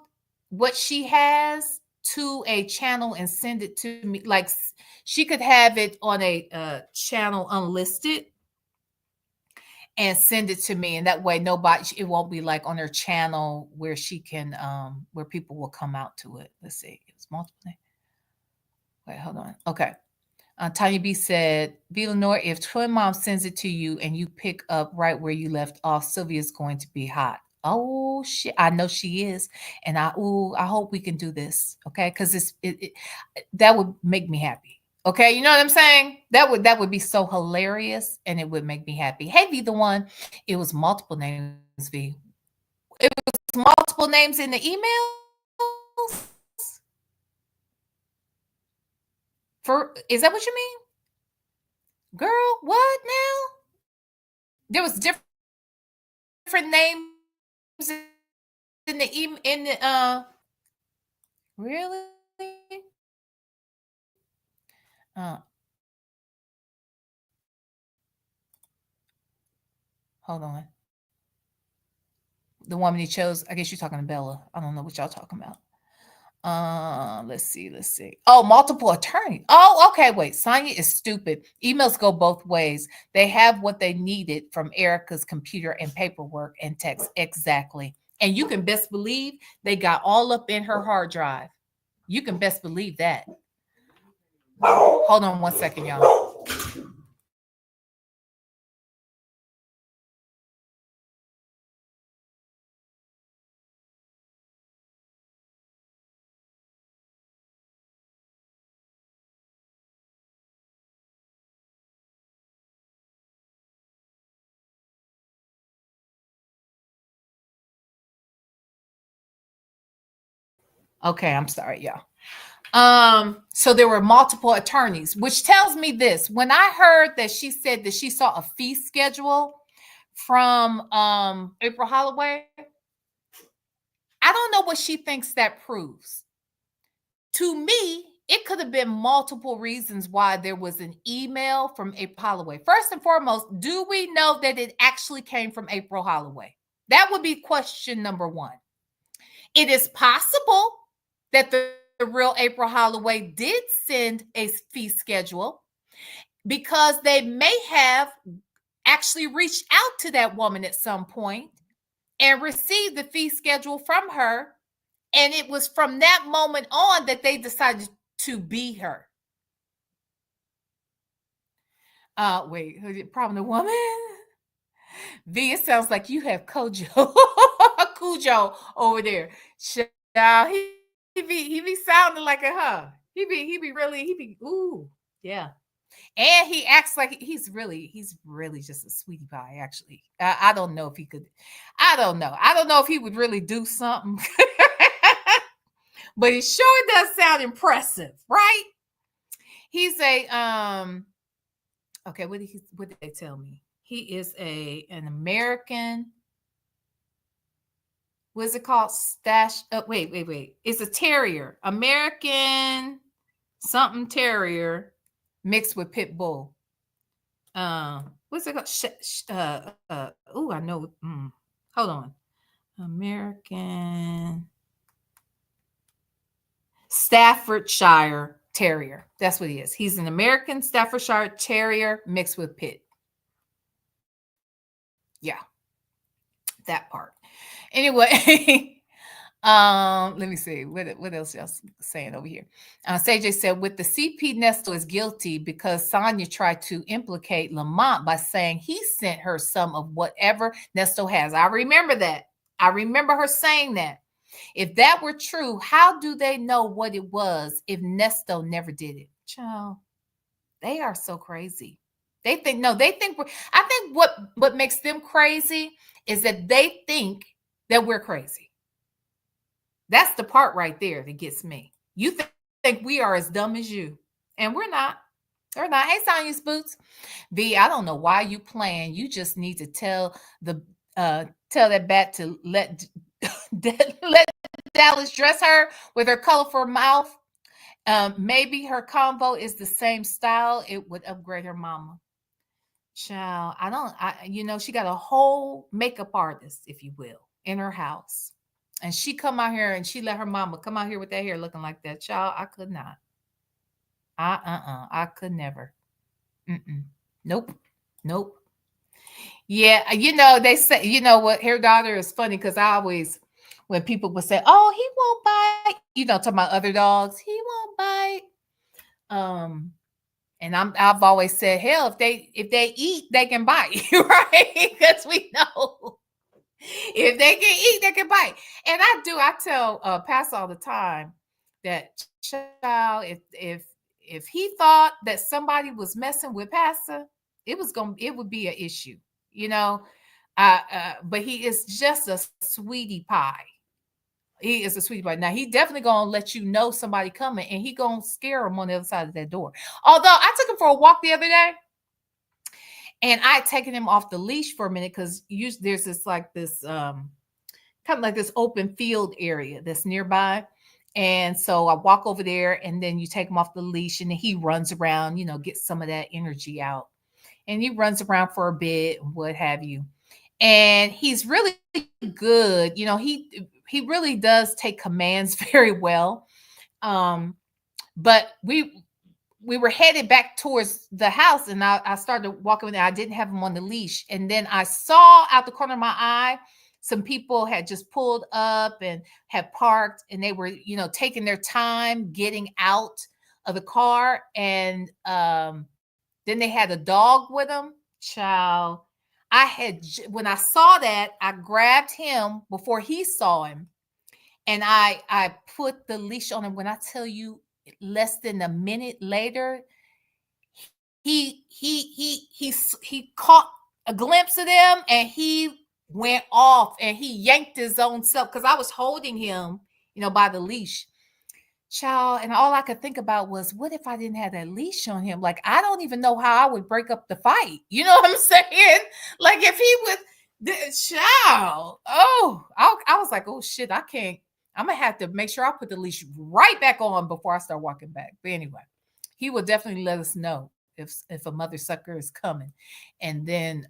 [SPEAKER 2] what she has to a channel and send it to me. Like she could have it on a channel unlisted and send it to me, and that way it won't be like on her channel where she can where people will come out to it. Let's see, it's multiple. Wait, hold on. Okay. Tanya B said, VLenore, if Twin Mom sends it to you and you pick up right where you left off, Sylvia's going to be hot. Oh shit, I know she is, and I hope we can do this, okay? Because that would make me happy. Okay, you know what I'm saying? That would be so hilarious, and it would make me happy. Hey, V the one, it was multiple names. V, it was multiple names in the emails. Is that what you mean, girl? What now? There was different names in the really. Hold on. The woman he chose, I guess you're talking to Bella. I don't know what y'all talking about. Let's see. Oh, multiple attorneys. Oh, okay. Wait, Sonia is stupid. Emails go both ways. They have what they needed from Erica's computer and paperwork and text. Exactly. And you can best believe they got all up in her hard drive. You can best believe that. Hold on one second, y'all. Okay, I'm sorry, y'all. So there were multiple attorneys, which tells me this. When I heard that she said that she saw a fee schedule from April Holloway, I don't know what she thinks that proves. To me, it could have been multiple reasons why there was an email from April Holloway. First and foremost, do we know that it actually came from April Holloway? That would be question number one. It is possible that the real April Holloway did send a fee schedule because they may have actually reached out to that woman at some point and received the fee schedule from her. And it was from that moment on that they decided to be her. Wait, problem the woman? V, it sounds like you have Cujo over there. Child, he be sounding like a huh. He be ooh, yeah. And he acts like he's really just a sweetie pie, actually. I don't know if he could. I don't know if he would really do something. But it sure does sound impressive, right? He's a okay, what did they tell me? He is an American. What is it called? Wait. It's a terrier. American something terrier mixed with pit bull. What's it called? I know. Hold on. American Staffordshire Terrier. That's what he is. He's an American Staffordshire Terrier mixed with pit. Yeah, that part. Anyway, let me see what else y'all saying over here. CJ said, with the CP, Nesto is guilty because Sonia tried to implicate Lamont by saying he sent her some of whatever Nesto has. I remember that. I remember her saying that. If that were true, how do they know what it was if Nesto never did it? Child, they are so crazy. I think what makes them crazy is that they think that we're crazy. That's the part right there that gets me. You think we are as dumb as you, and we're not. We're not. Hey, Sonia's Boots. V, I don't know why you playing. You just need to tell that bat to let Dallas dress her with her colorful mouth. Maybe her combo is the same style. It would upgrade her mama. Child, she got a whole makeup artist, if you will, in her house. And she come out here and she let her mama come out here with that hair looking like that. Child, I could not. I could never. Nope. Yeah, they say, you know what, her daughter is funny because I always, when people would say, oh, he won't bite, talking about other dogs, he won't bite. And I've always said, hell, if they eat, they can bite, right? Because we know if they can eat, they can bite. And I tell Pastor all the time that, child, if he thought that somebody was messing with Pastor, it would be an issue, but he is just a sweetie pie. He is a sweetie pie. Now, he definitely going to let you know somebody coming, and he going to scare him on the other side of that door. Although I took him for a walk the other day, and I had taken him off the leash for a minute because there's this kind of like this open field area that's nearby. And so I walk over there, and then you take him off the leash, and then he runs around, get some of that energy out. And he runs around for a bit, what have you. And he's really good. He really does take commands very well. But we were headed back towards the house, and I started walking with him. I didn't have him on the leash. And then I saw out the corner of my eye, some people had just pulled up and had parked, and they were, taking their time getting out of the car. And then they had a dog with them. Child, when I saw that, I grabbed him before he saw him, and I put the leash on him. When I tell you, less than a minute later, he caught a glimpse of them, and he went off, and he yanked his own self because I was holding him, by the leash. Child, and all I could think about was, what if I didn't have that leash on him? Like, I don't even know how I would break up the fight. You know what I'm saying? Like, if he would, child, I was like, oh shit, I can't. I'm gonna have to make sure I put the leash right back on before I start walking back. But anyway, he will definitely let us know if a mother sucker is coming, and then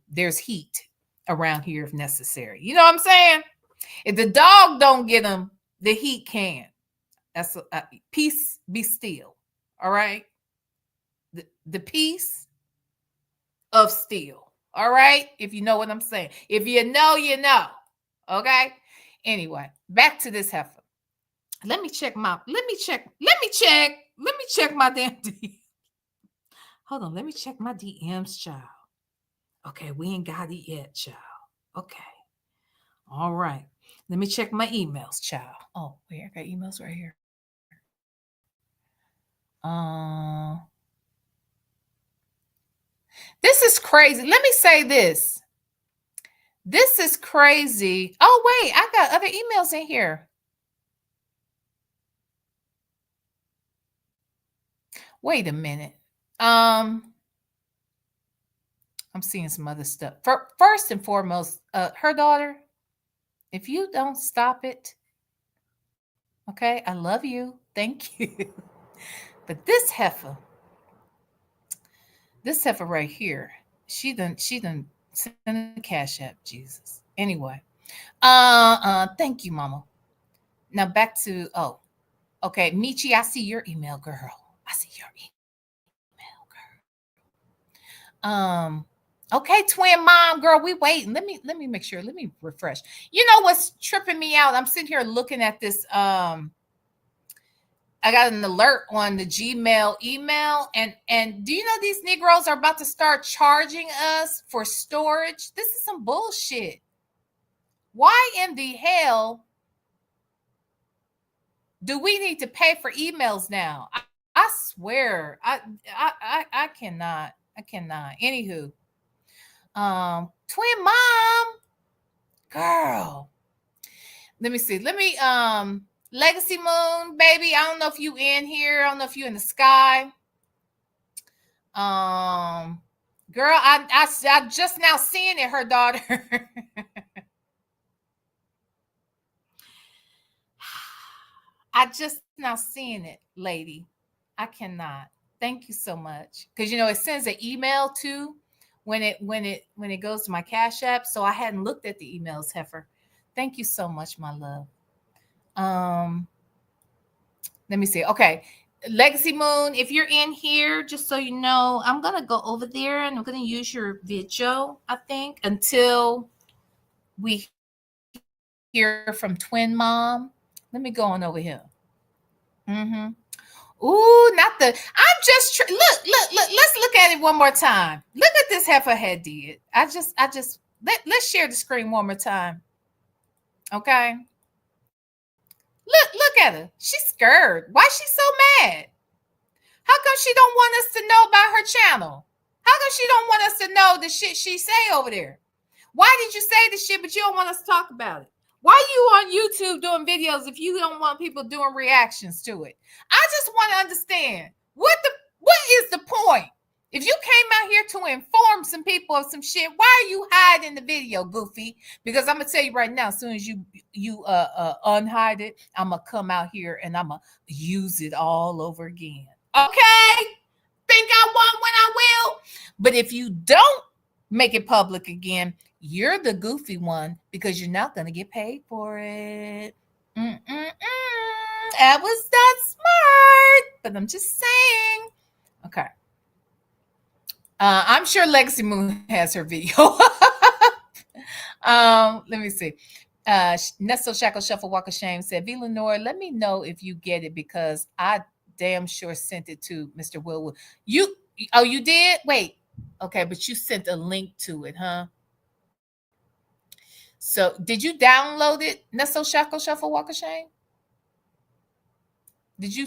[SPEAKER 2] there's heat around here if necessary. You know what I'm saying? If the dog don't get him, the heat can. That's peace be still. All right. The peace of steel. All right. If you know what I'm saying. If you know, you know. Okay. Anyway, back to this heifer. Let me check my damn D. Hold on, let me check my DMs, child. Okay, we ain't got it yet, child. Okay. All right. Let me check my emails, child. Oh, wait, I got emails right here. This is crazy. Let me say this. This is crazy. Oh, wait, I got other emails in here. Wait a minute. I'm seeing some other stuff. First and foremost, her daughter, if you don't stop it, okay, I love you. Thank you. But this heifer right here, she done sent a cash app, Jesus. Anyway, thank you, mama. Now back to, okay, Michi, I see your email, girl. I see your email, girl. Okay, twin mom, girl, we waiting. Let me make sure. Let me refresh. You know what's tripping me out? I'm sitting here looking at this. I got an alert on the Gmail email, and do you know these Negroes are about to start charging us for storage? This is some bullshit. Why in the hell do we need to pay for emails now? I swear, I cannot. I cannot. Anywho, twin mom, girl. Let me see. Let me Legacy Moon, baby. I don't know if you in here. I don't know if you in the sky. Girl, I just now seeing it, her daughter. I just now seeing it, lady. I cannot. Thank you so much. Because it sends an email too when it goes to my Cash App. So I hadn't looked at the emails, heifer. Thank you so much, my love. Let me see. Okay. Legacy Moon, if you're in here, just so you know, I'm gonna go over there and I'm gonna use your video, I think, until we hear from twin mom. Let me go on over here. Ooh, not the. I'm just look. Let's look at it one more time. Look at this heifer head did. Let's share the screen one more time. Okay. Look at her. She's scared. Why is she so mad? How come she don't want us to know about her channel? How come she don't want us to know the shit she say over there? Why did you say the shit, but you don't want us to talk about it? Why you on YouTube doing videos if you don't want people doing reactions to it? I just want to understand what is the point? If you came out here to inform some people of some shit, why are you hiding the video, Goofy? Because I'm gonna tell you right now, as soon as you unhide it, I'm gonna come out here and I'm gonna use it all over again. Okay? Think I won't when I will? But if you don't make it public again, you're the goofy one because you're not going to get paid for it. That was not smart, but I'm just saying. Okay. I'm sure Legacy Moon has her video. Let me see. Nestle Shackle Shuffle Walk of Shame said, VLenore, let me know if you get it because I damn sure sent it to Mr. Willwood. You did? Wait. Okay, but you sent a link to it, huh? So did you download it, Nestle Shackle Shuffle Walk of Shame? Did you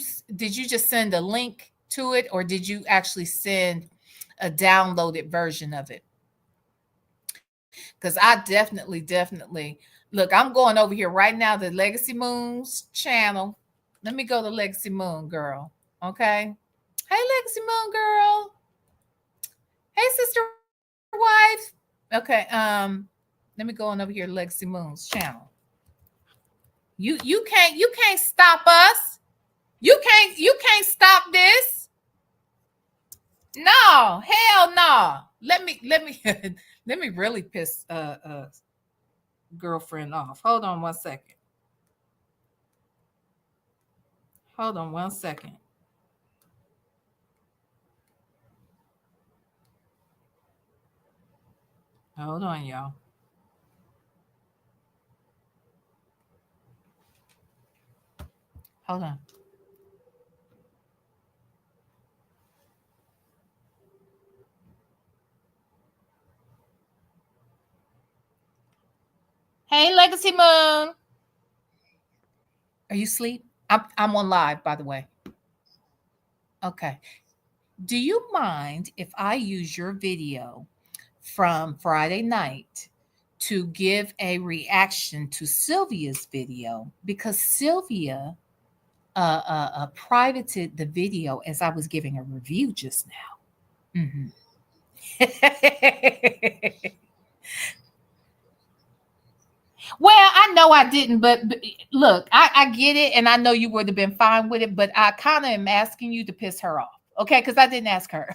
[SPEAKER 2] just send a link to it, or did you actually send a downloaded version of it? Because I definitely look, I'm going over here right now to Legacy Moon's channel. Let me go to Legacy Moon, girl. Okay. Hey, Legacy Moon, girl. Hey, sister wife. Okay. Let me go on over here to Legacy Moon's channel. You can't stop us. You can't stop this. No, hell no. Let me let me really piss girlfriend off. Hold on one second. Hold on one second. Hold on, y'all. Hold on. Hey, Legacy Moon. Are you asleep? I'm on live, by the way. Okay. Do you mind if I use your video from Friday night to give a reaction to Sylvia's video? Because Sylvia privated the video as I was giving a review just now. Mm-hmm. Well, I know I didn't, but look, I get it, and I know you would have been fine with it, but I kind of am asking you to piss her off, okay? Because I didn't ask her.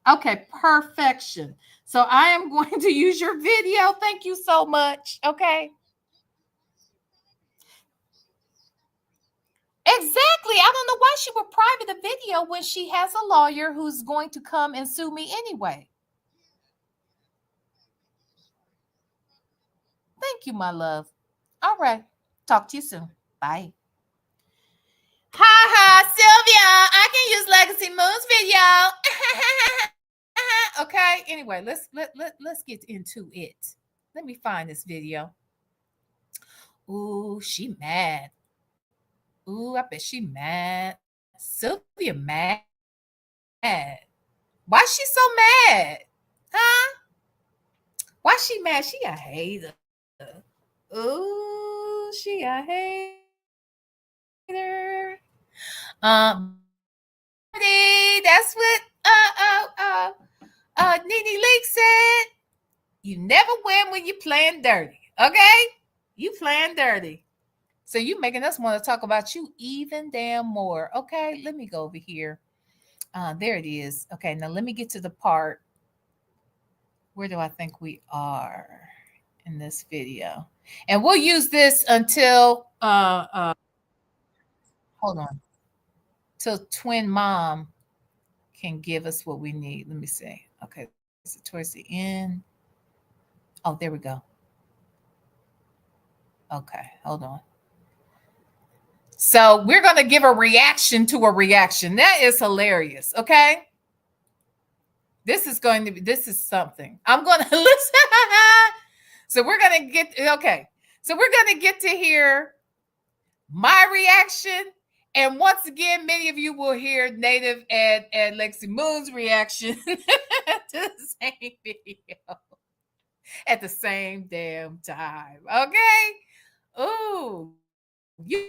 [SPEAKER 2] Okay, perfection. So I am going to use your video. Thank you so much. Okay. Exactly. I don't know why she would private a video when she has a lawyer who's going to come and sue me anyway. Thank you, my love. All right. Talk to you soon. Bye. Ha Sylvia. I can use Legacy Moon's video. Okay. Anyway, let's get into it. Let me find this video. Ooh, she mad. Ooh, I bet she mad. Sylvia mad. Why she so mad? Huh? Why she mad? She a hater. Ooh, she a hater. That's what Nene Leak said. You never win when you playing dirty. Okay? You playing dirty. So you making us want to talk about you even damn more. Okay, let me go over here. There it is. Okay, now let me get to the part. Where do I think we are in this video? And we'll use this until hold on. Till twin mom can give us what we need. Let me see. Okay, so towards the end. Oh, there we go. Okay, hold on. So we're going to give a reaction to a reaction. That is hilarious. Okay. This is something. I'm going to listen. So we're going to get, okay. So we're going to get to hear my reaction. And once again, many of you will hear Native and Lexi Moon's reaction to the same video at the same damn time. Okay. Ooh, you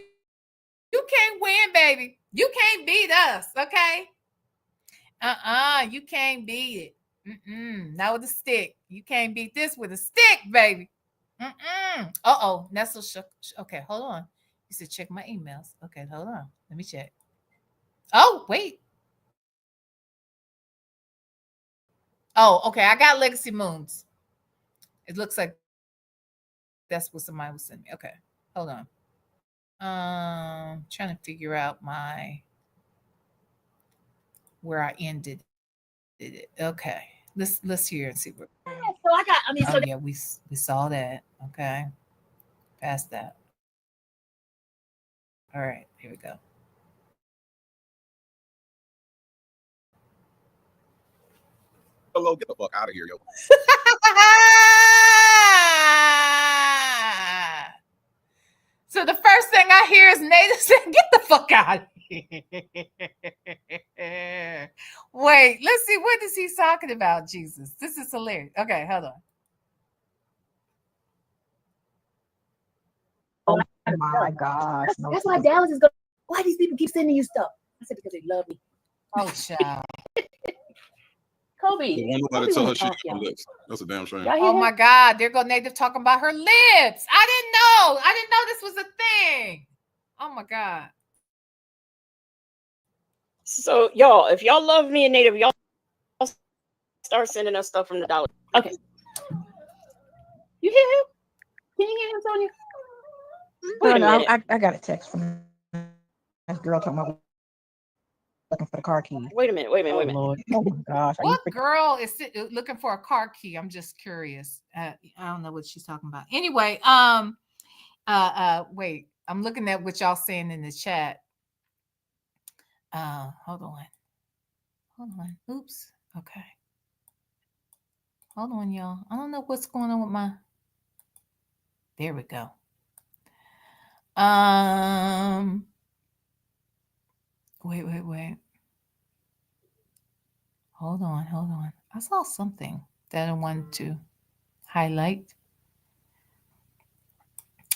[SPEAKER 2] can't win, baby. You can't beat us, okay? You can't beat it. Not with a stick. You can't beat this with a stick, baby. Uh-oh. Nestle shook. Okay, hold on. You said check my emails. Okay, hold on. Let me check. Oh, wait. Oh, okay. I got Legacy Moons. It looks like that's what somebody was sending me. Okay, hold on. Trying to figure out where I ended it. Okay, let's hear and see where.
[SPEAKER 3] So I got. I mean,
[SPEAKER 2] oh yeah, we saw that. Okay, past that. All right, here we go.
[SPEAKER 5] Hello, get the fuck out of here, yo.
[SPEAKER 2] So the first thing I hear is Nathan saying, "Get the fuck out of here." Wait, let's see. What is he talking about, Jesus? This is hilarious. Okay, hold on.
[SPEAKER 4] Oh my gosh.
[SPEAKER 3] That's why Dallas is going, why these people keep sending you stuff? I said, because they love me.
[SPEAKER 2] Oh, child.
[SPEAKER 3] Kobe.
[SPEAKER 5] Don't want nobody to tell her shit on her lips. That's a damn shame.
[SPEAKER 2] Oh my God, there go Native talking about her lips. I didn't know this was a thing. Oh my God.
[SPEAKER 6] So y'all, if y'all love me and Native, y'all start sending us stuff from the dollar.
[SPEAKER 3] Okay. You hear him? Can you hear him, Sonia?
[SPEAKER 4] Wait a minute. I got a text from this girl talking about looking for the car key.
[SPEAKER 6] Wait a minute.
[SPEAKER 4] Lord. Oh my gosh.
[SPEAKER 2] What girl is looking for a car key? I'm just curious. I don't know what she's talking about. Anyway, Wait. I'm looking at what y'all saying in the chat. Hold on. Oops. Okay. Hold on, y'all. I don't know what's going on with my. There we go. Wait. Hold on. I saw something that I wanted to highlight.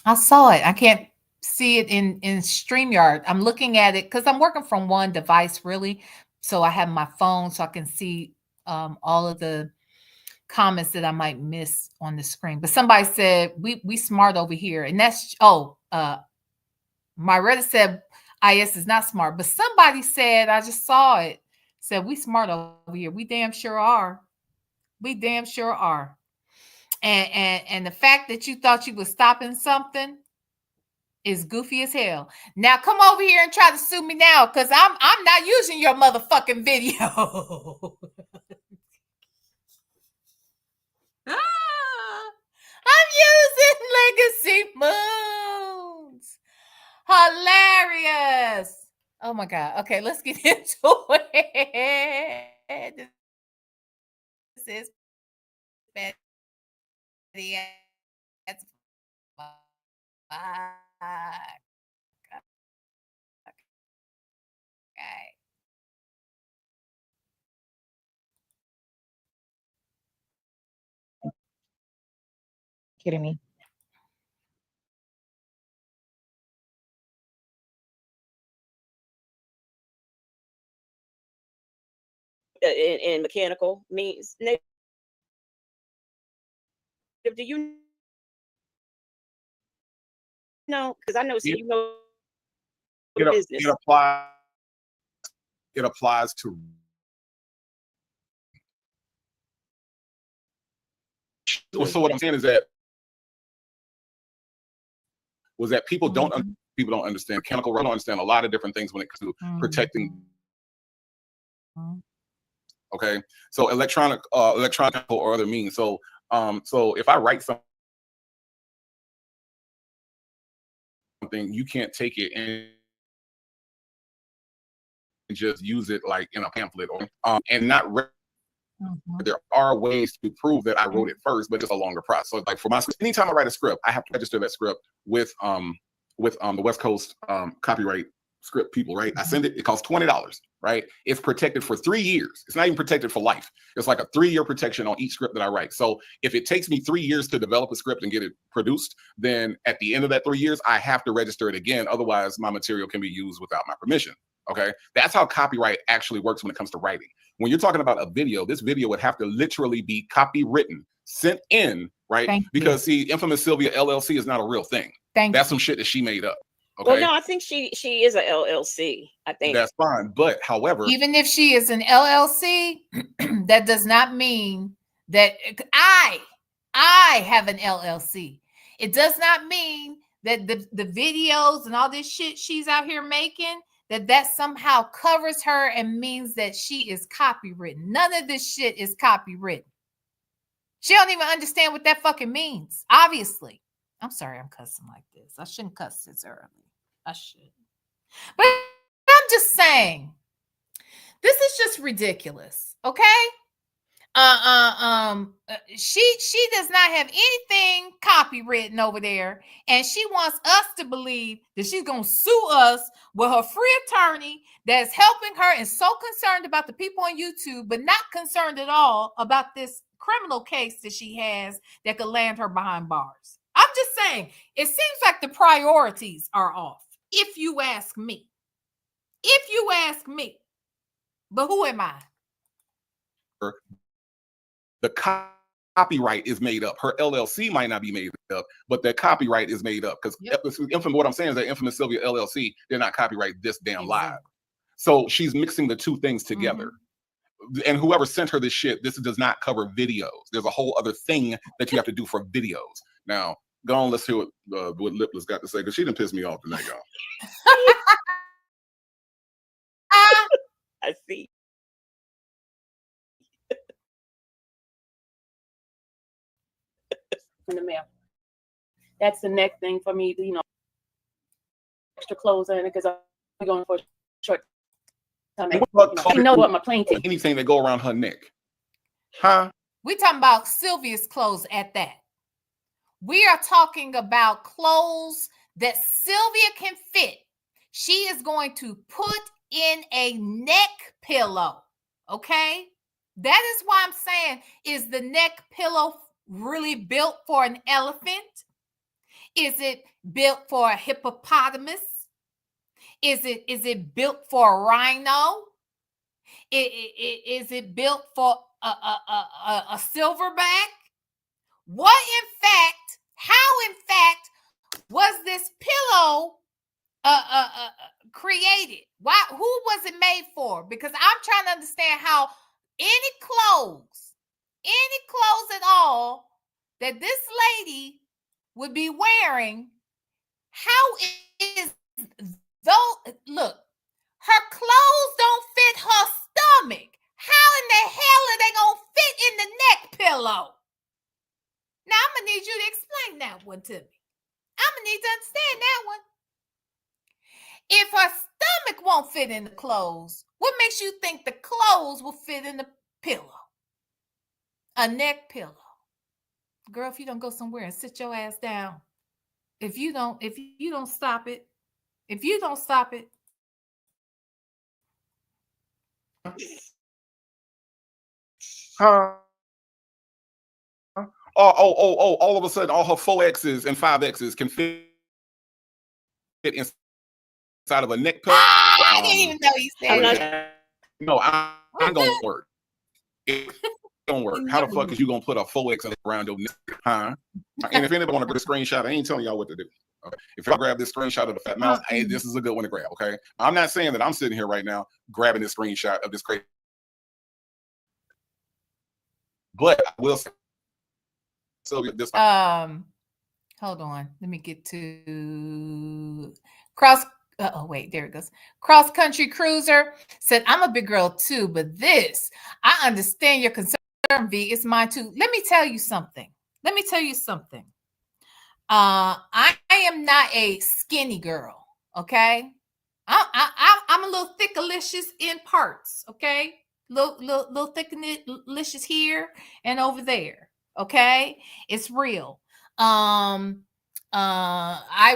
[SPEAKER 2] I saw it. I can't see it in StreamYard. I'm looking at it because I'm working from one device, really. So I have my phone so I can see all of the comments that I might miss on the screen. But somebody said we smart over here, and that's Myretta said IS is not smart, but somebody said, I just saw it, said we smart over here. We damn sure are. We damn sure are. And the fact that you thought you was stopping something is goofy as hell. Now come over here and try to sue me now, because I'm not using your motherfucking video. I'm using Legacy Moons. Hilarious. Oh my God. Okay, let's get into it. This is Betty. That's okay.
[SPEAKER 4] Kidding me?
[SPEAKER 6] In mechanical means native. Do you know? Because I know, so you know the business.
[SPEAKER 5] It applies to. So what I'm saying is that people don't understand mechanical. Don't understand a lot of different things when it comes to protecting. Okay, so electronic or other means. So if I write something, you can't take it and just use it like in a pamphlet or and not. There are ways to prove that I wrote it first, but it's a longer process. So like for my anytime I write a script, I have to register that script with the West Coast copyright script people, right? I send it, it costs $20, right? It's protected for 3 years. It's not even protected for life. It's like a 3-year protection on each script that I write. So if it takes me 3 years to develop a script and get it produced, then at the end of that 3 years, I have to register it again. Otherwise, my material can be used without my permission. Okay, that's how copyright actually works when it comes to writing. When you're talking about a video, this video would have to literally be copywritten, sent in, right? Because see, Infamous Sylvia LLC is not a real thing. That's some shit that she made up. Okay.
[SPEAKER 6] Well, no, I think she is a LLC. I think
[SPEAKER 5] that's fine, but however,
[SPEAKER 2] even if she is an LLC, that does not mean that I have an LLC. It does not mean that the videos and all this shit she's out here making, that somehow covers her and means that she is copywritten. None of this shit is copywritten. She don't even understand what that fucking means. Obviously. I'm sorry I'm cussing like this. I shouldn't cuss this early. I should. But I'm just saying, this is just ridiculous. Okay? She does not have anything copywritten over there, and she wants us to believe that she's gonna sue us with her free attorney that's helping her and so concerned about the people on YouTube, but not concerned at all about this criminal case that she has that could land her behind bars. I'm just saying, it seems like the priorities are off, if you ask me. If you ask me. But who am I?
[SPEAKER 5] The copyright is made up. Her LLC might not be made up, but the copyright is made up. Because what I'm saying is that Infamous Sylvia LLC did not copyright this damn live. So she's mixing the two things together. And whoever sent her this shit, this does not cover videos. There's a whole other thing that you have to do for videos. Now, go on, let's hear what Lipless got to say, because she done pissed me off tonight, y'all.
[SPEAKER 6] I see.
[SPEAKER 3] In the mail. that's the next thing for me. You know, extra clothes on it because I'm going for a short time. I know what my plane ticket.
[SPEAKER 5] Anything that go around her neck, huh?
[SPEAKER 2] We talking about Sylvia's clothes at that. We are talking about clothes that Sylvia can fit. She is going to put in a neck pillow, okay? That is why I'm saying, is the neck pillow really built for an elephant? Is it built for a hippopotamus? Is it built for a rhino? Is it built for a silverback? What in fact, how in fact was this pillow created? Why, who was it made for? Because I'm trying to understand how any clothes at all that this lady would be wearing, how is though, look, her clothes don't fit her stomach. How in the hell are they gonna fit in the neck pillow? Now, I'm going to need you to explain that one to me. I'm going to need to understand that one. If her stomach won't fit in the clothes, what makes you think the clothes will fit in the pillow? A neck pillow. Girl, if you don't go somewhere and sit your ass down, if you don't stop it,
[SPEAKER 5] All of a sudden, all her 4Xs and 5Xs can fit inside of a neck pillow.
[SPEAKER 2] I didn't even know you said that.
[SPEAKER 5] No, I'm going to work. It don't work. How the fuck is you going to put a 4X around your neck? Huh? And if anybody want to get a screenshot, I ain't telling y'all what to do. Okay? If y'all grab this screenshot of the fat mouse, hey, this is a good one to grab, okay? I'm not saying that I'm sitting here right now grabbing this screenshot of this crazy. But I will say, Sylvia, this
[SPEAKER 2] hold on. Let me get to cross. Oh, wait, there it goes. Cross Country Cruiser said, I'm a big girl too, but this, I understand your concern, V. It's mine too. Let me tell you something. I am not a skinny girl, okay? I'm a little thickalicious in parts, okay? Little thickalicious here and over there, okay? It's real. I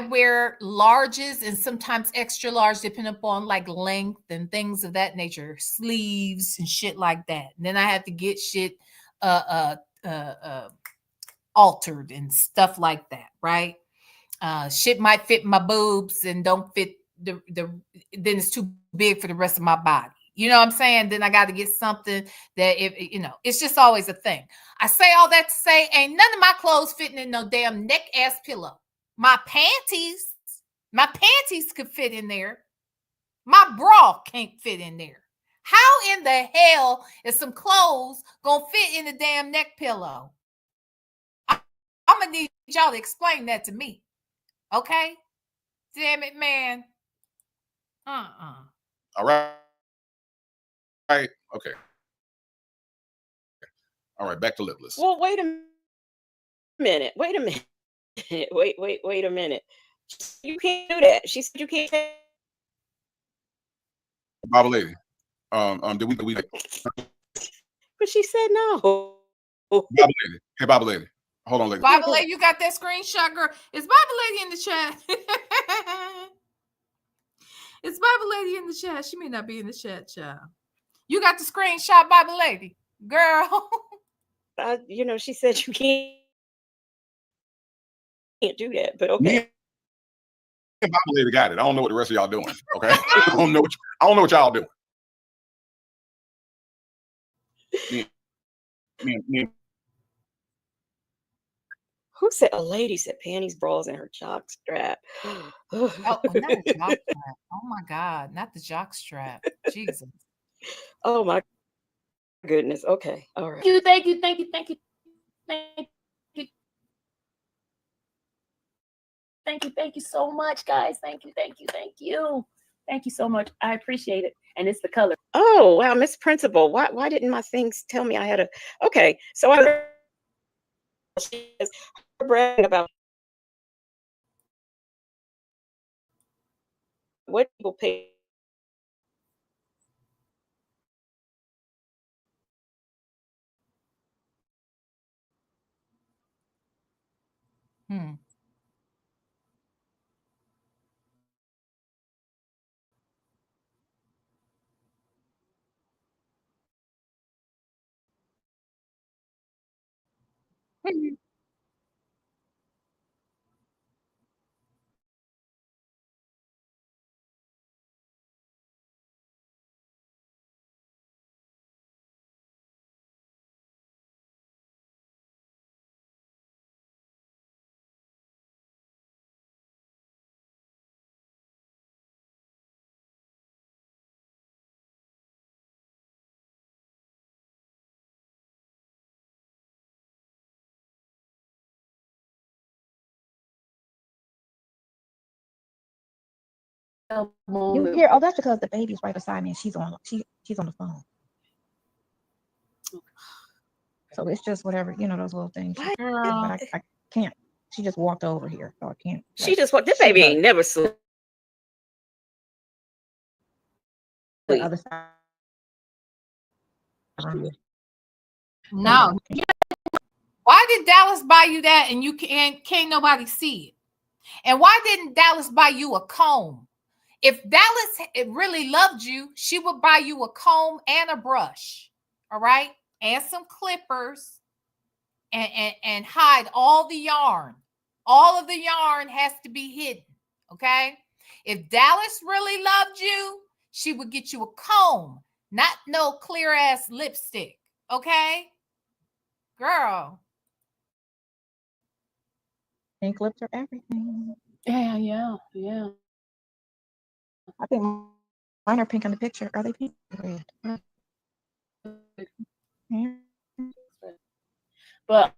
[SPEAKER 2] wear larges and sometimes extra large, depending upon like length and things of that nature, sleeves and shit like that. And then I have to get shit altered and stuff like that, right? Shit might fit my boobs and don't fit then it's too big for the rest of my body. You know what I'm saying? Then I got to get something that, it's just always a thing. I say all that to say, ain't none of my clothes fitting in no damn neck ass pillow. My panties could fit in there. My bra can't fit in there. How in the hell is some clothes gonna fit in the damn neck pillow? I'm gonna need y'all to explain that to me. Okay? Damn it, man.
[SPEAKER 5] All right. Okay. All right, back to lipless.
[SPEAKER 6] Well, wait a minute. Wait a minute. Wait a minute. You can't do that. She said you can't.
[SPEAKER 5] Baba lady. Did we
[SPEAKER 6] But she said no.
[SPEAKER 5] Baba lady. Hey, Baba lady. Hold on, lady.
[SPEAKER 2] Baba lady, you got that screenshot, girl? Is Baba lady in the chat? Is Baba lady in the chat? She may not be in the chat, child. You got the screenshot, Baba lady, girl.
[SPEAKER 6] She said you can't do that, but okay.
[SPEAKER 5] Me and Baba lady got it. I don't know what the rest of y'all doing. Okay, I don't know what y'all doing. Me.
[SPEAKER 6] Who said a lady said panties, bras, and her jock strap?
[SPEAKER 2] Oh, not the jock strap. Oh my God, not the jock strap. Jesus.
[SPEAKER 6] Oh my goodness. Okay. All right.
[SPEAKER 3] Thank you so much, guys. Thank you so much. I appreciate it. And it's the color.
[SPEAKER 6] Oh wow, Miss Principal. Why didn't my things tell me I had a? Okay, so I bragging about what people pay.
[SPEAKER 4] You hear? Oh, that's because the baby's right beside me, and she's on the phone. So it's just whatever, those little things. But I can't. She just walked over here, so I can't.
[SPEAKER 6] She just walked. This baby ain't never sleep.
[SPEAKER 4] The other side.
[SPEAKER 2] No. Why did Dallas buy you that and you can't nobody see it? And why didn't Dallas buy you a comb? If Dallas really loved you, she would buy you a comb and a brush, all right? And some clippers and hide all the yarn. All of the yarn has to be hidden, okay? If Dallas really loved you, she would get you a comb, not no clear-ass lipstick, okay? Girl.
[SPEAKER 4] Pink lips are everything.
[SPEAKER 3] Yeah.
[SPEAKER 4] I think mine are pink in the picture. Are they pink? Red. Yeah.
[SPEAKER 3] But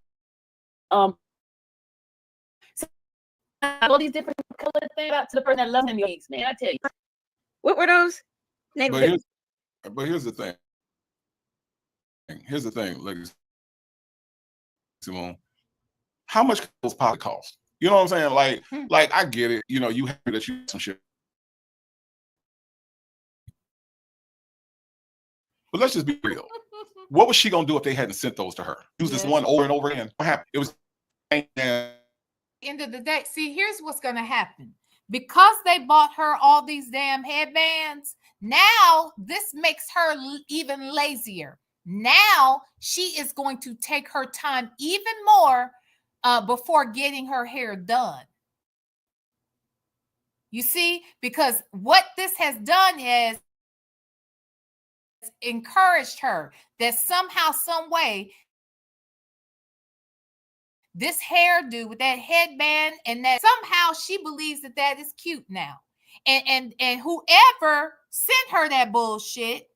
[SPEAKER 3] so all these different color things out to the person that loves him, man. I tell you.
[SPEAKER 6] What were those?
[SPEAKER 5] But here's the thing. Here's the thing, ladies. Simone, how much those pocket cost? You know what I'm saying? Like I get it. You happy that you some shit. But let's just be real. What was she gonna do if they hadn't sent those to her? Use this one over and over again. What happened? It was
[SPEAKER 2] end of the day. See, here's what's gonna happen. Because they bought her all these damn headbands, now this makes her even lazier. Now she is going to take her time even more before getting her hair done. You see, because what this has done is encouraged her that somehow, some way, this hairdo with that headband and that somehow she believes that is cute now. And whoever sent her that bullshit,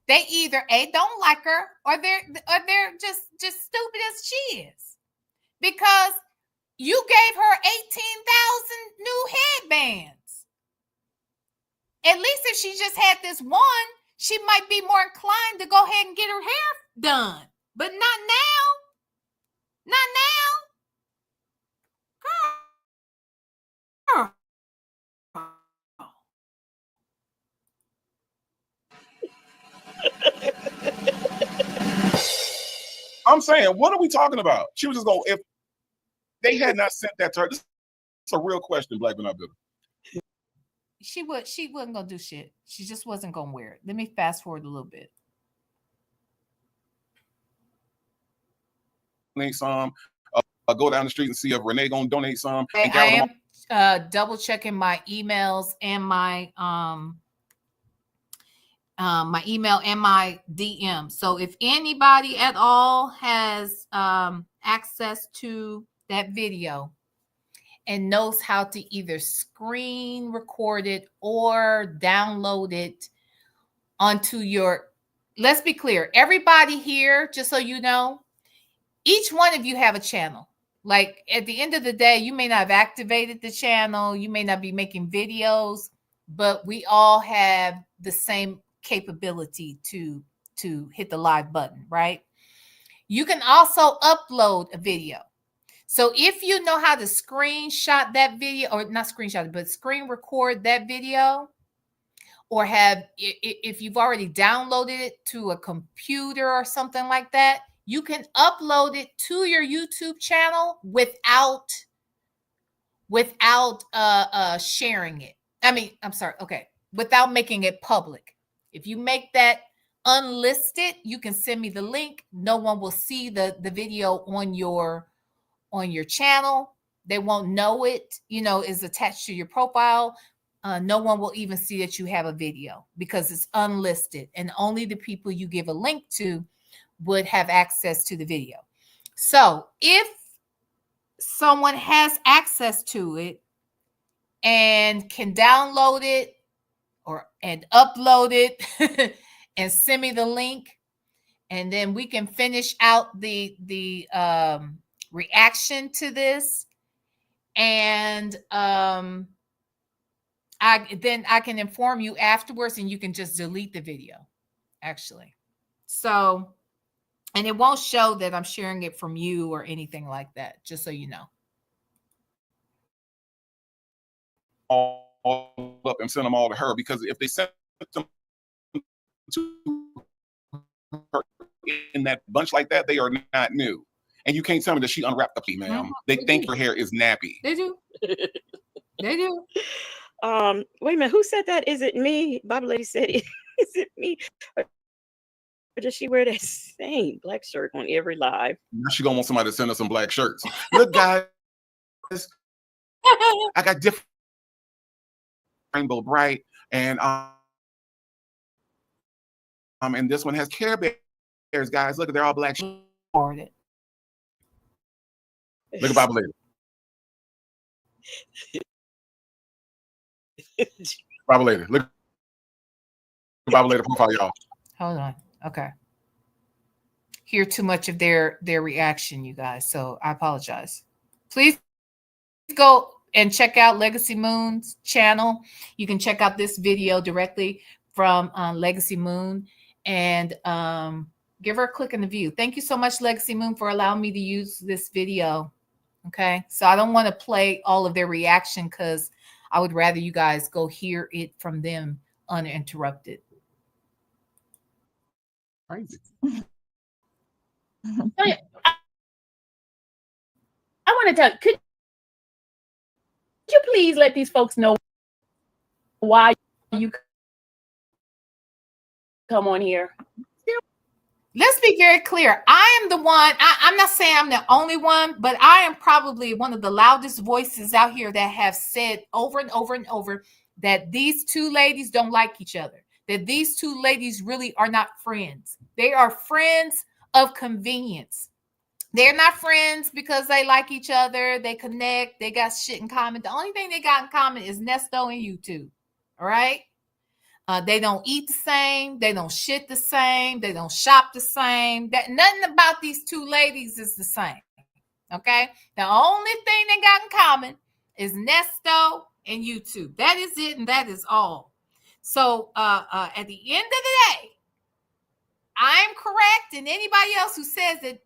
[SPEAKER 2] they either don't like her or they're just stupid as she is. Because you gave her 18,000 new headbands. At least if she just had this one, she might be more inclined to go ahead and get her hair done. But not now. Not now.
[SPEAKER 5] I'm saying, what are we talking about? She was just going, if they had not sent that to her, this is a real question, Black but Not Bitter.
[SPEAKER 2] She wasn't gonna do shit. She just wasn't gonna wear it. Let me fast forward a little bit.
[SPEAKER 5] Donate some. Go down the street and see if Renee gonna donate some.
[SPEAKER 2] I am double checking my emails and my my email and my DM. So if anybody at all has access to that video and knows how to either screen record it or download it onto your, let's be clear, everybody here, just so you know, each one of you have a channel. Like at the end of the day, you may not have activated the channel, you may not be making videos, but we all have the same capability to hit the live button, right? You can also upload a video. So if you know how to screenshot that video, or not screenshot it, but screen record that video, or if you've already downloaded it to a computer or something like that, you can upload it to your YouTube channel without sharing it. Without making it public. If you make that unlisted, you can send me the link. No one will see the video on your channel. They won't know it, is attached to your profile. No one will even see that you have a video because it's unlisted, and only the people you give a link to would have access to the video. So if someone has access to it and can download it and upload it and send me the link, and then we can finish out the reaction to this, and I can inform you afterwards, and you can just delete the video, actually. So, and it won't show that I'm sharing it from you or anything like that, just so you know.
[SPEAKER 5] All up and send them all to her, because if they send them to her in that bunch like that, they are not new. And you can't tell me that she unwrapped the ma'am. They think her hair is nappy.
[SPEAKER 2] They do. They do.
[SPEAKER 6] Wait a minute. Who said that? Is it me? Bible lady said it. Is it me? Or does she wear that same black shirt on every live?
[SPEAKER 5] Now she gonna want somebody to send her some black shirts. Look, guys, I got different Rainbow Bright, and this one has Care Bears, guys. Look, they're all black.
[SPEAKER 2] Look
[SPEAKER 5] at Bible lady. Bible lady. Look at Bible lady profile, y'all.
[SPEAKER 2] Hold on. Okay. Hear too much of their reaction, you guys. So I apologize. Please go and check out Legacy Moon's channel. You can check out this video directly from Legacy Moon, and give her a click in the view. Thank you so much, Legacy Moon, for allowing me to use this video. Okay. So I don't want to play all of their reaction because I would rather you guys go hear it from them uninterrupted.
[SPEAKER 5] Crazy.
[SPEAKER 3] I want to tell, could you please let these folks know why you come on here?
[SPEAKER 2] Let's be very clear. I am the one, I'm not saying I'm the only one, but I am probably one of the loudest voices out here that have said over and over and over that these two ladies don't like each other, that these two ladies really are not friends. They are friends of convenience. They're not friends because they like each other, they connect, they got shit in common. The only thing they got in common is Nesto and YouTube. All right? They don't eat the same. They don't shit the same. They don't shop the same. That nothing about these two ladies is the same. Okay? The only thing they got in common is Nesto and YouTube. That is it, and that is all. So at the end of the day, I'm correct, and anybody else who says that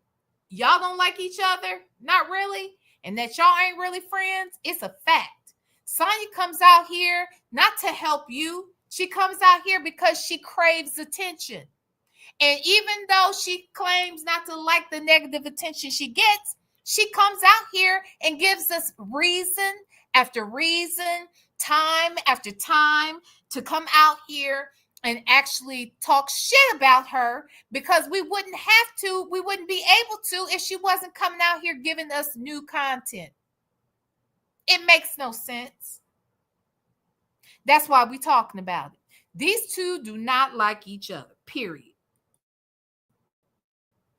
[SPEAKER 2] y'all don't like each other, not really, and that y'all ain't really friends, it's a fact. Sonia comes out here not to help you. She comes out here because she craves attention. And even though she claims not to like the negative attention she gets, she comes out here and gives us reason after reason, time after time to come out here and actually talk shit about her, because we wouldn't be able to if she wasn't coming out here giving us new content. It makes no sense. That's why we're talking about it. These two do not like each other, period.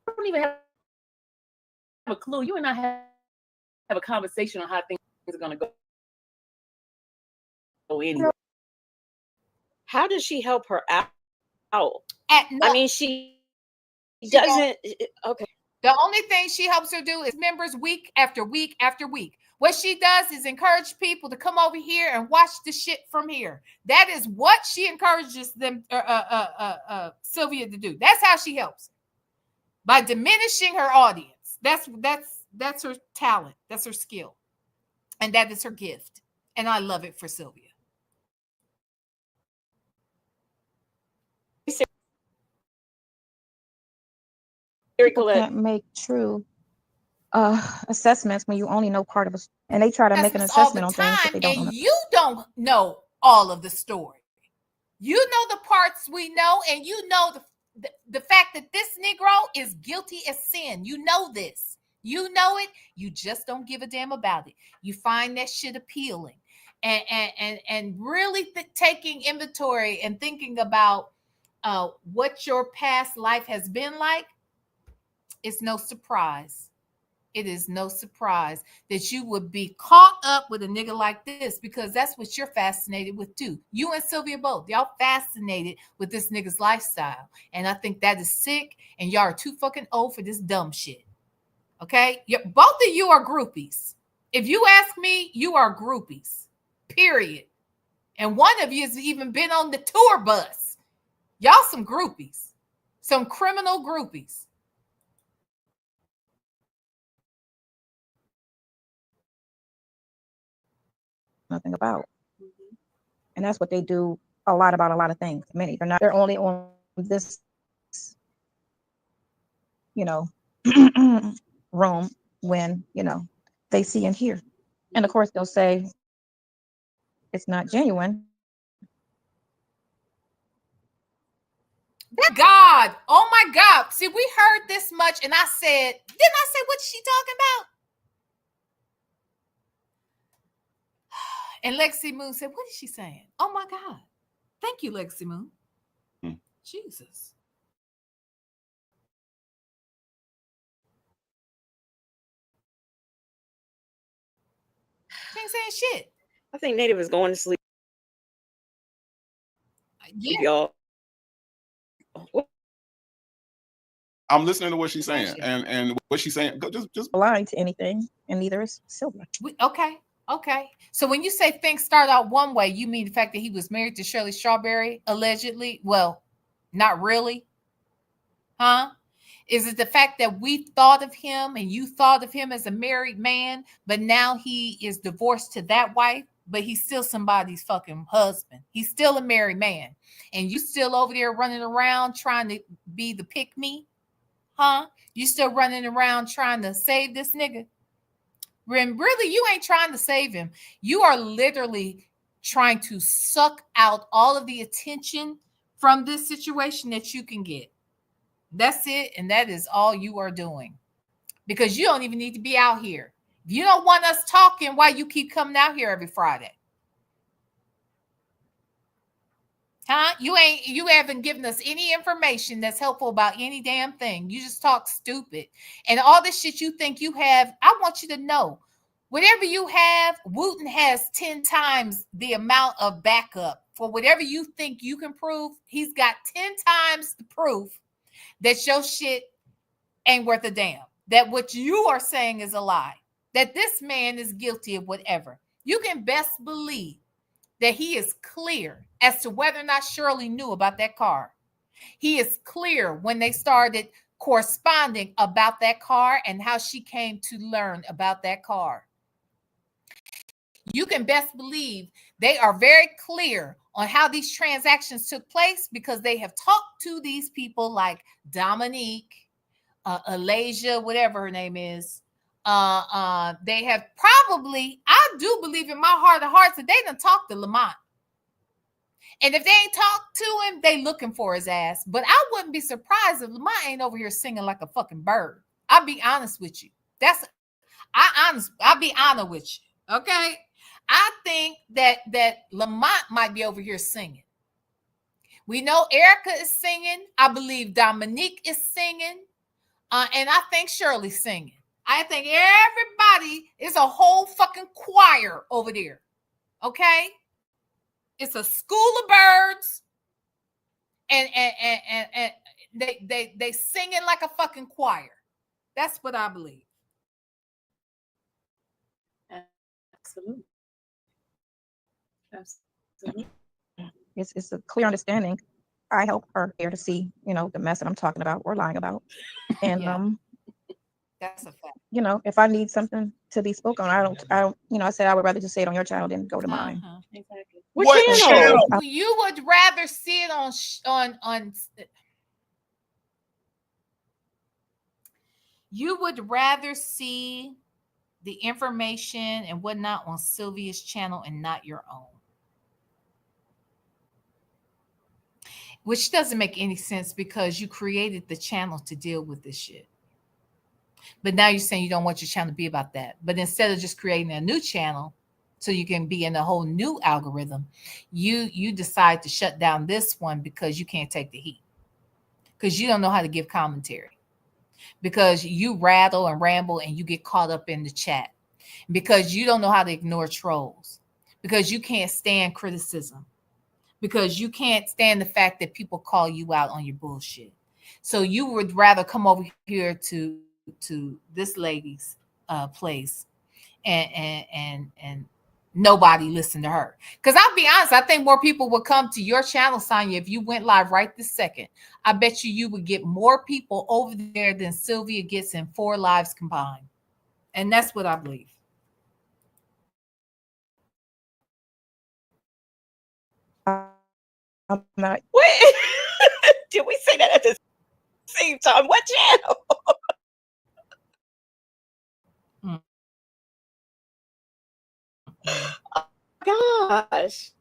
[SPEAKER 3] I don't even have a clue. You and I have a conversation on how things are going to go anyway.
[SPEAKER 6] How does she help her out?
[SPEAKER 2] I
[SPEAKER 6] mean, she doesn't. Okay.
[SPEAKER 2] The only thing she helps her do is members week after week after week. What she does is encourage people to come over here and watch the shit from here. That is what she encourages them, Sylvia, to do. That's how she helps, by diminishing her audience. That's that's her talent. That's her skill. And that is her gift. And I love it for Sylvia.
[SPEAKER 4] People can't make true assessments when you only know part of it, and they try to make an assessment on things that they don't know.
[SPEAKER 2] You don't know all of the story. You know the parts we know, and you know the fact that this Negro is guilty as sin. You know this. You know it. You just don't give a damn about it. You find that shit appealing, and really taking inventory and thinking about what your past life has been like. It's no surprise. It is no surprise that you would be caught up with a nigga like this, because that's what you're fascinated with too. You and Sylvia both, y'all fascinated with this nigga's lifestyle. And I think that is sick, and y'all are too fucking old for this dumb shit. Okay? Both of you are groupies. If you ask me, you are groupies. Period. And one of you has even been on the tour bus. Y'all some groupies. Some criminal groupies.
[SPEAKER 4] Nothing about. And that's what they do a lot about a lot of things. Many, they're only on this, you know, room when, you know, they see and hear. And of course they'll say it's not genuine.
[SPEAKER 2] God, oh my God. See, we heard this much, and I said, didn't I say, what's she talking about? And Lexi Moon said, what is she saying? Oh my God. Thank you, Lexi Moon. Jesus. She ain't saying shit.
[SPEAKER 6] I think Native is going to sleep.
[SPEAKER 2] Yeah.
[SPEAKER 6] Y'all.
[SPEAKER 5] I'm listening to what she's saying, and what she's saying. Just
[SPEAKER 4] blind to anything, and neither is Sylvia.
[SPEAKER 2] Okay. So when you say things start out one way, you mean the fact that he was married to Shirley Strawberry, allegedly? Well, not really. Huh? Is it the fact that we thought of him and you thought of him as a married man, but now he is divorced to that wife, but he's still somebody's fucking husband? He's still a married man. And you still over there running around trying to be the pick me? Huh? You still running around trying to save this nigga? When really you ain't trying to save him. You are literally trying to suck out all of the attention from this situation that you can get. That's it. And that is all you are doing, because you don't even need to be out here. If you don't want us talking, why you keep coming out here every Friday? Huh? You haven't given us any information that's helpful about any damn thing. You just talk stupid. And all this shit you think you have, I want you to know, whatever you have, Wooten has 10 times the amount of backup. For whatever you think you can prove, he's got 10 times the proof that your shit ain't worth a damn. That what you are saying is a lie. That this man is guilty of whatever. You can best believe that he is clear as to whether or not Shirley knew about that car. He is clear when they started corresponding about that car and how she came to learn about that car. You can best believe they are very clear on how these transactions took place, because they have talked to these people like Dominique, Alasia, whatever her name is. They have probably, I do believe in my heart of hearts that they done talked to Lamont. And if they ain't talked to him, they looking for his ass. But I wouldn't be surprised if Lamont ain't over here singing like a fucking bird. I'll be honest with you. I'll be honest with you. Okay. I think that Lamont might be over here singing. We know Erica is singing. I believe Dominique is singing. And I think Shirley's singing. I think everybody is a whole fucking choir over there. Okay? It's a school of birds. And they singing like a fucking choir. That's what I believe.
[SPEAKER 3] Absolutely.
[SPEAKER 4] It's a clear understanding. I help her here to see, you know, the mess that I'm talking about or lying about. And
[SPEAKER 2] That's a fact.
[SPEAKER 4] You know, if I need something to be spoken on, I don't, you know, I said I would rather just say it on your channel than go to mine.
[SPEAKER 3] Exactly.
[SPEAKER 5] What channel?
[SPEAKER 2] You would rather see it on. You would rather see the information and whatnot on Sylvia's channel and not your own. Which doesn't make any sense because you created the channel to deal with this shit. But now you're saying you don't want your channel to be about that. But instead of just creating a new channel so you can be in a whole new algorithm, you decide to shut down this one because you can't take the heat. Because you don't know how to give commentary. Because you rattle and ramble and you get caught up in the chat. Because you don't know how to ignore trolls. Because you can't stand criticism. Because you can't stand the fact that people call you out on your bullshit. So you would rather come over here to this lady's place and nobody listen to her. Because I'll be honest, I think more people would come to your channel, Sonia, if you went live right this second. I bet you would get more people over there than Sylvia gets in 4 lives combined. And that's what I believe.
[SPEAKER 4] I'm not.
[SPEAKER 6] Wait, did we say that at the same time? What channel? Oh, gosh.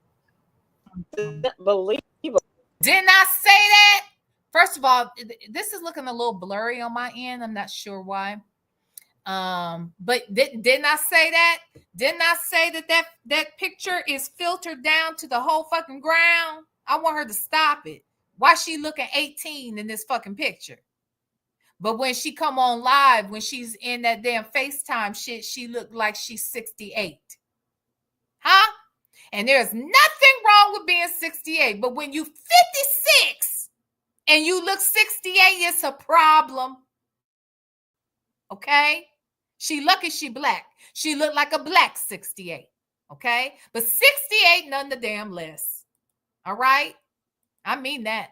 [SPEAKER 6] Unbelievable.
[SPEAKER 2] Didn't I say that? First of all, this is looking a little blurry on my end. I'm not sure why. But didn't I say that? Didn't I say that picture is filtered down to the whole fucking ground? I want her to stop it. Why she looking 18 in this fucking picture? But when she come on live, when she's in that damn FaceTime shit, she looked like she's 68. Huh? And there's nothing wrong with being 68. But when you 56 and you look 68, it's a problem. Okay? She lucky she black. She looked like a black 68. Okay? But 68, none the damn less. All right? I mean that.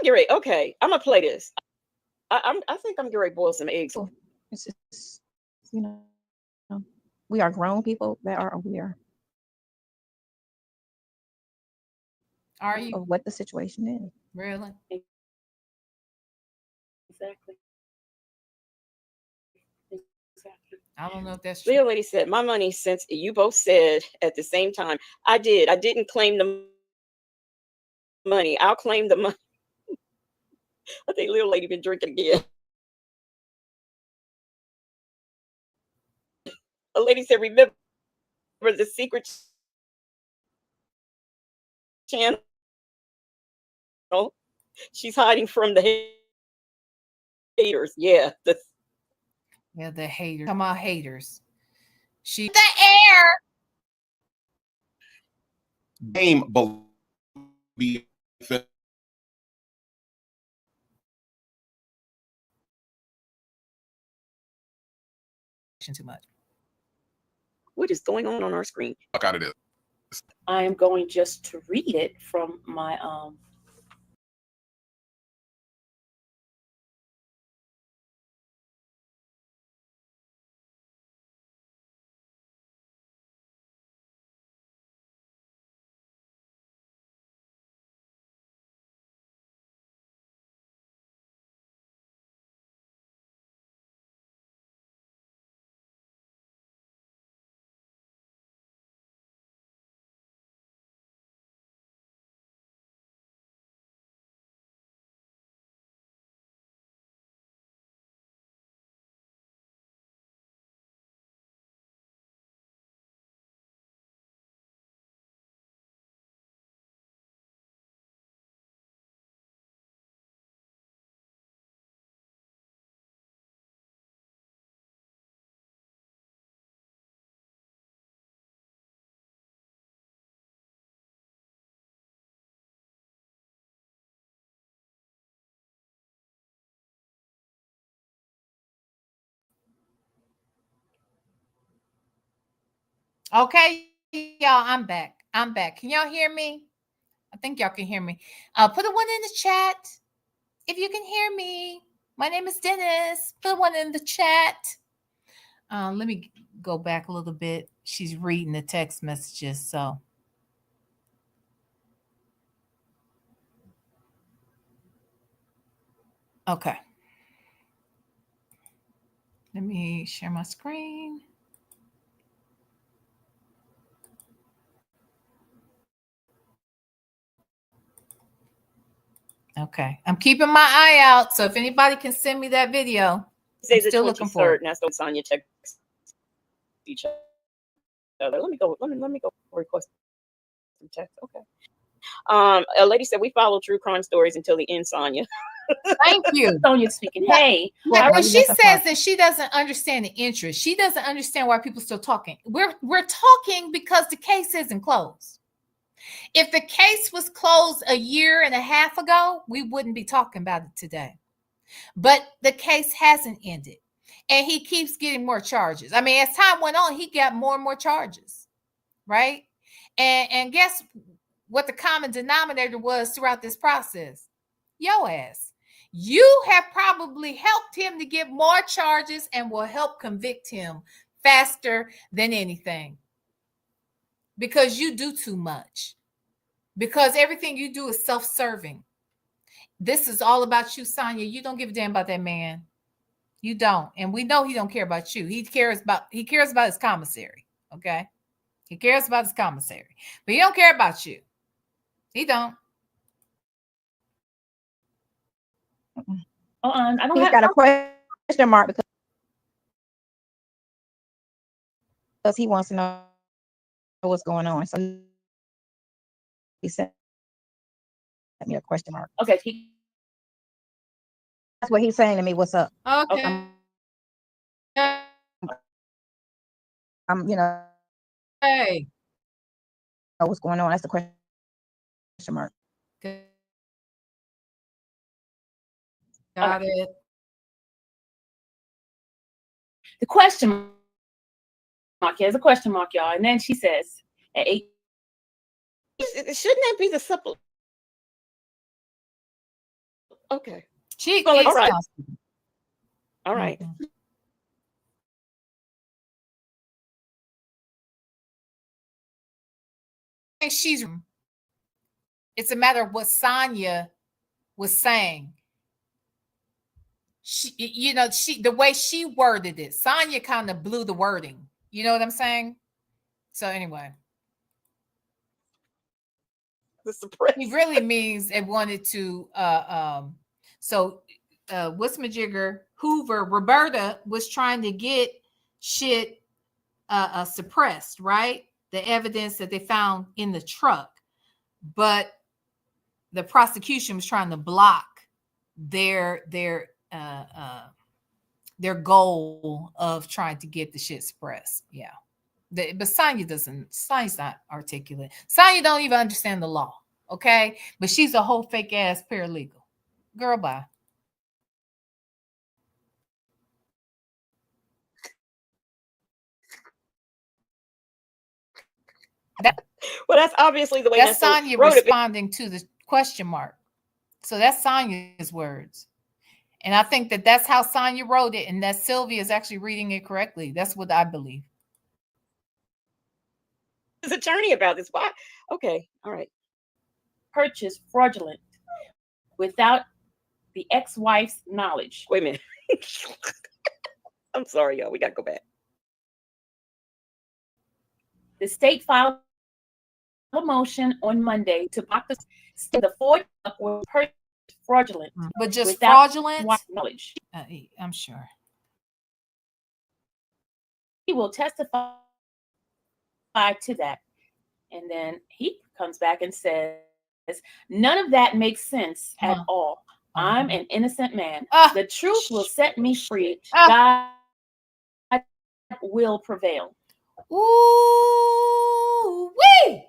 [SPEAKER 6] Okay, I'm gonna play this. I think I'm getting ready to boil some eggs.
[SPEAKER 4] It's just, you know, we are grown people that are aware.
[SPEAKER 2] Are you?
[SPEAKER 4] Of what the situation is.
[SPEAKER 2] Really?
[SPEAKER 3] Exactly.
[SPEAKER 2] I don't know if that's true.
[SPEAKER 6] Leo lady said, my money, since you both said at the same time. I didn't claim the money. I'll claim the money. I think Leo lady been drinking again. A lady said, remember the secret channel? She's hiding from the haters. Yeah.
[SPEAKER 2] Yeah, the haters. Come on, haters. She the air.
[SPEAKER 5] Game be
[SPEAKER 2] too much.
[SPEAKER 6] What is going on our screen?
[SPEAKER 5] Fuck out of this.
[SPEAKER 3] I am going just to read it from my
[SPEAKER 2] Okay, y'all, I'm back. I'm back. Can y'all hear me? I think y'all can hear me. Put a 1 in the chat if you can hear me. My name is Dennis. Put a 1 in the chat. Let me go back a little bit. She's reading the text messages, so. Okay. Let me share my screen. Okay. I'm keeping my eye out. So if anybody can send me that video, I'm still looking for it.
[SPEAKER 6] And that's when Sonia text each other. Let me go request some text. Okay. A lady said we follow true crime stories until the end, Sonia.
[SPEAKER 2] Thank you.
[SPEAKER 3] Sonia speaking. Hey.
[SPEAKER 2] But she says that she doesn't understand the interest. She doesn't understand why people are still talking. We're talking because the case isn't closed. If the case was closed a year and a half ago, we wouldn't be talking about it today. But the case hasn't ended. And he keeps getting more charges. I mean, as time went on, he got more and more charges, right? And guess what the common denominator was throughout this process? Your ass. You have probably helped him to get more charges and will help convict him faster than anything. Because you do too much. Because everything you do is self-serving. This is all about you, Sonia. You don't give a damn about that man. You don't. And we know he don't care about you. He cares about his commissary. Okay. He cares about his commissary. But he don't care about you. He don't.
[SPEAKER 3] I don't
[SPEAKER 4] He's
[SPEAKER 3] have
[SPEAKER 4] got a question mark because he wants to know what's going on. So he sent me a question mark.
[SPEAKER 3] Okay.
[SPEAKER 4] That's what he's saying to me. What's up?
[SPEAKER 2] Okay.
[SPEAKER 4] I'm
[SPEAKER 2] Hey.
[SPEAKER 4] What's going on? That's the question mark.
[SPEAKER 2] Got it.
[SPEAKER 3] The question mark. Here's a question mark, y'all. And then she says, at 8.
[SPEAKER 6] Shouldn't that be the supplement? Okay.
[SPEAKER 2] She
[SPEAKER 6] all
[SPEAKER 2] is
[SPEAKER 6] right.
[SPEAKER 2] constant.
[SPEAKER 6] All right.
[SPEAKER 2] Mm-hmm. It's a matter of what Sonia was saying. The way she worded it, Sonia kind of blew the wording. You know what I'm saying? So anyway,
[SPEAKER 6] the suppress.
[SPEAKER 2] He really means it wanted to. What's-my-jigger, Hoover, Roberta was trying to get shit suppressed, right? The evidence that they found in the truck, but the prosecution was trying to block their goal of trying to get the shit suppressed. Yeah. But Sonya's not articulate. Sonia don't even understand the law. Okay. But she's a whole fake ass paralegal. Girl, bye.
[SPEAKER 6] Well, that's obviously the way
[SPEAKER 2] that's Sonia responding to the question mark. So that's Sonia's words. And I think that that's how Sonia wrote it, and that Sylvia is actually reading it correctly. That's what I believe.
[SPEAKER 6] His attorney about this. Why? Okay. All right.
[SPEAKER 3] Purchase fraudulent without the ex-wife's knowledge.
[SPEAKER 6] Wait a minute. I'm sorry, y'all. We got to go back.
[SPEAKER 3] The state filed a motion on Monday to block the Ford was fraudulent.
[SPEAKER 2] But just fraudulent
[SPEAKER 3] knowledge.
[SPEAKER 2] I'm sure.
[SPEAKER 3] He will testify to that. And then he comes back and says, none of that makes sense at all. I'm an innocent man. The truth will set me free. God will prevail.
[SPEAKER 2] Ooh, wee!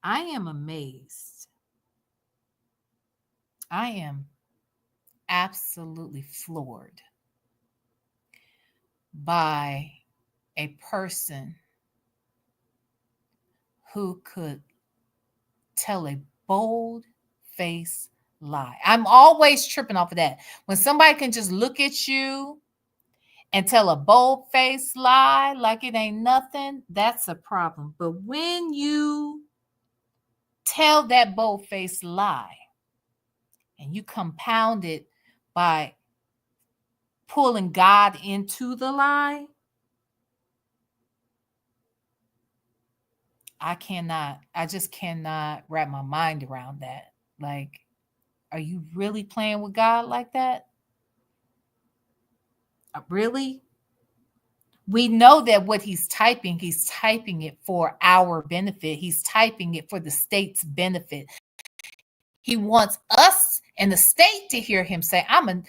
[SPEAKER 2] I am amazed. I am absolutely floored by a person who could tell a bold-faced lie. I'm always tripping off of that. When somebody can just look at you and tell a bold-faced lie like it ain't nothing, that's a problem. But when you tell that bold-faced lie and you compound it by pulling God into the lie, I just cannot wrap my mind around that. Like, are you really playing with God like that? Really? We know that what he's typing it for our benefit. He's typing it for the state's benefit. He wants us and the state to hear him say, I'm an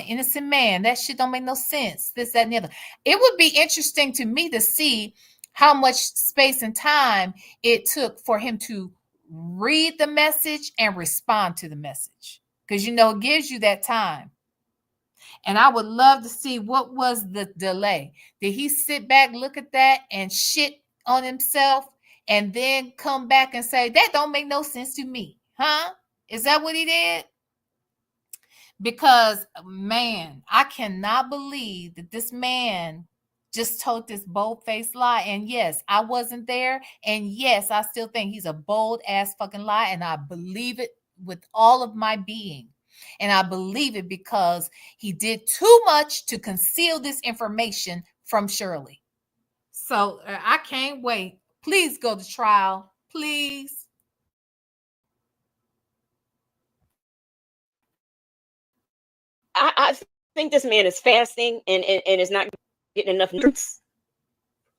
[SPEAKER 2] innocent man. That shit don't make no sense. This, that, and the other. It would be interesting to me to see how much space and time it took for him to read the message and respond to the message. Because, it gives you that time. And I would love to see what was the delay. Did he sit back, look at that, and shit on himself, and then come back and say, that don't make no sense to me? Huh? Is that what he did? Because, man, I cannot believe that this man just told this bold-faced lie. And yes, I wasn't there. And yes, I still think he's a bold-ass fucking lie. And I believe it with all of my being. And I believe it because he did too much to conceal this information from Shirley. So I can't wait. Please go to trial. Please.
[SPEAKER 6] I think this man is fasting and is not getting enough nutrients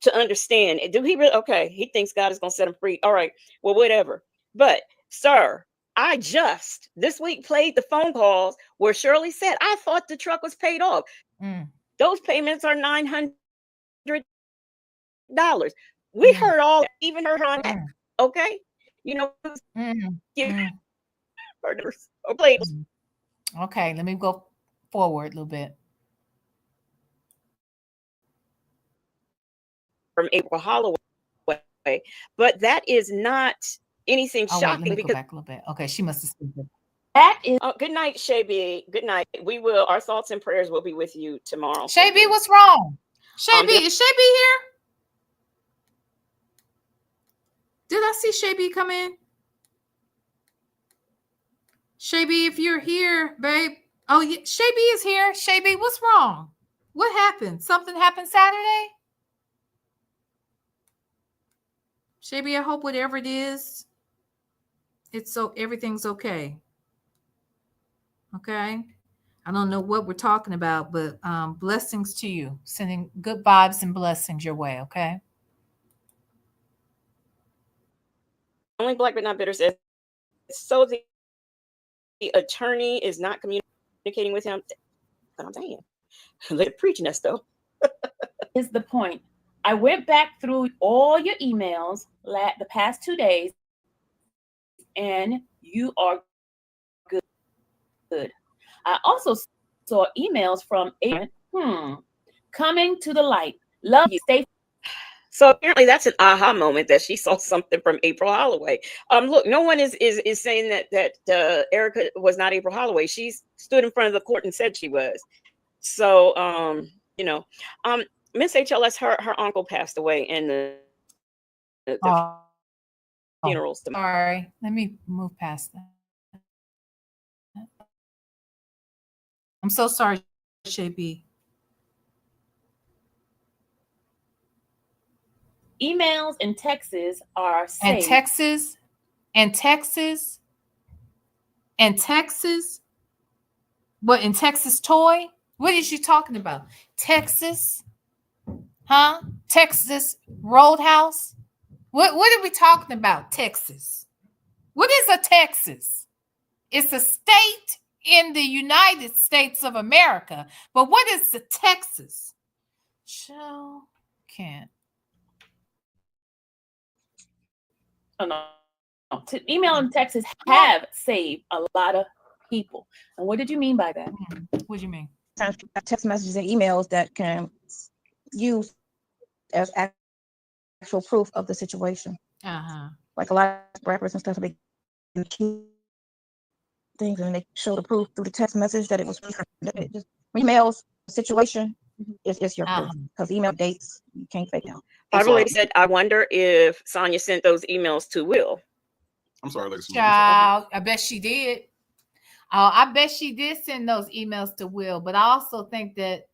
[SPEAKER 6] to understand. Do he really? Okay, he thinks God is going to set him free. All right, well, whatever. But, sir, I just this week played the phone calls where Shirley said, I thought the truck was paid off. Those payments are $900. We heard all that, even heard her on that. Okay?
[SPEAKER 2] Okay, let me go forward a little bit.
[SPEAKER 6] From April Holloway, but that is not anything shocking.
[SPEAKER 2] Wait, let me go back a little bit. Okay, she must have seen it.
[SPEAKER 6] That is. Good night, Shay B. Good night. Our thoughts and prayers will be with you tomorrow.
[SPEAKER 2] Shay B, what's wrong? Shay B, is Shay B here? Did I see Shay B come in? Shay B, if you're here, babe. Oh, yeah, Shay B is here. Shay B, what's wrong? What happened? Something happened Saturday? Shay B, I hope whatever it is, everything's okay. Okay? I don't know what we're talking about, but blessings to you. Sending good vibes and blessings your way, okay?
[SPEAKER 6] Only Black but not bitter says, so the attorney is not communicating with him. I'm saying, they're preaching us though.
[SPEAKER 3] Is the point. I went back through all your emails the past 2 days, and you are good. I also saw emails from Aaron. Coming to the light. Love you. Stay.
[SPEAKER 6] So apparently that's an aha moment that she saw something from April Holloway. Look, no one is saying that Erica was not April Holloway. She stood in front of the court and said she was. So Miss HLS, her uncle passed away in the funerals.
[SPEAKER 2] Sorry, let me move past that. I'm so sorry, Shay B.
[SPEAKER 3] Emails in Texas are saved.
[SPEAKER 2] And Texas. What, in Texas Toy? What is she talking about? Texas? Huh? Texas Roadhouse? What are we talking about? Texas. What is a Texas? It's a state in the United States of America. But what is the Texas? Can't.
[SPEAKER 3] Oh, no. Email in Texas have saved a lot of people. And what did you mean by that?
[SPEAKER 2] What do you mean?
[SPEAKER 4] Text messages and emails that can used as actual proof of the situation. Like a lot of rappers and stuff, they keep things and they show the proof through the text message that it was just emails situation. It's your proof, because email dates you can't fake them.
[SPEAKER 6] Bible Lady said, I wonder if Sonia sent those emails to Will.
[SPEAKER 5] I'm sorry, ladies.
[SPEAKER 2] Child, I bet she did. I bet she did send those emails to Will, but I also think that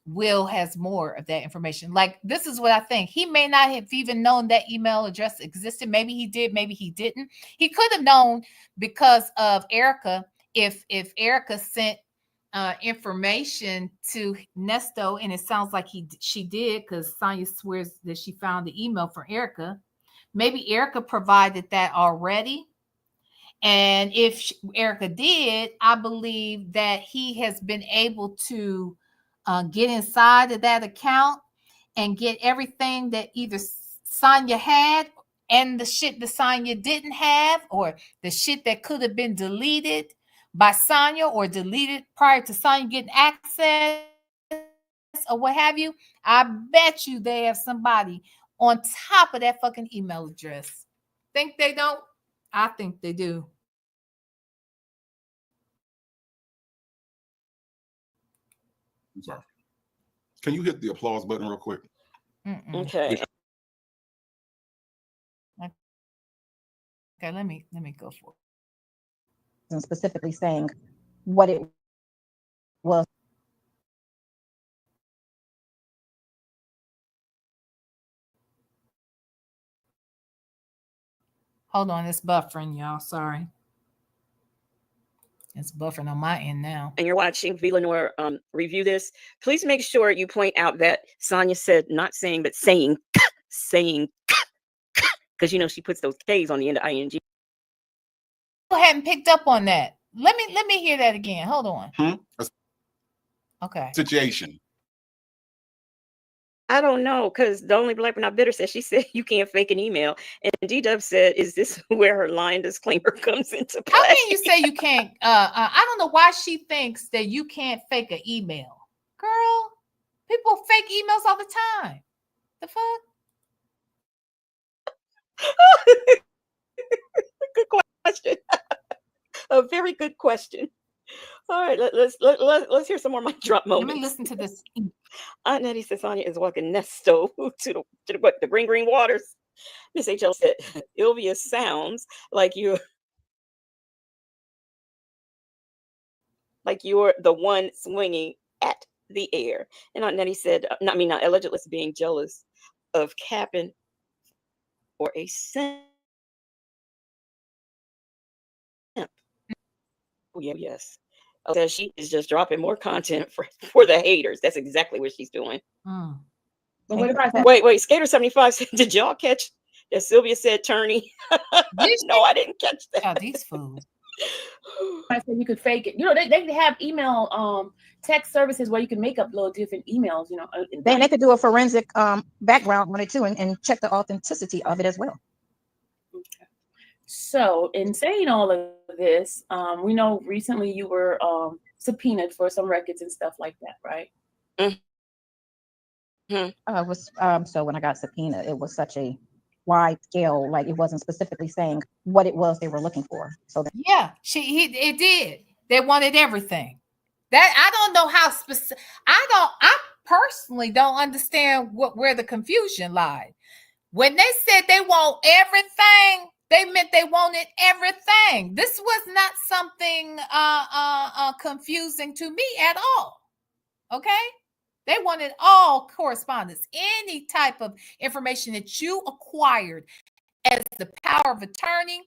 [SPEAKER 2] Will has more of that information. Like, this is what I think. He may not have even known that email address existed. Maybe he did, maybe he didn't. He could have known because of Erica. If Erica sent information to Nesto, and it sounds like she did, because Sonia swears that she found the email from Erica. Maybe Erica provided that already. And if Erica did, I believe that he has been able to get inside of that account and get everything that either Sonia had and the shit that Sonia didn't have, or the shit that could have been deleted by Sonia or deleted prior to Sonia getting access or what have you. I bet you they have somebody on top of that fucking email address. Think they don't? I think they do.
[SPEAKER 5] I'm sorry. Can you hit the applause button real quick?
[SPEAKER 6] Okay.
[SPEAKER 2] Okay, let me go for it.
[SPEAKER 4] And specifically saying what it was.
[SPEAKER 2] Hold on, it's buffering, y'all. Sorry. It's buffering on my end now.
[SPEAKER 6] And you're watching VLenore review this. Please make sure you point out that Sonia said not saying, but saying, saying, because you know she puts those K's on the end of ing.
[SPEAKER 2] I hadn't picked up on that. Let me hear that again. Hold on. Okay.
[SPEAKER 5] Situation.
[SPEAKER 6] I don't know, because the only Black but not bitter said, she said you can't fake an email. And D-Dub said, is this where her lying disclaimer comes into play?
[SPEAKER 2] How can you say you can't? I don't know why she thinks that you can't fake an email. Girl, people fake emails all the time. The fuck?
[SPEAKER 6] Good question. A very good question. All right, let's hear some more mic drop moments.
[SPEAKER 2] Let me listen to this.
[SPEAKER 6] Aunt Nettie said Sonia is walking Nesto to the green waters. Miss HL said Sylvia sounds like you're the one swinging at the air. And Aunt Nettie said, not allegedly being jealous of capping or a simp. Oh, yeah, yes. So she is just dropping more content for the haters. That's exactly what she's doing. Wait, Skater 75 said, did y'all catch that Sylvia said Turney? No, I didn't catch that.
[SPEAKER 2] Oh, these fools.
[SPEAKER 3] I said you could fake it. You know, they have email text services where you can make up little different emails, you know.
[SPEAKER 4] They could do a forensic background on it too, and check the authenticity of it as well.
[SPEAKER 3] Okay. So in saying all of this, we know recently you were subpoenaed for some records and stuff like that, right?
[SPEAKER 4] It was so when I got subpoenaed, it was such a wide scale, like it wasn't specifically saying what it was they were looking for. So
[SPEAKER 2] yeah, it did. They wanted everything. That I don't know how specific. I personally don't understand where the confusion lied. When they said they want everything, they meant they wanted everything. This was not something confusing to me at all. Okay? They wanted all correspondence, any type of information that you acquired as the power of attorney,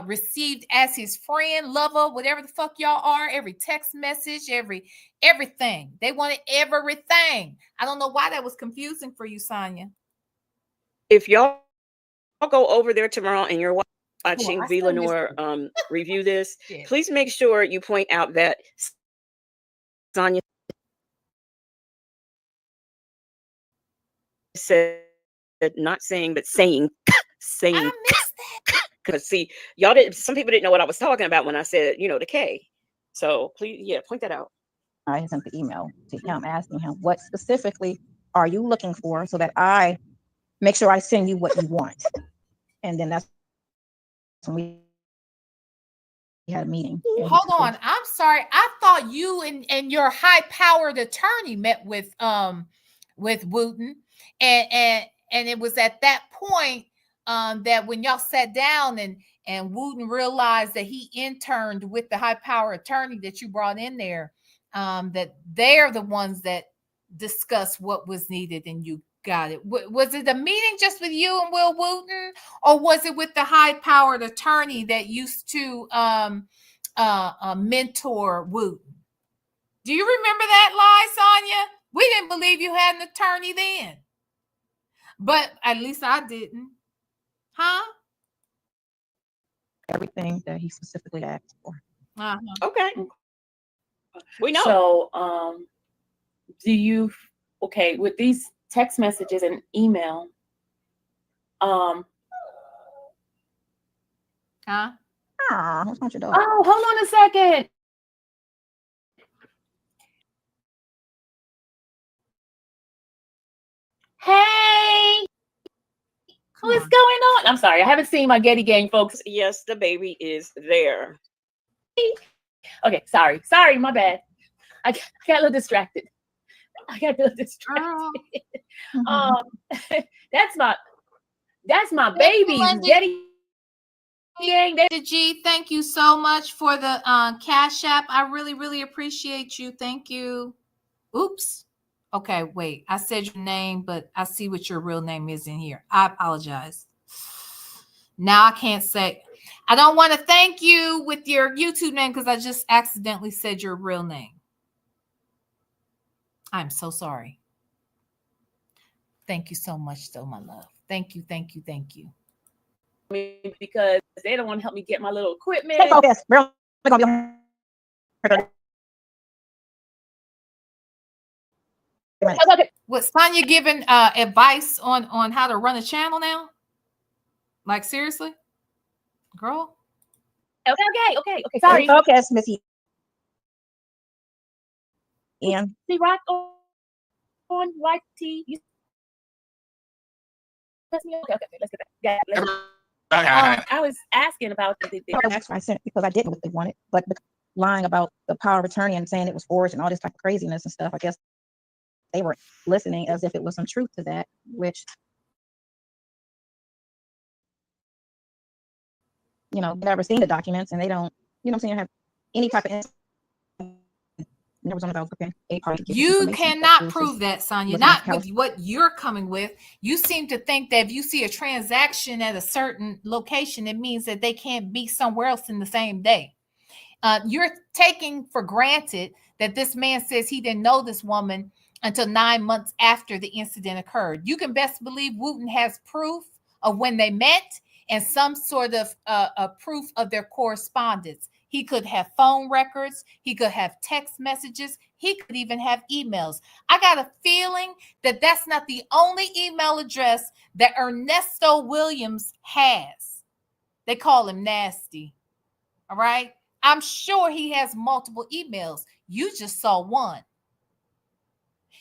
[SPEAKER 2] received as his friend, lover, whatever the fuck y'all are, every text message, everything. They wanted everything. I don't know why that was confusing for you, Sonia.
[SPEAKER 6] If y'all go over there tomorrow and you're watching VLenore review this, please make sure you point out that Sonia said not saying, but saying.
[SPEAKER 2] I missed that.
[SPEAKER 6] Because see, some people didn't know what I was talking about when I said, the K. So please, point that out.
[SPEAKER 4] I sent the email to him asking him, what specifically are you looking for, so that I make sure I send you what you want. And then that's when we had a meeting.
[SPEAKER 2] Hold on. I'm sorry. I thought you and your high-powered attorney met with Wooten, and it was at that point that when y'all sat down and Wooten realized that he interned with the high-powered attorney that you brought in there, that they're the ones that discussed what was needed, and you got it. Was it a meeting just with you and Will Wooten, or was it with the high-powered attorney that used to mentor Wooten? Do you remember that lie, Sonia? We didn't believe you had an attorney then, but at least I didn't. Huh?
[SPEAKER 4] Everything that he specifically asked for.
[SPEAKER 6] Okay. We know.
[SPEAKER 3] So, do you, okay, with these text messages and email,
[SPEAKER 2] Huh?
[SPEAKER 4] What's wrong with your dog?
[SPEAKER 3] Oh, hold on a second. Hey, what's going on? I'm sorry, I haven't seen my Getty gang, folks.
[SPEAKER 6] Yes, the baby is there.
[SPEAKER 3] Okay, sorry, my bad. I got a little distracted. That's my baby's Getty gang.
[SPEAKER 2] G, thank you so much for the Cash App. I really appreciate you. Thank you. Oops. Okay, wait. I said your name, but I see what your real name is in here. I apologize. Now I can't say. I don't want to thank you with your YouTube name because I just accidentally said your real name. I'm so sorry. Thank you so much, though, my love. Thank you.
[SPEAKER 3] Because they don't want to help me get my little equipment.
[SPEAKER 4] Stay focused. We're gonna be on.
[SPEAKER 3] Okay.
[SPEAKER 2] Was Sonia giving advice on how to run a channel now? Like, seriously? Girl?
[SPEAKER 3] Okay. Sorry.
[SPEAKER 4] Focus, Missy. Ian.
[SPEAKER 3] See, rock on YT. You okay, let's get back. I was asking about the
[SPEAKER 4] I sent because I didn't what they wanted, but lying about the power of attorney and saying it was forged and all this type of craziness and stuff. I guess they were listening as if it was some truth to that, which, never seen the documents, and they don't, have any type of. There was about a party.
[SPEAKER 2] You cannot prove that, Sonia. Not with what you're coming with. You seem to think that if you see a transaction at a certain location, it means that they can't be somewhere else in the same day. You're taking for granted that this man says he didn't know this woman until 9 months after the incident occurred. You can best believe Wooten has proof of when they met and some sort of proof of their correspondence. He could have phone records. He could have text messages. He could even have emails. I got a feeling that that's not the only email address that Ernesto Williams has. They call him Nasty. All right? I'm sure he has multiple emails. You just saw one.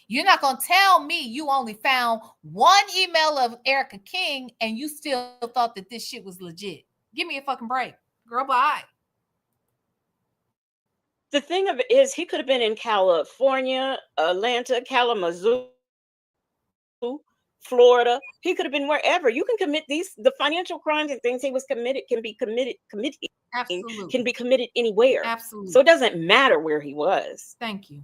[SPEAKER 2] You're not going to tell me you only found one email of Erica King and you still thought that this shit was legit. Give me a fucking break. Girl, bye.
[SPEAKER 6] The thing of it is, he could have been in California, Atlanta, Kalamazoo, Florida. He could have been wherever. You can commit the financial crimes and things he was committed can be committed.
[SPEAKER 2] Absolutely.
[SPEAKER 6] Can be committed anywhere.
[SPEAKER 2] Absolutely.
[SPEAKER 6] So it doesn't matter where he was.
[SPEAKER 2] Thank you.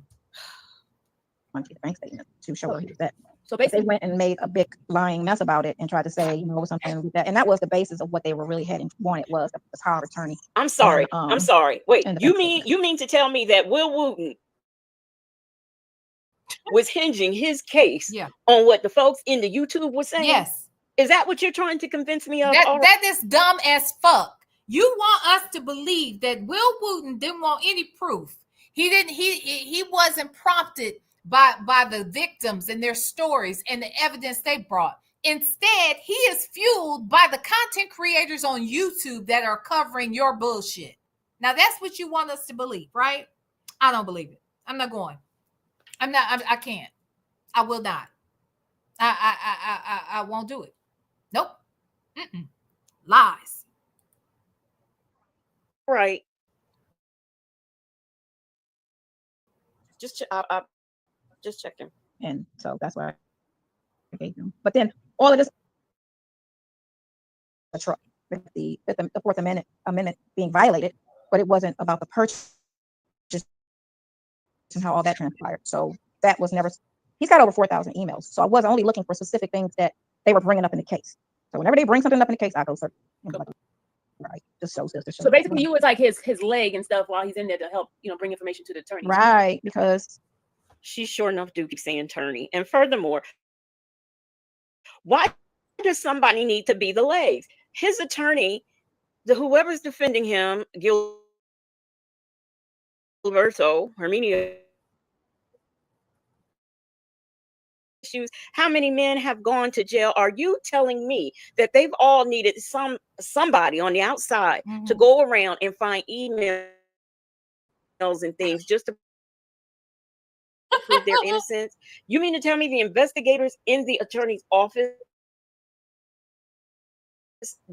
[SPEAKER 4] On the bank statement to show where he was at.
[SPEAKER 3] So basically,
[SPEAKER 4] they went and made a big lying mess about it and tried to say, it was something like that. And that was the basis of what they were really wanted was the power of attorney.
[SPEAKER 6] I'm sorry.
[SPEAKER 4] And,
[SPEAKER 6] I'm sorry. Wait, you
[SPEAKER 4] statement.
[SPEAKER 6] mean to tell me that Will Wooten was hinging his case on what the folks in the YouTube were saying?
[SPEAKER 2] Yes.
[SPEAKER 6] Is that what you're trying to convince me of?
[SPEAKER 2] That is dumb as fuck. You want us to believe that Will Wooten didn't want any proof. He wasn't prompted by the victims and their stories and the evidence they brought. Instead, he is fueled by the content creators on YouTube that are covering your bullshit. Now, that's what you want us to believe, right? I don't believe it. I'm not going. I can't. I will not. I won't do it. Nope. Mm-mm. Lies.
[SPEAKER 6] Right. I just checking.
[SPEAKER 4] And so that's why I gave them. But then all of this, the Fourth Amendment being violated, but it wasn't about the purchase and how all that transpired. So that was never. He's got over 4,000 emails. So I was only looking for specific things that they were bringing up in the case. So whenever they bring something up in the case, I go search. Right. Just shows this.
[SPEAKER 3] So basically, you was like his leg and stuff while he's in there to help, bring information to the attorney.
[SPEAKER 4] Right, because
[SPEAKER 6] she sure enough do keep saying attorney. And furthermore, why does somebody need to be the legs? His attorney, whoever's defending him, Gilberto Herminio issues. How many men have gone to jail? Are you telling me that they've all needed somebody on the outside to go around and find emails and things just to prove their innocence? You mean to tell me the investigators in the attorney's office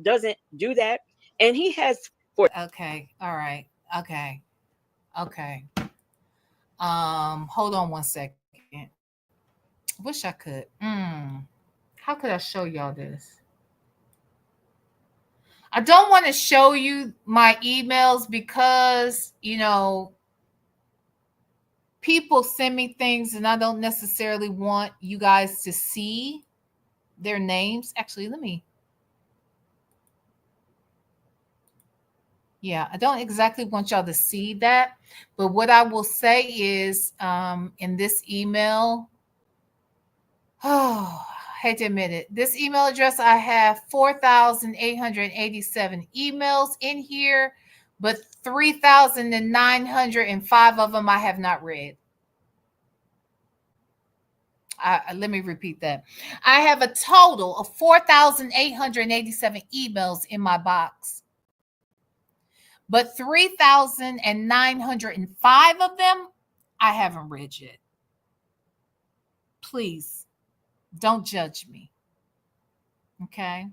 [SPEAKER 6] doesn't do that? And he has
[SPEAKER 2] Okay. All right. Okay. Hold on one second. Wish I could. How could I show y'all this? I don't want to show you my emails because, people send me things and I don't necessarily want you guys to see their names. Actually, I don't exactly want y'all to see that. But what I will say is in this email, I hate to admit it, this email address, I have 4,887 emails in here, but 3,905 of them I have not read. Let me repeat that. I have a total of 4,887 emails in my box, but 3,905 of them I haven't read yet. Please don't judge me. Okay?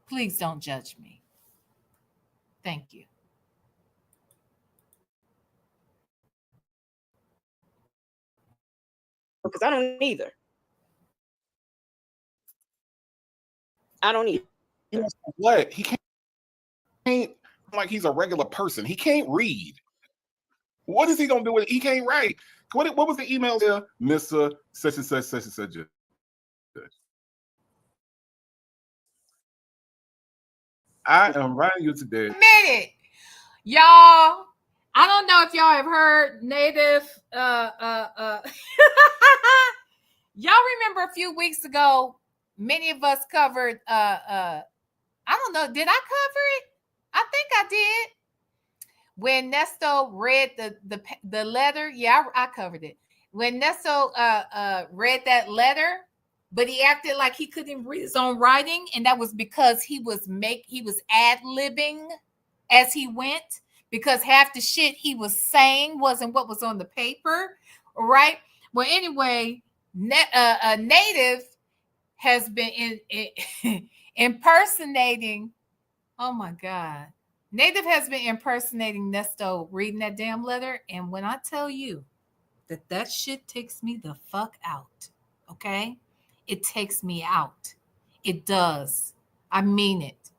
[SPEAKER 2] Please don't judge me. Thank you.
[SPEAKER 6] Because I don't either. I don't either.
[SPEAKER 5] What? He can't like he's a regular person. He can't read. What is he gonna do with it? He can't write. What was the email there? Mr. Such and such, such and such. I am writing you today.
[SPEAKER 2] Minute. Y'all, I don't know if y'all have heard native y'all remember a few weeks ago, many of us covered I don't know, did I cover it? I think I did. When Nesto read the letter, I covered it. When Nesto read that letter, but he acted like he couldn't read his own writing, and that was because he was ad-libbing as he went, because half the shit he was saying wasn't what was on the paper, right? Well, anyway, Native has been impersonating. Oh my God. Native has been impersonating Nesto reading that damn letter. And when I tell you that shit takes me the fuck out, okay? It takes me out. It does. I mean it.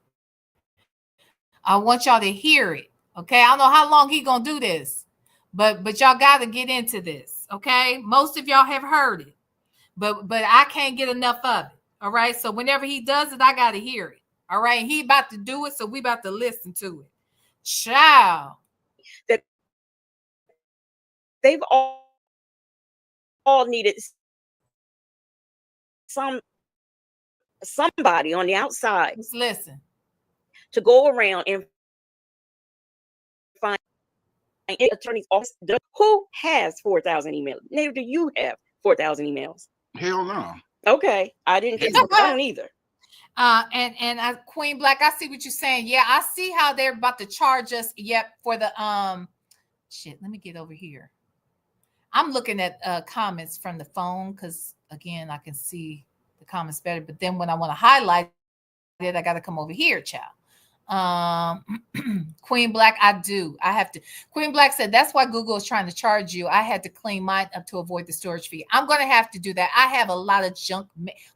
[SPEAKER 2] I want y'all to hear it, okay? I don't know how long he gonna do this, but y'all got to get into this, okay? Most of y'all have heard it, but I can't get enough of it, all right? So whenever he does it, I got to hear it, all right? And he about to do it, so we about to listen to it. Child.
[SPEAKER 6] That they've all needed somebody on the outside.
[SPEAKER 2] Just listen.
[SPEAKER 6] To go around and find attorney's office. Who has 4,000 emails? Neither do you have 4,000 emails.
[SPEAKER 5] Hell no.
[SPEAKER 6] Okay, I didn't get I don't either.
[SPEAKER 2] And Queen Black, I see what you're saying. Yeah, I see how they're about to charge us. Yep, for the shit. Let me get over here. I'm looking at comments from the phone because, again, I can see the comments better. But then when I want to highlight it, I got to come over here, child. Queen Black, I have to. Queen Black said that's why Google is trying to charge you. I had to clean mine up to avoid the storage fee. I'm going to have to do that. I have a lot of junk.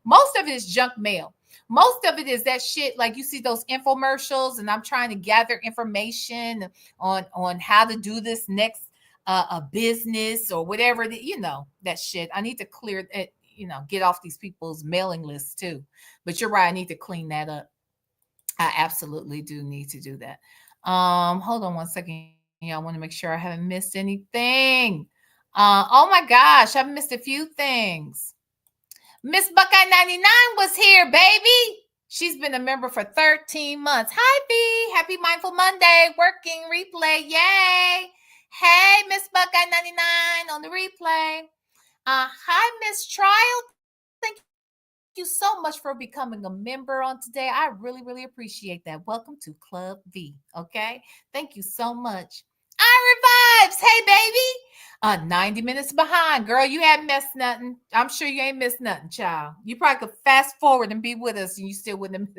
[SPEAKER 2] Most of it is junk mail. Most of it is that shit. Like you see those infomercials, and I'm trying to gather information on how to do this next a business or whatever. That shit. I need to clear it. Get off these people's mailing lists too. But you're right. I need to clean that up. I absolutely do need to do that. Hold on one second. I want to make sure I haven't missed anything. Oh my gosh, I've missed a few things. Miss Buckeye 99 was here, baby. She's been a member for 13 months. Hi, B. Happy Mindful Monday. Working replay. Yay. Hey, Miss Buckeye 99 on the replay. Hi, Miss Trial. Thank you so much for becoming a member on today. I really, really appreciate that. Welcome to Club V. Okay. Thank you so much. I revives. Hey, baby. 90 minutes behind. Girl, you haven't missed nothing. I'm sure you ain't missed nothing, child. You probably could fast forward and be with us and you still wouldn't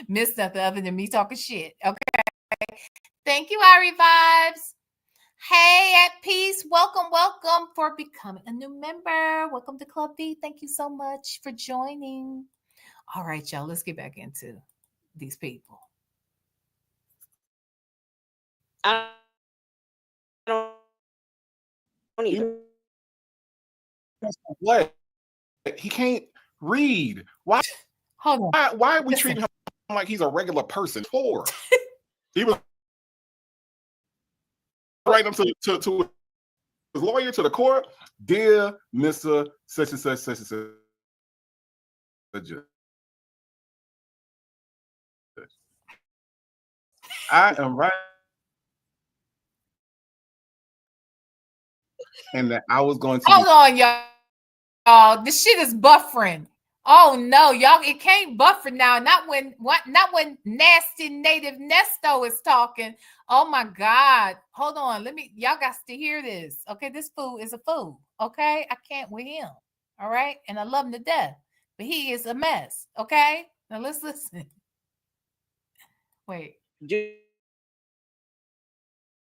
[SPEAKER 2] miss nothing other than me talking shit. Okay. Thank you, I revives. Hey, at peace. Welcome for becoming a new member. Welcome to Club V. Thank you so much for joining. All right, y'all. Let's get back into these people.
[SPEAKER 6] I don't either.
[SPEAKER 5] What? He can't read. Why?
[SPEAKER 2] Hold on.
[SPEAKER 5] Why are we treating him like he's a regular person? He was writing him to his lawyer, to the court. Dear Mr. Such and such and such. I am right. And that I was going to
[SPEAKER 2] hold on, y'all. This shit is buffering. Oh no, y'all! It can't buffer now. Not when nasty native Nesto is talking. Oh my God! Hold on. Y'all got to hear this. Okay, this fool is a fool. Okay, I can't with him. All right, and I love him to death, but he is a mess. Okay, now let's listen. Wait.
[SPEAKER 6] Do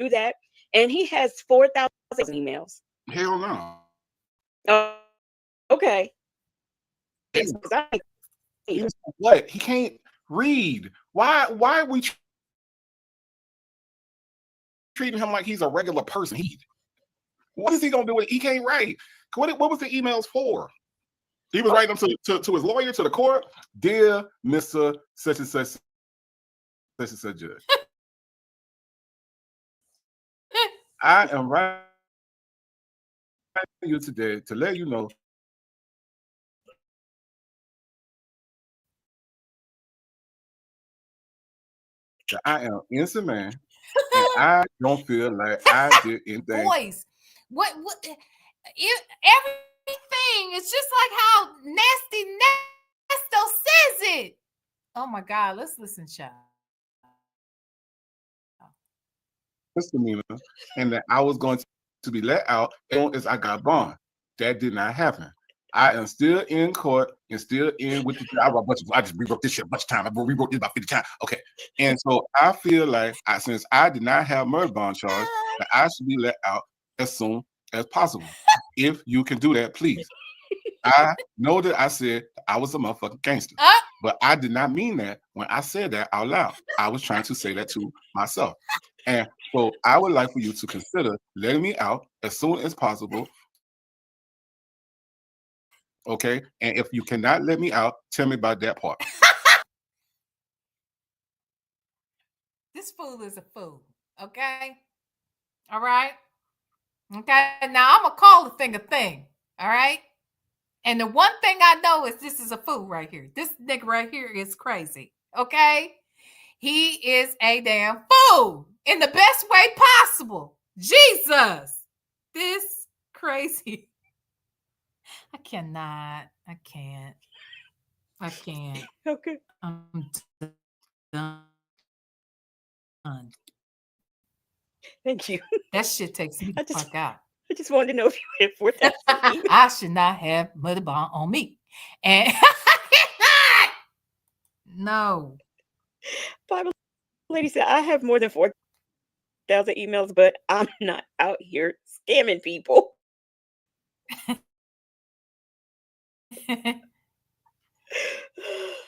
[SPEAKER 6] that, and he has 4,000 emails.
[SPEAKER 5] Hell no.
[SPEAKER 6] Okay.
[SPEAKER 5] What? He can't read. Why are we treating him like he's a regular person? What is he gonna do? He can't write. What was the emails for? He was writing them to his lawyer, to the court. Dear Mr. Such and such and such judge. I am writing you today to let you know that I am innocent man, and I don't feel like I did anything.
[SPEAKER 2] Boys, what? Everything is just like how nasty Nesto says it. Oh my God, let's listen, child.
[SPEAKER 5] Misdemeanor, and that I was going to be let out as I got bond. That did not happen. I am still in court and still in with the. I just rewrote this shit a bunch of times. I rewrote this about 50 times. Okay, and so I feel like since I did not have murder bond charge, that I should be let out as soon as possible. If you can do that, please. I know that I said I was a motherfucking gangster, but I did not mean that when I said that out loud. I was trying to say that to myself. And so I would like for you to consider letting me out as soon as possible. Okay? And if you cannot let me out, tell me about that part.
[SPEAKER 2] This fool is a fool. Okay? All right? Okay? Now I'm going to call the thing a thing. All right? And the one thing I know is this is a fool right here. This nigga right here is crazy. Okay? He is a damn fool in the best way possible. Jesus. This crazy. I cannot. I can't.
[SPEAKER 6] Okay.
[SPEAKER 2] I'm done.
[SPEAKER 6] Thank you.
[SPEAKER 2] That shit takes me the fuck out.
[SPEAKER 6] I just wanted to know if you had 4,000 emails.
[SPEAKER 2] I should not have mother bomb on me. And no.
[SPEAKER 6] Bible lady said, I have more than 4,000 emails, but I'm not out here scamming people.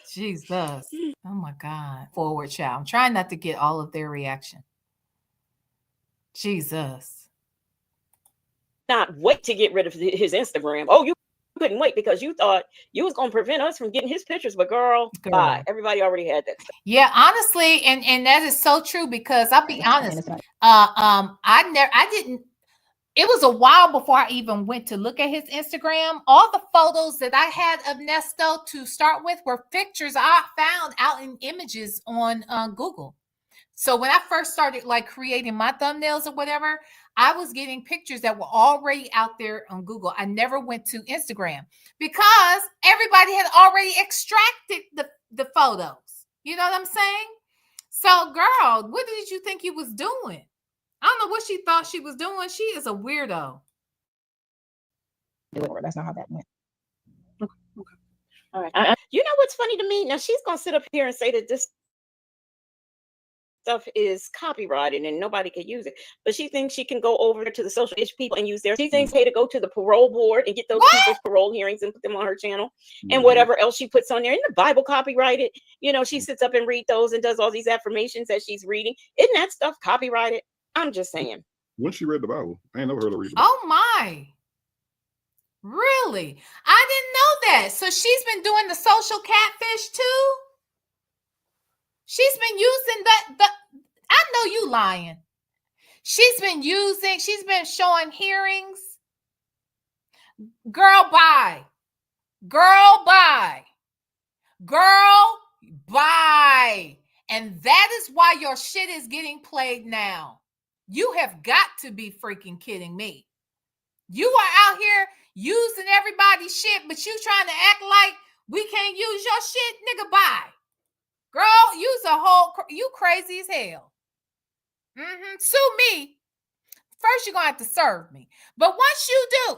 [SPEAKER 2] Jesus. Oh my God. Forward child. I'm trying not to get all of their reaction. Jesus.
[SPEAKER 6] Not wait to get rid of his Instagram. Oh, you couldn't wait because you thought you was going to prevent us from getting his pictures, but girl, bye. Everybody already had that stuff.
[SPEAKER 2] Yeah, honestly, and that is so true, because I'll be honest, I didn't. It was a while before I even went to look at his Instagram. All the photos that I had of Nesto to start with were pictures I found out in images on Google. So when I first started like creating my thumbnails or whatever, I was getting pictures that were already out there on Google. I never went to Instagram because everybody had already extracted the photos. You know what I'm saying? So girl, what did you think you was doing? I don't know what she thought she was doing. She is a weirdo.
[SPEAKER 4] That's not how that went.
[SPEAKER 3] Okay. All right.
[SPEAKER 6] You know what's funny to me? Now she's going to sit up here and say that this stuff is copyrighted and nobody can use it, but she thinks she can go over to the social issue people and use their. She thinks hey to go to the parole board and get those people's parole hearings and put them on her channel and whatever else she puts on there. Isn't the Bible copyrighted? You know, she sits up and read those and does all these affirmations that she's reading. Isn't that stuff copyrighted? I'm just saying.
[SPEAKER 5] When she read the Bible, I ain't never heard her read the Bible.
[SPEAKER 2] Oh my. Really? I didn't know that. So she's been doing the social catfish too? She's been using I know you lying. She's been showing hearings. Girl, bye. Girl, bye. Girl, bye. And that is why your shit is getting played now. You have got to be freaking kidding me. You are out here using everybody's shit, but you trying to act like we can't use your shit? Nigga, bye. Girl, you crazy as hell. Sue me. First, you're going to have to serve me. But once you do,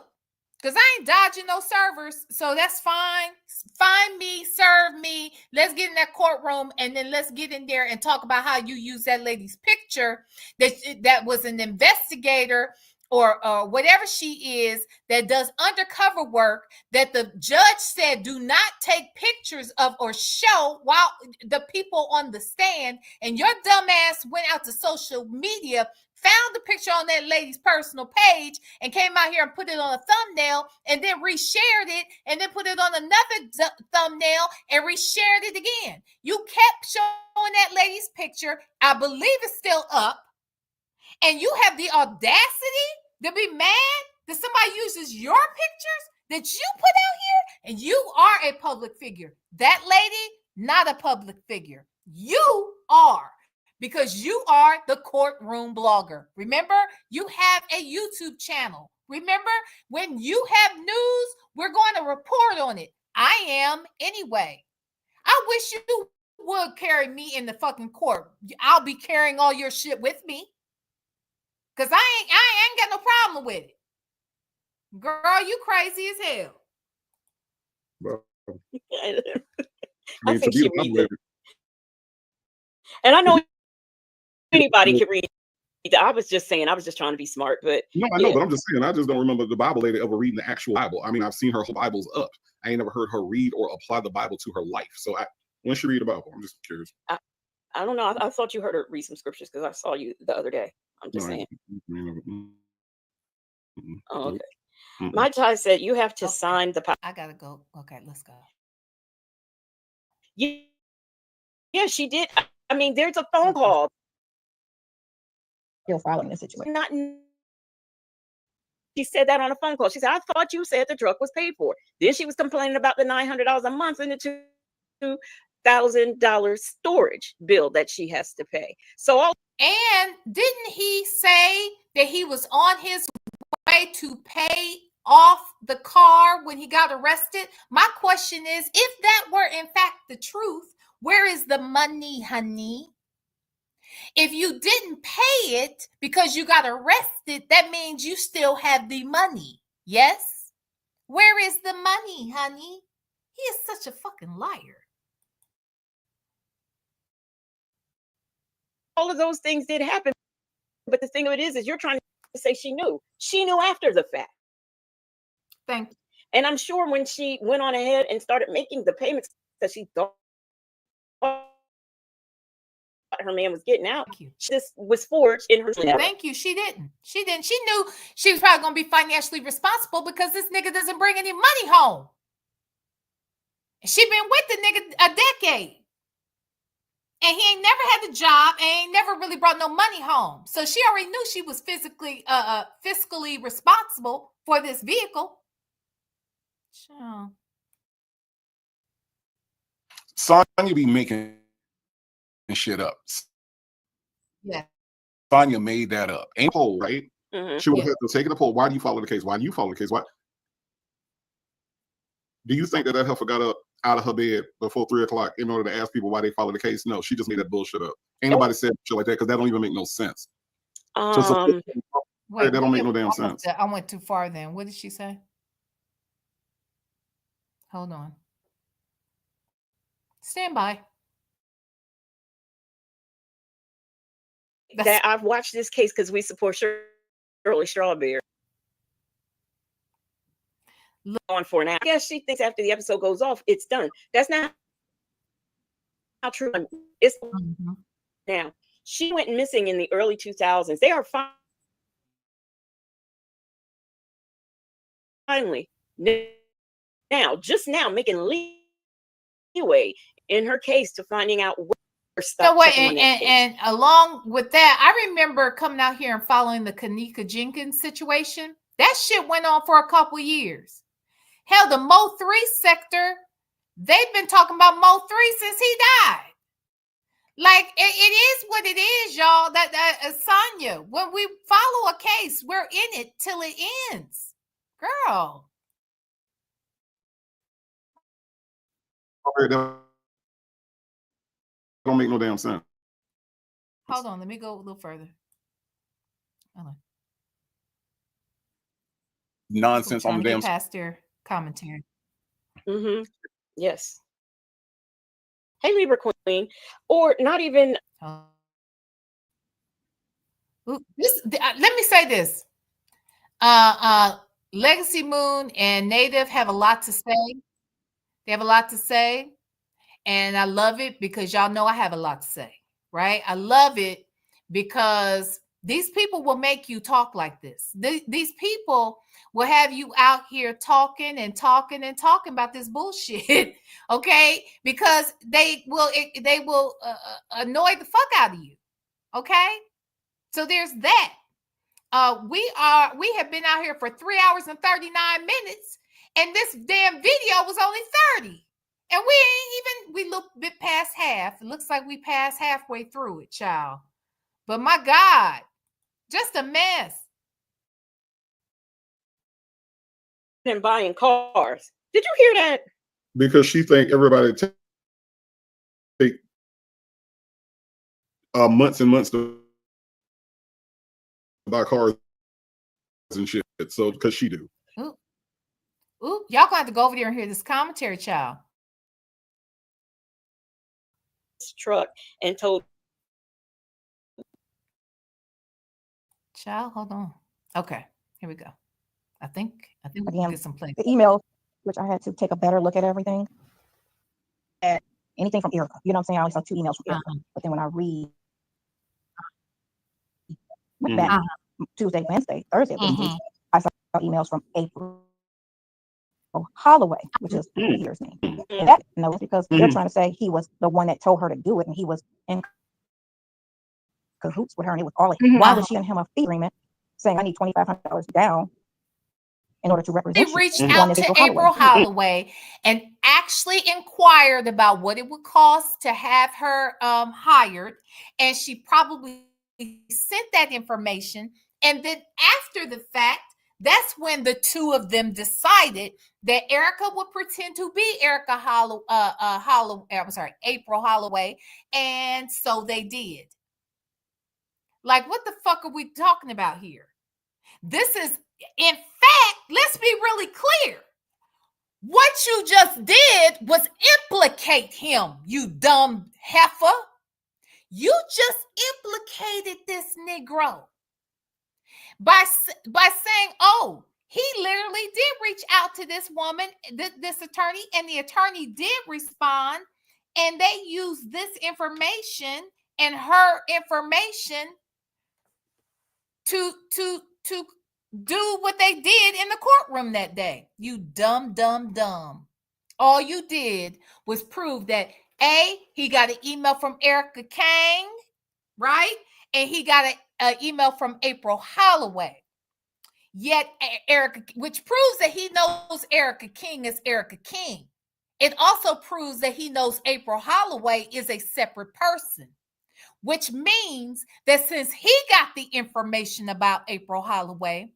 [SPEAKER 2] because I ain't dodging no servers, so that's fine. Find me, serve me. Let's get in that courtroom, and then let's get in there and talk about how you use that lady's picture that was an investigator or whatever she is that does undercover work that the judge said do not take pictures of or show while the people on the stand, and your dumb ass went out to social media, found the picture on that lady's personal page and came out here and put it on a thumbnail and then reshared it and then put it on another thumbnail and reshared it again. You kept showing that lady's picture. I believe it's still up. And you have the audacity to be mad that somebody uses your pictures that you put out here, and you are a public figure. That lady, not a public figure. You are, because you are the courtroom blogger. Remember, you have a YouTube channel. Remember, when you have news, we're going to report on it. I am anyway. I wish you would carry me in the fucking court. I'll be carrying all your shit with me. Because I ain't got no problem with it. Girl, you crazy as hell.
[SPEAKER 5] Well,
[SPEAKER 6] I think she reads it. And I know anybody can read. I was just saying, I was just trying to be smart, but
[SPEAKER 5] no, I know, but I'm just saying, I just don't remember the Bible lady ever reading the actual Bible. I mean, I've seen her whole Bibles up. I ain't never heard her read or apply the Bible to her life. So when she read the Bible, I'm just curious.
[SPEAKER 6] I don't know. I thought you heard her read some scriptures because I saw you the other day. I'm just saying. Oh, okay. My child said you have to sign the.
[SPEAKER 2] I gotta go. Okay, let's go.
[SPEAKER 6] Yeah, she did. I mean, there's a phone call.
[SPEAKER 4] Still following the situation.
[SPEAKER 6] She said that on a phone call. She said, "I thought you said the truck was paid for." Then she was complaining about the $900 a month and the $2,000 storage bill that she has to pay.
[SPEAKER 2] And didn't he say that he was on his way to pay off the car when he got arrested? My question is, if that were in fact the truth, where is the money, honey? If you didn't pay it because you got arrested, that means you still have the money. Yes? Where is the money, honey? He is such a fucking liar.
[SPEAKER 6] All of those things did happen. But the thing of it is you're trying to say she knew. She knew after the fact.
[SPEAKER 2] Thank you.
[SPEAKER 6] And I'm sure when she went on ahead and started making the payments that she thought her man was getting out, this was forged in her.
[SPEAKER 2] Thank you. She didn't. She knew she was probably going to be financially responsible because this nigga doesn't bring any money home. She been with the nigga a decade. And he ain't never had a job and ain't never really brought no money home. So she already knew she was fiscally responsible for this vehicle. Sure.
[SPEAKER 5] Sonia be making shit up.
[SPEAKER 2] Yeah.
[SPEAKER 5] Sonia made that up. Ain't poll, right?
[SPEAKER 6] Mm-hmm.
[SPEAKER 5] She would have to take the poll. Why do you follow the case? Why do you follow the case? Why? Do you think that heifer got up out of her bed before 3 o'clock in order to ask people why they follow the case? No, she just made that bullshit up. Ain't nobody said shit like that because that don't even make no sense.
[SPEAKER 2] Wait,
[SPEAKER 5] that don't make no damn sense.
[SPEAKER 2] I went too far then. What did she say? Hold on. Stand by.
[SPEAKER 6] That I've watched this case because we support Shirley Strawberry. On for now. I guess she thinks after the episode goes off, it's done. That's not how true it's now. She went missing in the early 2000s. They are finally just now making leeway in her case to finding out where
[SPEAKER 2] so wait, and along with that, I remember coming out here and following the Kanika Jenkins situation. That shit went on for a couple years. Hell, the Mo 3 sector, they've been talking about Mo 3 since he died. Like, it is what it is, y'all. That Sonia, when we follow a case, we're in it till it ends. Girl.
[SPEAKER 5] That don't make no damn sense.
[SPEAKER 2] Hold on, let me go a little further. Hold on.
[SPEAKER 5] Nonsense on the damn
[SPEAKER 2] past their commentary.
[SPEAKER 6] Mm-hmm. Yes. Hey, Libra Queen, or not even.
[SPEAKER 2] Let me say this. Legacy Moon and Native have a lot to say. They have a lot to say. And I love it because y'all know I have a lot to say, right? I love it because these people will make you talk like this. These people will have you out here talking about this bullshit, okay? Because they will annoy the fuck out of you, okay? So there's that. We have been out here for 3 hours and 39 minutes, and this damn video was only 30. And we look a bit past half. It looks like we passed halfway through it, child. But my God, just a mess.
[SPEAKER 6] And buying cars. Did you hear that?
[SPEAKER 5] Because she think everybody take months and months to buy cars and shit. So because she do.
[SPEAKER 2] Ooh, y'all gonna have to go over there and hear this commentary, child.
[SPEAKER 6] Truck and told
[SPEAKER 2] child, hold on. Okay, here we go. I think we can get some play.
[SPEAKER 4] The email, which I had to take a better look at everything. At anything from Erica, you know what I'm saying? I only saw 2 emails from Erica, but then when I read went back Tuesday, Wednesday, Thursday, I saw emails from April Holloway, which is Peter's name. And that knows because they're trying to say he was the one that told her to do it, and he was in cahoots with her, and it was all. Why was she and him a fee agreement saying I need $2,500 down in order to represent?
[SPEAKER 2] They reached out to April Holloway and actually inquired about what it would cost to have her hired, and she probably sent that information. And then after the fact, that's when the two of them decided that Erica would pretend to be April Holloway, and so they did. Like, what the fuck are we talking about here? This is, in fact, let's be really clear. What you just did was implicate him, you dumb heifer. You just implicated this Negro by saying, oh, he literally did reach out to this woman, this attorney, and the attorney did respond, and they used this information and her information to do what they did in the courtroom that day. You dumb. All you did was prove that A, he got an email from Erica Kang, right? And he got an email from April Holloway. Yet Erica, which proves that he knows Erica King is Erica King. It also proves that he knows April Holloway is a separate person, which means that since he got the information about April Holloway,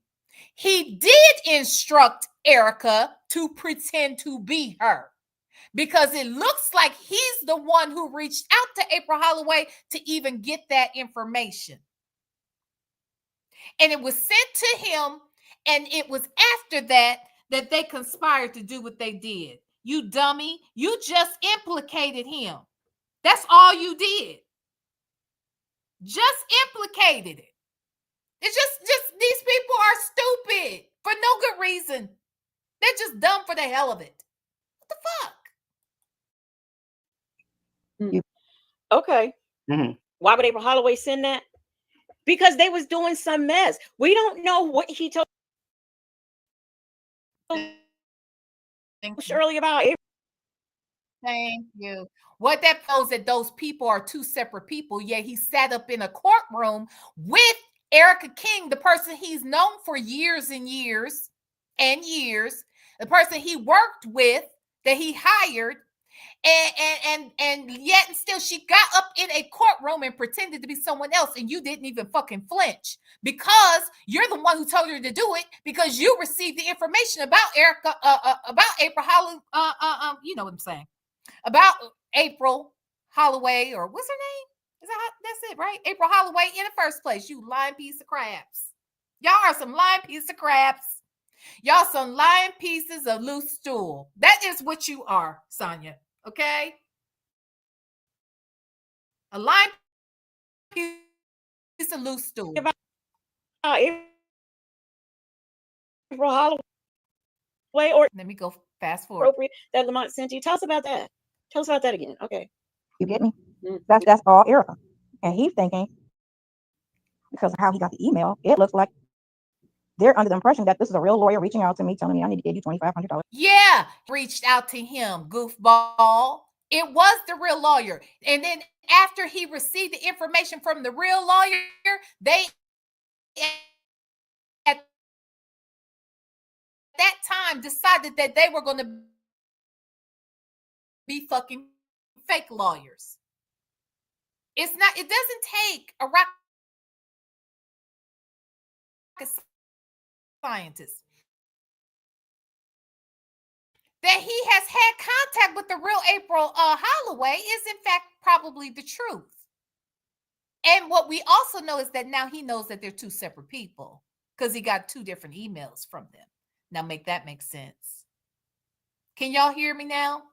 [SPEAKER 2] he did instruct Erica to pretend to be her, because it looks like he's the one who reached out to April Holloway to even get that information. And it was sent to him, and it was after that that they conspired to do what they did. You dummy, you just implicated him. That's all you did. Just implicated it. It's just these people are stupid for no good reason. They're just dumb for the hell of it. What the fuck?
[SPEAKER 6] Okay. Mm-hmm. Why would April Holloway send that? Because they was doing some mess. We don't know what he told Shirley about April.
[SPEAKER 2] Thank you. What that proves that those people are two separate people. Yet he sat up in a courtroom with Erica King, the person he's known for years and years and years, the person he worked with, that he hired, and yet and still she got up in a courtroom and pretended to be someone else, and you didn't even fucking flinch because you're the one who told her to do it, because you received the information about Erica, about April Holloway, you know what I'm saying, about April Holloway, or what's her name? That's it, right? April Holloway in the first place. You lying piece of crabs. Y'all are some lying piece of crabs. Y'all some lying pieces of loose stool. That is what you are, Sonia. Okay? A lying piece of loose stool.
[SPEAKER 6] April Holloway, or
[SPEAKER 2] let me go fast forward.
[SPEAKER 6] That Lamont sent you. Tell us about that. Tell us about that again. Okay.
[SPEAKER 4] You get me? That's all Erica. And he's thinking, because of how he got the email, it looks like they're under the impression that this is a real lawyer reaching out to me, telling me I need to give you $2,500.
[SPEAKER 2] Yeah, reached out to him, goofball. It was the real lawyer. And then after he received the information from the real lawyer, they at that time decided that they were going to be fucking fake lawyers. It doesn't take a rocket scientist. That he has had contact with the real April Holloway is in fact probably the truth. And what we also know is that now he knows that they're two separate people, because he got two different emails from them. Now make that make sense. Can y'all hear me now?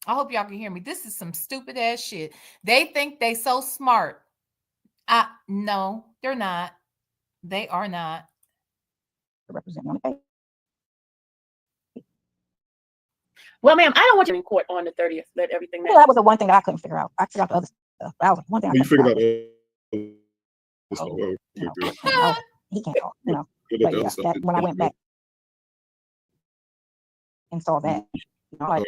[SPEAKER 2] I hope y'all can hear me. This is some stupid ass shit. They think they so smart. No, they're not. They are not.
[SPEAKER 4] To represent one case.
[SPEAKER 3] Well, ma'am, I don't want you in court on the 30th. Let everything.
[SPEAKER 4] Well, that was the one thing that I couldn't figure out. I figured out the other stuff. That was one thing I couldn't figure out. He can't talk, you know. But yeah, that, when I went back and saw that, you know, like,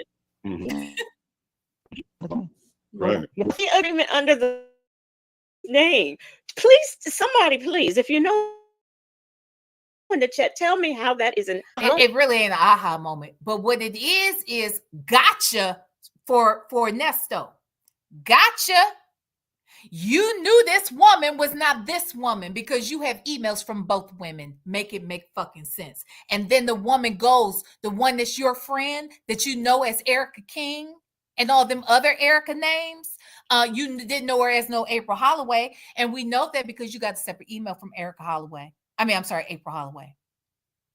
[SPEAKER 5] right.
[SPEAKER 6] The agreement under the name. Please, somebody, please, if you know in the chat, tell me how that is an.
[SPEAKER 2] It really ain't an aha moment, but what it is gotcha for Nesto. Gotcha. You knew this woman was not this woman because you have emails from both women. Make it make fucking sense. And then the woman goes, the one that's your friend that you know as Erica King and all them other Erica names, You didn't know her as no April Holloway, and we know that because you got a separate email from Erica Holloway. I mean, I'm sorry, April Holloway.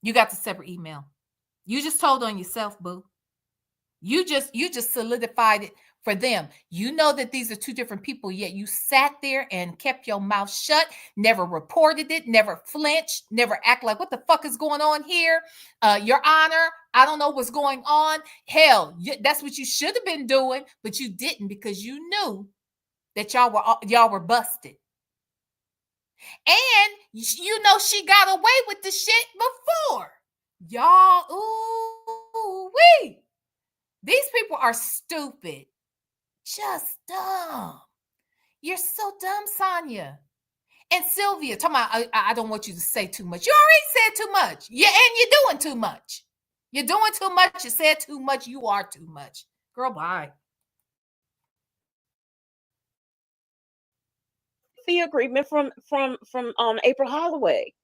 [SPEAKER 2] You got the separate email. You just told on yourself, boo. You just solidified it for them. You know that these are two different people, yet you sat there and kept your mouth shut, never reported it, never flinched, never act like, what the fuck is going on here? Your Honor, I don't know what's going on. Hell, that's what you should have been doing, but you didn't because you knew that y'all were busted. And you know she got away with the shit before. Y'all, ooh wee. These people are stupid. Just dumb. You're so dumb, Sonia. And Sylvia, talking about, I don't want you to say too much. You already said too much. Yeah, and you're doing too much. You're doing too much. You said too much. You are too much. Girl, bye.
[SPEAKER 6] The agreement from April Holloway.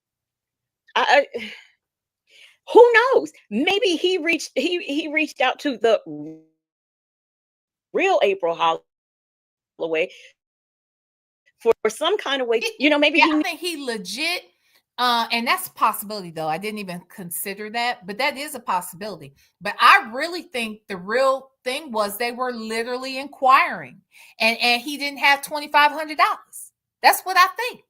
[SPEAKER 6] Who knows? Maybe he reached out to the real April Holloway for some kind of way. You know, maybe
[SPEAKER 2] I think he legit. And that's a possibility, though. I didn't even consider that, but that is a possibility. But I really think the real thing was they were literally inquiring, and he didn't have $2,500. That's what I think.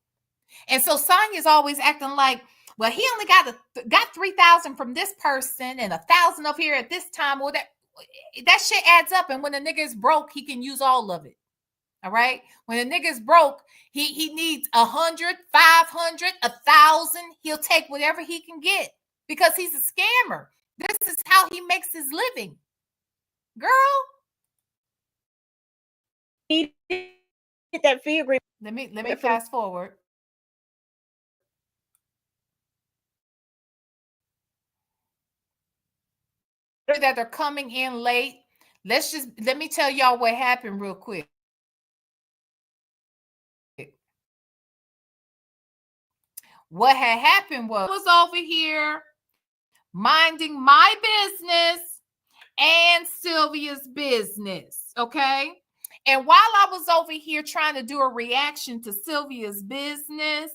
[SPEAKER 2] And so Sonia's always acting like, well, he only got 3,000 from this person and 1,000 up here at this time. Well, that shit adds up. And when a nigga is broke, he can use all of it. All right. When a nigga is broke, he needs 100, 500, 1,000. He'll take whatever he can get because he's a scammer. This is how he makes his living. Girl.
[SPEAKER 6] He did that fee agreement.
[SPEAKER 2] Let me fast forward. That they're coming in late. Let me tell y'all what happened real quick. What had happened was over here minding my business and Sylvia's business, okay? And while I was over here trying to do a reaction to Sylvia's business,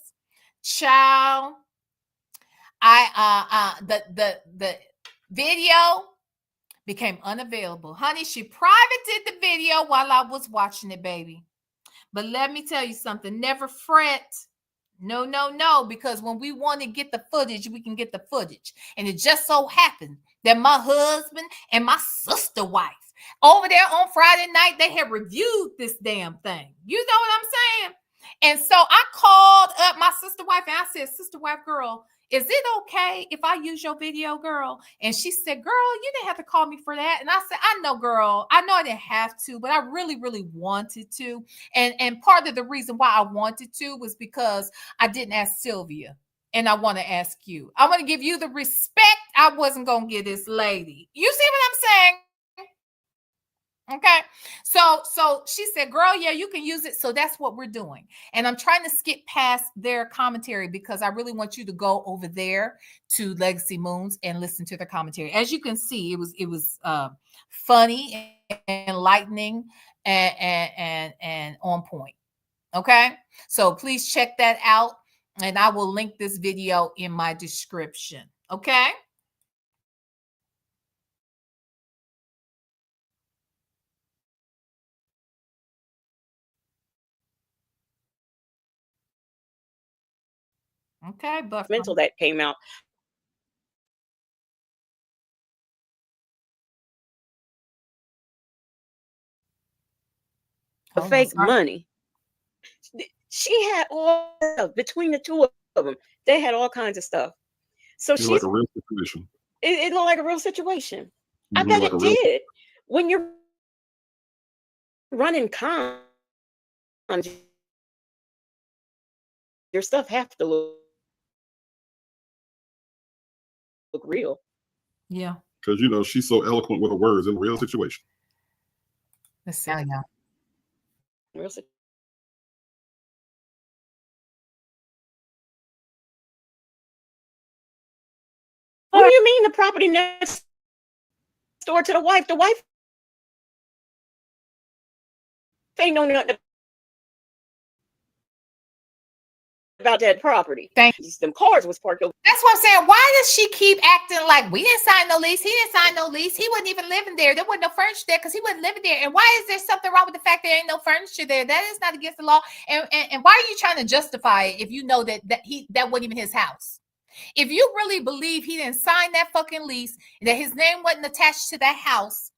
[SPEAKER 2] child, the video became unavailable. Honey, she privated the video while I was watching it, baby. But let me tell you something, never fret. No, because when we want to get the footage, we can get the footage. And it just so happened that my husband and my sister wife over there on Friday night, they had reviewed this damn thing. You know what I'm saying? And so I called up my sister wife and I said, sister wife, girl, is it okay if I use your video, girl? And she said, girl, you didn't have to call me for that. And I said, I know, girl, I know I didn't have to, but I really, really wanted to. And part of the reason why I wanted to was because I didn't ask Sylvia. And I want to ask you. I want to give you the respect I wasn't going to give this lady. You see what I'm saying? Okay. So she said, girl, yeah, you can use it. So that's what we're doing. And I'm trying to skip past their commentary because I really want you to go over there to Legacy Moons and listen to their commentary. As you can see, it was funny, enlightening, and on point. Okay. So please check that out. And I will link this video in my description. Okay. Okay, but
[SPEAKER 6] mental that came out. The fake money. She had all between the two of them. They had all kinds of stuff. So she's
[SPEAKER 5] like a real situation.
[SPEAKER 6] It looked like a real situation. I bet it did. When you're running cons, your stuff have to look real.
[SPEAKER 2] Yeah.
[SPEAKER 5] Because you know she's so eloquent with her words in a real situation.
[SPEAKER 2] Let's see now.
[SPEAKER 6] Real What do you mean the property next door to the wife? The wife They know nothing about that property. Them cars was parked over.
[SPEAKER 2] That's what I'm saying. Why does she keep acting like we didn't sign no lease? He didn't sign no lease. He wasn't even living there. There wasn't no furniture there because he wasn't living there. And why is there something wrong with the fact there ain't no furniture there? That is not against the law. And why are you trying to justify it if you know that wasn't even his house? If you really believe he didn't sign that fucking lease, that his name wasn't attached to that house,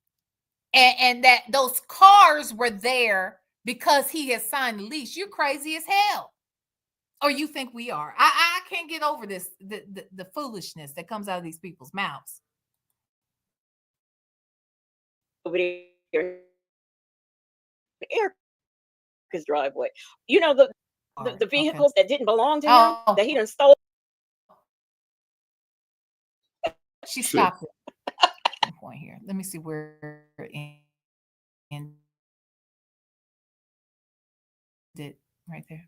[SPEAKER 2] and that those cars were there because he has signed the lease, you're crazy as hell. Or you think we are. I can't get over this, the foolishness that comes out of these people's mouths.
[SPEAKER 6] Over there, his driveway. You know, the vehicles that didn't belong to him, that he done stole.
[SPEAKER 2] She stopped it. Point here. Let me see where in did right there.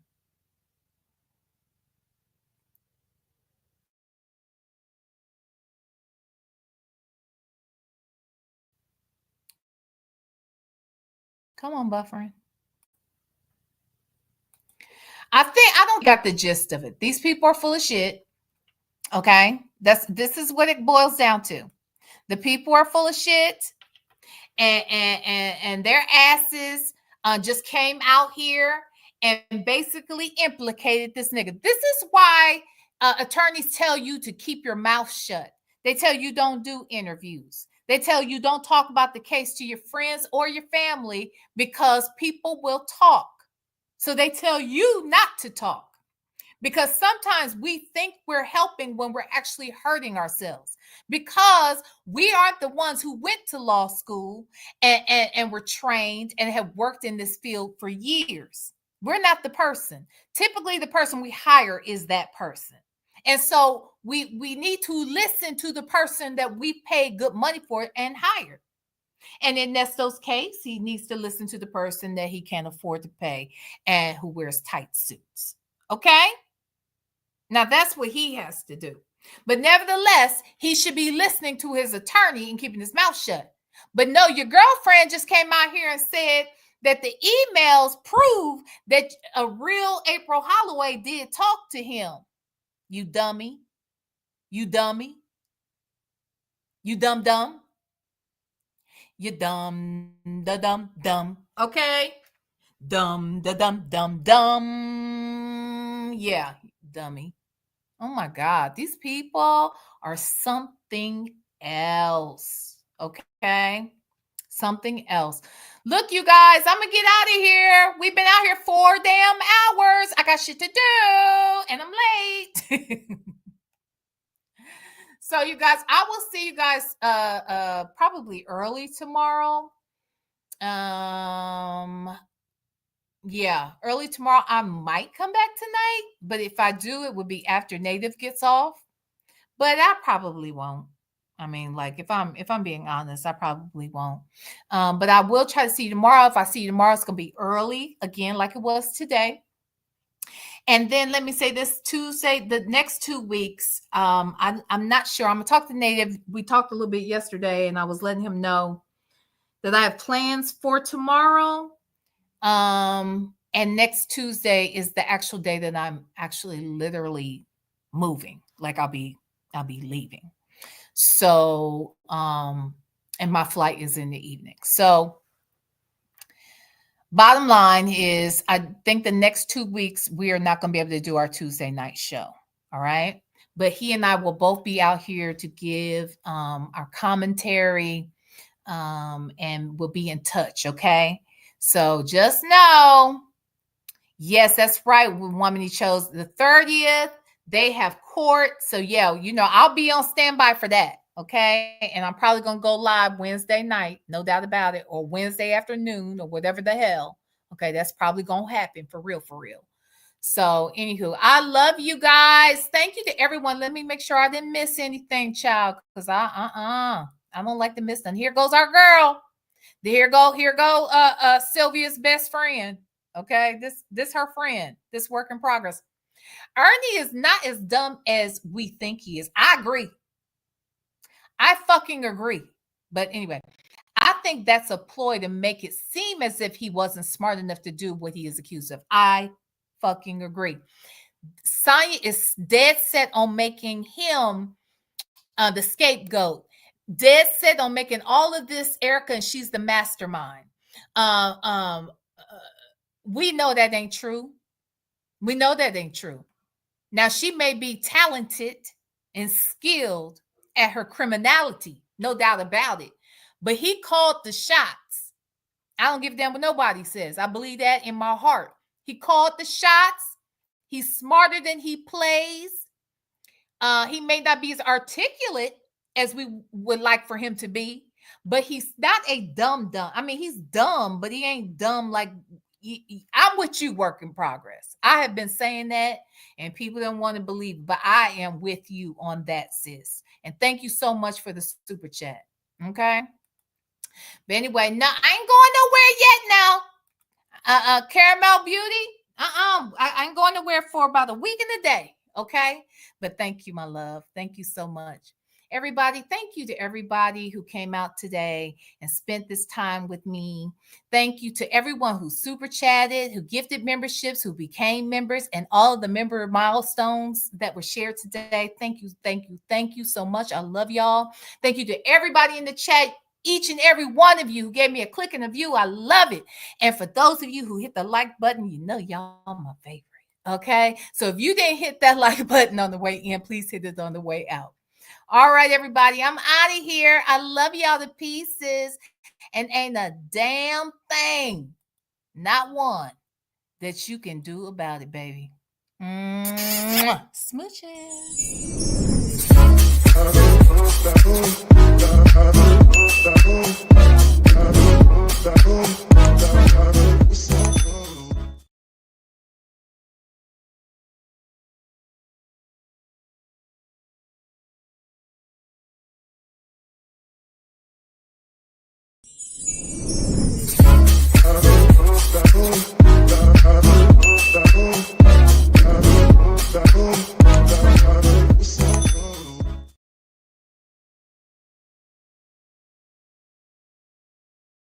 [SPEAKER 2] Come on, buffering. I don't got the gist of it. These people are full of shit. Okay, this is what it boils down to. The people are full of shit, and their asses just came out here and basically implicated this nigga. This is why attorneys tell you to keep your mouth shut. They tell you don't do interviews. They tell you don't talk about the case to your friends or your family because people will talk. So they tell you not to talk. Because sometimes we think we're helping when we're actually hurting ourselves, because we aren't the ones who went to law school and were trained and have worked in this field for years. We're not the person. Typically, the person we hire is that person. And so we need to listen to the person that we pay good money for and hire. And in Nesto's case, he needs to listen to the person that he can't afford to pay and who wears tight suits. Okay? Now, that's what he has to do. But nevertheless, he should be listening to his attorney and keeping his mouth shut. But no, your girlfriend just came out here and said that the emails prove that a real April Holloway did talk to him. You dummy. You dummy. You dumb. You dumb. Okay? Dumb. Yeah, dummy. Oh my God, these people are something else. Okay? Something else. Look, you guys, I'm gonna get out of here. We've been out here 4 damn hours. I got shit to do, and I'm late. So, you guys, I will see you guys probably early tomorrow. Yeah, early tomorrow. I might come back tonight, but if I do, it would be after Native gets off. But I probably won't. I mean, like if I'm being honest, I probably won't. But I will try to see you tomorrow. If I see you tomorrow, it's gonna be early again, like it was today. And then let me say this: Tuesday, the next 2 weeks. I'm not sure. I'm gonna talk to Native. We talked a little bit yesterday, and I was letting him know that I have plans for tomorrow. And next Tuesday is the actual day that I'm actually literally moving. Like I'll be leaving. So, and my flight is in the evening. So bottom line is I think the next 2 weeks, we are not going to be able to do our Tuesday night show. All right. But he and I will both be out here to give, our commentary, and we'll be in touch. Okay. So just know, yes, that's right. When Woman chose the 30th, they have court. So yeah, I'll be on standby for that. Okay. And I'm probably going to go live Wednesday night, no doubt about it, or Wednesday afternoon or whatever the hell. Okay. That's probably going to happen for real. So anywho, I love you guys. Thank you to everyone. Let me make sure I didn't miss anything, child, because I don't like to miss none. Here goes our girl. Here go Sylvia's best friend. Okay, this her friend. This work in progress. Ernie is not as dumb as we think he is. I agree. I fucking agree. But anyway, I think that's a ploy to make it seem as if he wasn't smart enough to do what he is accused of. I fucking agree. Sonia is dead set on making him the scapegoat. Dead set on making all of this Erica, and she's the mastermind. We know that ain't true. We know that ain't true. Now, she may be talented and skilled at her criminality, no doubt about it. But he called the shots. I don't give a damn what nobody says. I believe that in my heart. He called the shots. He's smarter than he plays. He may not be as articulate as we would like for him to be, but he's not a dumb. I mean, he's dumb, but he ain't dumb like I'm with you, work in progress. I have been saying that, and people don't want to believe it, but I am with you on that, sis. And thank you so much for the super chat. Okay. But anyway, no, I ain't going nowhere yet now. Caramel Beauty. I ain't going nowhere for about a week and a day. Okay. But thank you, my love. Thank you so much. Everybody, thank you to everybody who came out today and spent this time with me. Thank you to everyone who super chatted, who gifted memberships, who became members, and all of the member milestones that were shared today. Thank you, thank you, thank you so much. I love y'all. Thank you to everybody in the chat, each and every one of you who gave me a click and a view. I love it. And for those of you who hit the like button, you know y'all my favorite. Okay, so if you didn't hit that like button on the way in, please hit it on the way out. All right, everybody, I'm out of here. I love y'all to pieces, and ain't a damn thing, not one, that you can do about it, baby. Smooches.